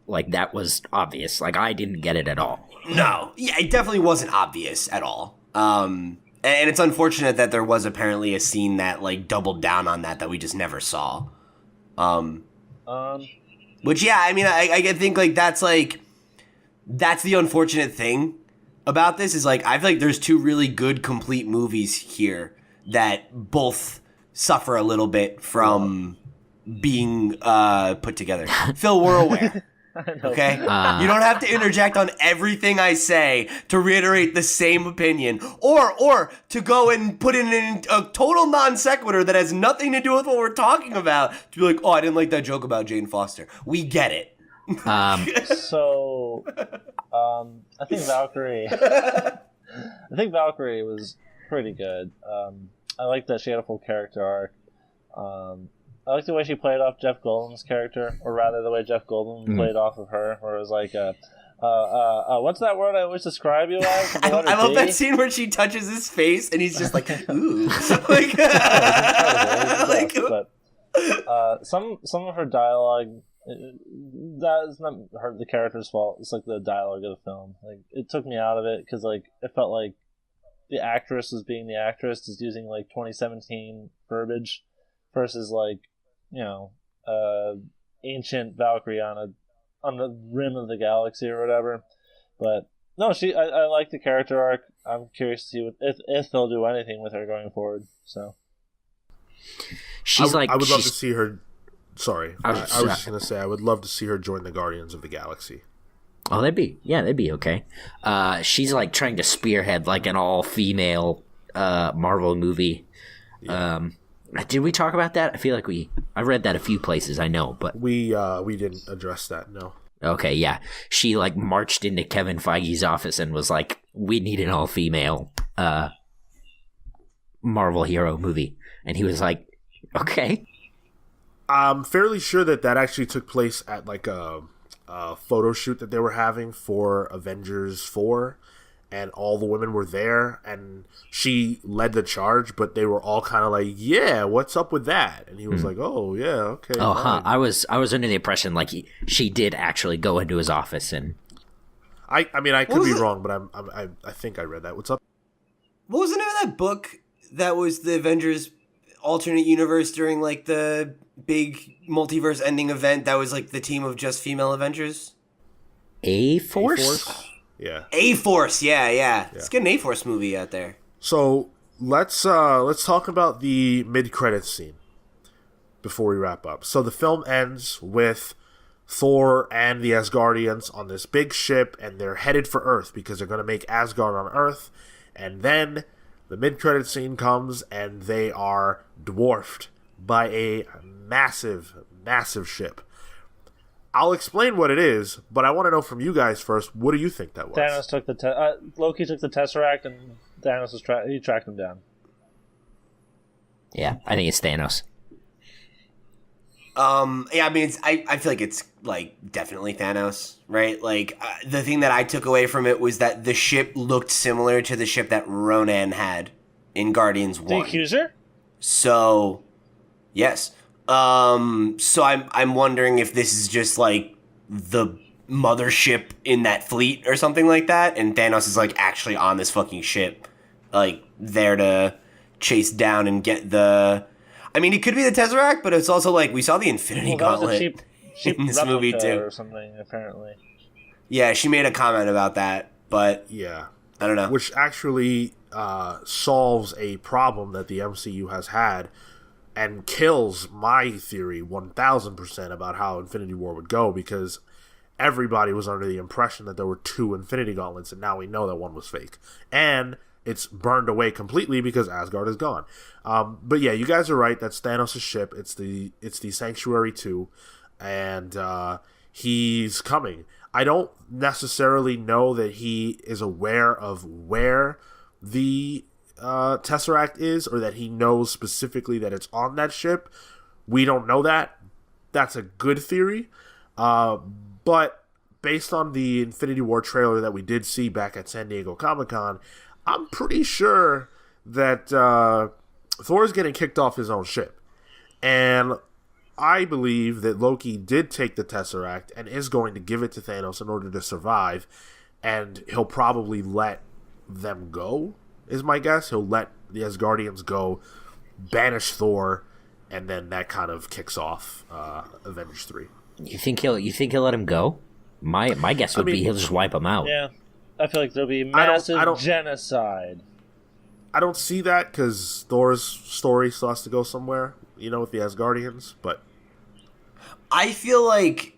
like that was obvious. Like I didn't get it at all. No. Yeah, it definitely wasn't obvious at all. And it's unfortunate that there was apparently a scene that, like, doubled down on that we just never saw. Which, yeah, I mean, I think, like, that's the unfortunate thing about this is, like, I feel like there's two really good, complete movies here that both suffer a little bit from being put together. Phil, we're aware. Okay? You don't have to interject on everything I say to reiterate the same opinion. Or to go and put in a total non sequitur that has nothing to do with what we're talking about. To be like, oh, I didn't like that joke about Jane Foster. We get it. So, I think Valkyrie... I think Valkyrie was pretty good. I like that she had a full character arc. I like the way she played off Jeff Goldblum's character, or rather the way Jeff Goldblum played off of her, where it was like, what's that word I always describe you as? I love that scene where she touches his face and he's just like, ooh. Some of her dialogue, that is not the character's fault. It's like the dialogue of the film. Like, it took me out of it because like it felt like the actress was being the actress, is using like 2017 verbiage versus like, ancient Valkyrie on the rim of the galaxy or whatever. But no, I like the character arc. I'm curious to see if they'll do anything with her going forward. So I would love to see her. Sorry, I was just gonna say I would love to see her join the Guardians of the Galaxy. Oh, that'd be okay. She's like trying to spearhead like an all-female Marvel movie. Yeah. Did we talk about that? I feel like I read that a few places. I know, but we didn't address that. No. Okay, yeah. She like marched into Kevin Feige's office and was like, "We need an all-female Marvel hero movie," and he was like, "Okay." I'm fairly sure that actually took place at like a photo shoot that they were having for Avengers 4, and all the women were there, and she led the charge, but they were all kind of like, yeah, what's up with that? And he was like, oh, yeah, okay. Oh, huh. I was under the impression like she did actually go into his office and... I mean, I could be wrong, but I think I read that. What's up? What was the name of that book that was the Avengers alternate universe during like the big multiverse ending event that was like the team of just female Avengers? A-Force? Yeah. A-Force, yeah. Let's get an A-Force movie out there. So let's talk about the mid-credits scene before we wrap up. So the film ends with Thor and the Asgardians on this big ship, and they're headed for Earth because they're going to make Asgard on Earth. And then the mid-credits scene comes, and they are dwarfed by a massive, massive ship. I'll explain what it is, but I want to know from you guys first. What do you think that was? Thanos took Loki took the Tesseract, and Thanos he tracked him down. Yeah, I think it's Thanos. Yeah, I mean, I feel like it's like definitely Thanos, right? Like the thing that I took away from it was that the ship looked similar to the ship that Ronan had in Guardians 1. The Accuser? So, yes. So I'm wondering if this is just like the mothership in that fleet or something like that, and Thanos is like actually on this fucking ship, like there to chase down and get the. I mean, it could be the Tesseract, but it's also like we saw the Infinity Gauntlet in this movie too, or something. Apparently, yeah, she made a comment about that, but yeah, I don't know, which actually solves a problem that the MCU has had. And kills my theory 1,000% about how Infinity War would go, because everybody was under the impression that there were 2 Infinity Gauntlets, and now we know that one was fake. And it's burned away completely because Asgard is gone. But yeah, you guys are right. That's Thanos' ship. It's the Sanctuary 2, and he's coming. I don't necessarily know that he is aware of where the Tesseract is, or that he knows specifically that it's on that ship. We don't know that. That's a good theory. But based on the Infinity War trailer that we did see back at San Diego Comic-Con, I'm pretty sure that Thor's getting kicked off his own ship. And I believe that Loki did take the Tesseract and is going to give it to Thanos in order to survive. And he'll probably let them go, is my guess. He'll let the Asgardians go, banish Thor, and then that kind of kicks off Avengers 3. You think he'll let him go? My guess would be he'll just wipe him out. Yeah, I feel like there'll be massive genocide. I don't see that because Thor's story still has to go somewhere, with the Asgardians. But I feel like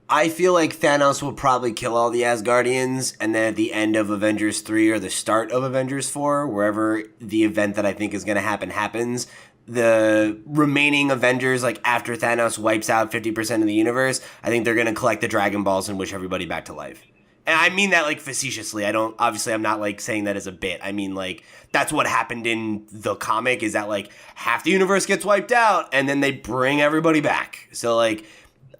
I feel like Thanos will probably kill all the Asgardians, and then at the end of Avengers 3 or the start of Avengers 4, wherever the event that I think is going to happen happens, the remaining Avengers, like after Thanos wipes out 50% of the universe, I think they're going to collect the Dragon Balls and wish everybody back to life. And I mean that like facetiously. I'm not like saying that as a bit. I mean like that's what happened in the comic is that like half the universe gets wiped out and then they bring everybody back. So like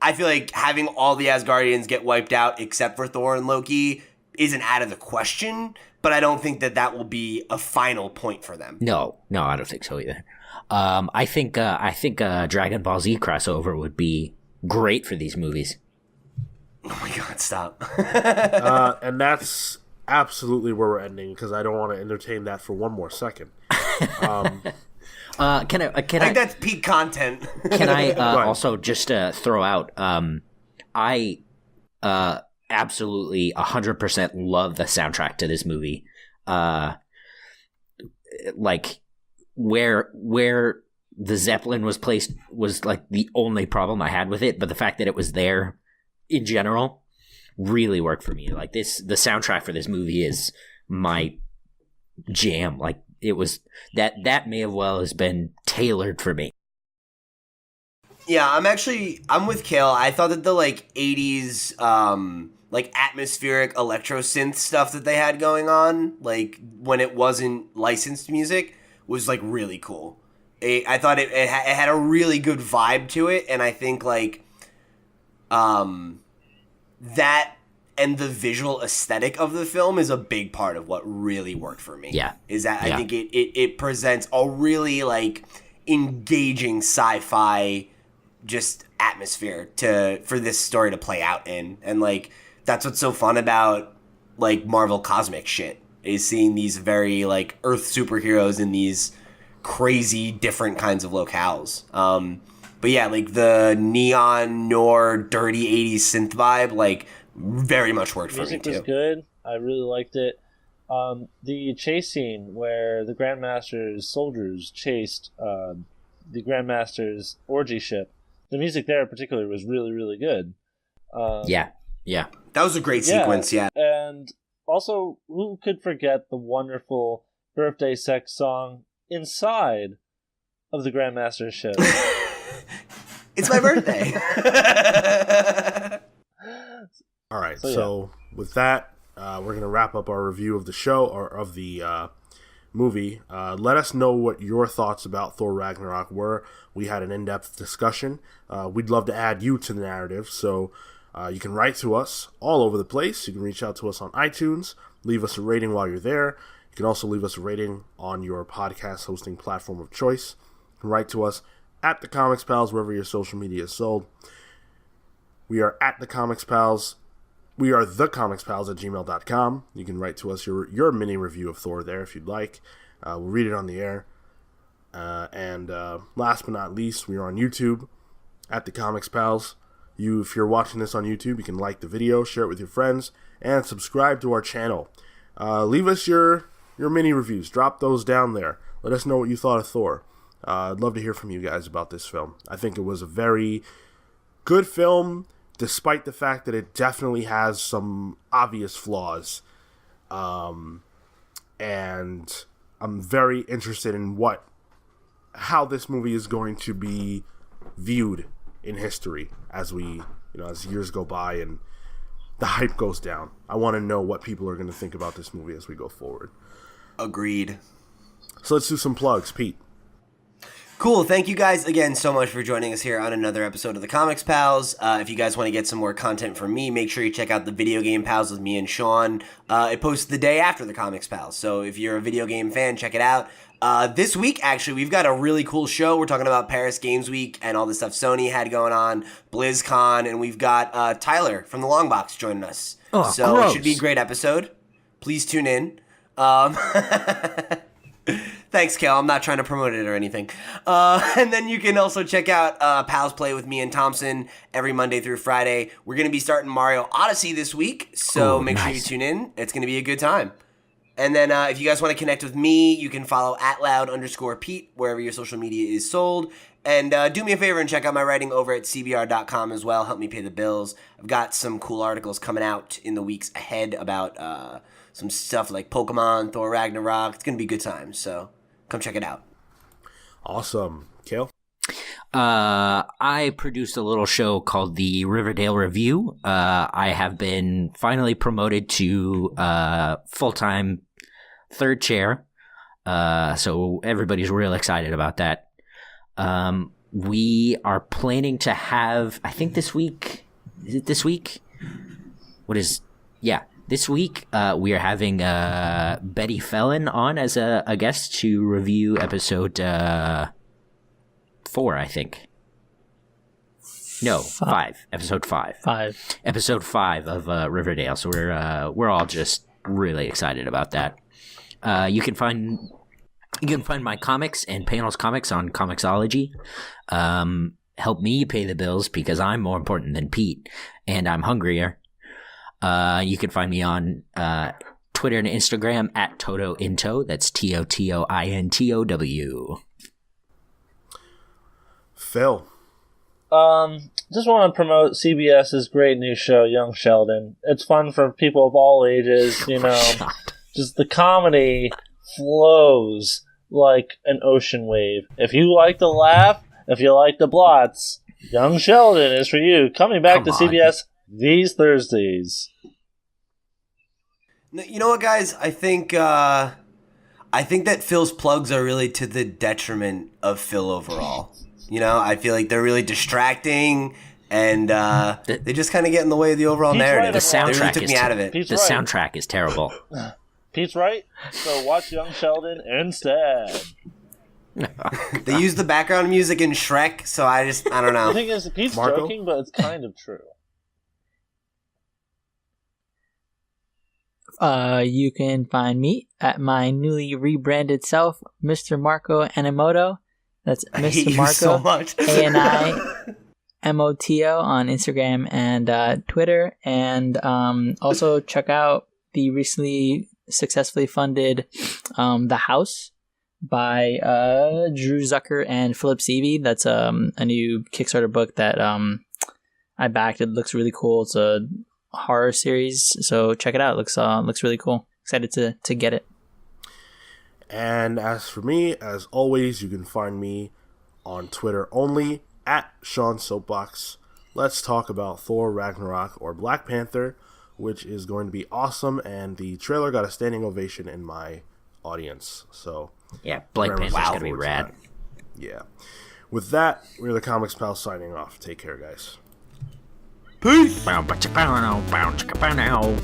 I feel like having all the Asgardians get wiped out except for Thor and Loki isn't out of the question, but I don't think that will be a final point for them. No, I don't think so either. I think Dragon Ball Z crossover would be great for these movies. Oh my god, stop. And that's absolutely where we're ending because I don't want to entertain that for one more second. Can I think that's peak content. Can I also just throw out? I absolutely 100% love the soundtrack to this movie. Like where the Zeppelin was placed was like the only problem I had with it, but the fact that it was there in general really worked for me. Like the soundtrack for this movie is my jam. Like it was that may have well has been tailored for me. Yeah, I'm with Cale. I thought that the like 80s like atmospheric electro synth stuff that they had going on, like when it wasn't licensed music, was like really cool. I thought it had a really good vibe to it, and I think like that and the visual aesthetic of the film is a big part of what really worked for me. Yeah. Is that I think it presents a really like engaging sci-fi just atmosphere for this story to play out in. And like that's what's so fun about like Marvel cosmic shit is seeing these very like Earth superheroes in these crazy different kinds of locales. But yeah, like the neon nor dirty 80s synth vibe, like very much worked for me too. Music was good. I really liked it. The chase scene where the Grandmaster's soldiers chased the Grandmaster's orgy ship, the music there in particular was really, really good. Yeah. That was a great sequence, yeah. And also, who could forget the wonderful birthday sex song inside of the Grandmaster's ship? It's my birthday. All right, so with that, we're going to wrap up our review of the show, or of the movie. Let us know what your thoughts about Thor Ragnarok were. We had an in-depth discussion. We'd love to add you to the narrative, so you can write to us all over the place. You can reach out to us on iTunes, leave us a rating while you're there. You can also leave us a rating on your podcast hosting platform of choice. You can write to us at The Comics Pals, wherever your social media is sold. We are at The Comics Pals. We are thecomicspals@gmail.com. You can write to us your mini review of Thor there if you'd like. We'll read it on the air. And last but not least, we are on YouTube at The Comics Pals. If you're watching this on YouTube, you can like the video, share it with your friends, and subscribe to our channel. Leave us your mini reviews. Drop those down there. Let us know what you thought of Thor. I'd love to hear from you guys about this film. I think it was a very good film, despite the fact that it definitely has some obvious flaws. And I'm very interested in how this movie is going to be viewed in history as years go by and the hype goes down. I want to know what people are going to think about this movie as we go forward. Agreed. So let's do some plugs. Pete. Cool. Thank you guys again so much for joining us here on another episode of the Comics Pals. If you guys want to get some more content from me, make sure you check out the Video Game Pals with me and Sean. It posts the day after the Comics Pals, so if you're a video game fan, check it out. This week, actually, we've got a really cool show. We're talking about Paris Games Week and all the stuff Sony had going on, BlizzCon, and we've got Tyler from the Long Box joining us. Oh, so gross. It should be a great episode. Please tune in. Thanks, Cale. I'm not trying to promote it or anything. And then you can also check out Pals Play with me and Thompson every Monday through Friday. We're going to be starting Mario Odyssey this week, so make sure you tune in. It's going to be a good time. And then if you guys want to connect with me, you can follow @loud_Pete wherever your social media is sold. And do me a favor and check out my writing over at cbr.com as well. Help me pay the bills. I've got some cool articles coming out in the weeks ahead about some stuff like Pokemon, Thor Ragnarok. It's going to be good times, so come check it out. Awesome. Cale? I produced a little show called the Riverdale Review. I have been finally promoted to full-time third chair, so everybody's real excited about that. We are planning to have, I think this week, is it this week? This week we are having Betty Felon on as a guest to review episode 4, I think. No, 5. Episode 5. 5. Episode 5 of Riverdale. So we're all just really excited about that. You can find my comics and Panels Comics on Comixology. Help me pay the bills because I'm more important than Pete, and I'm hungrier. You can find me on Twitter and Instagram at TotoInto. That's TOTOINTOW. Phil? Just want to promote CBS's great new show, Young Sheldon. It's fun for people of all ages, you know. Just the comedy flows like an ocean wave. If you like to laugh, if you like the blots, Young Sheldon is for you. Coming back to CBS these Thursdays. You know what, guys? I think that Phil's plugs are really to the detriment of Phil overall. You know, I feel like they're really distracting, and they just kind of get in the way of the overall narrative. The soundtrack they really took me out of it. Soundtrack is terrible. Pete's right. So watch Young Sheldon instead. They use the background music in Shrek, so I don't know. The thing is, Pete's joking, but it's kind of true. You can find me at my newly rebranded self, Mr. Marco Animoto. That's Mr. Marco so much. ANIMOTO on Instagram and Twitter. And also check out the recently successfully funded The House by Drew Zucker and Philip Seavey. That's a new Kickstarter book that I backed. It looks really cool. It's a horror series, so check it out. It looks really cool. Excited to get it. And as for me, as always, you can find me on Twitter only at Sean Soapbox. Let's talk about Thor Ragnarok or Black Panther, which is going to be awesome, and the trailer got a standing ovation in my audience. So yeah, Black Panther's going to be rad. Yeah. With that, we're the Comics Pals signing off. Take care, guys. Peace! Bow, bow, bow, bow, bow, bow, bow.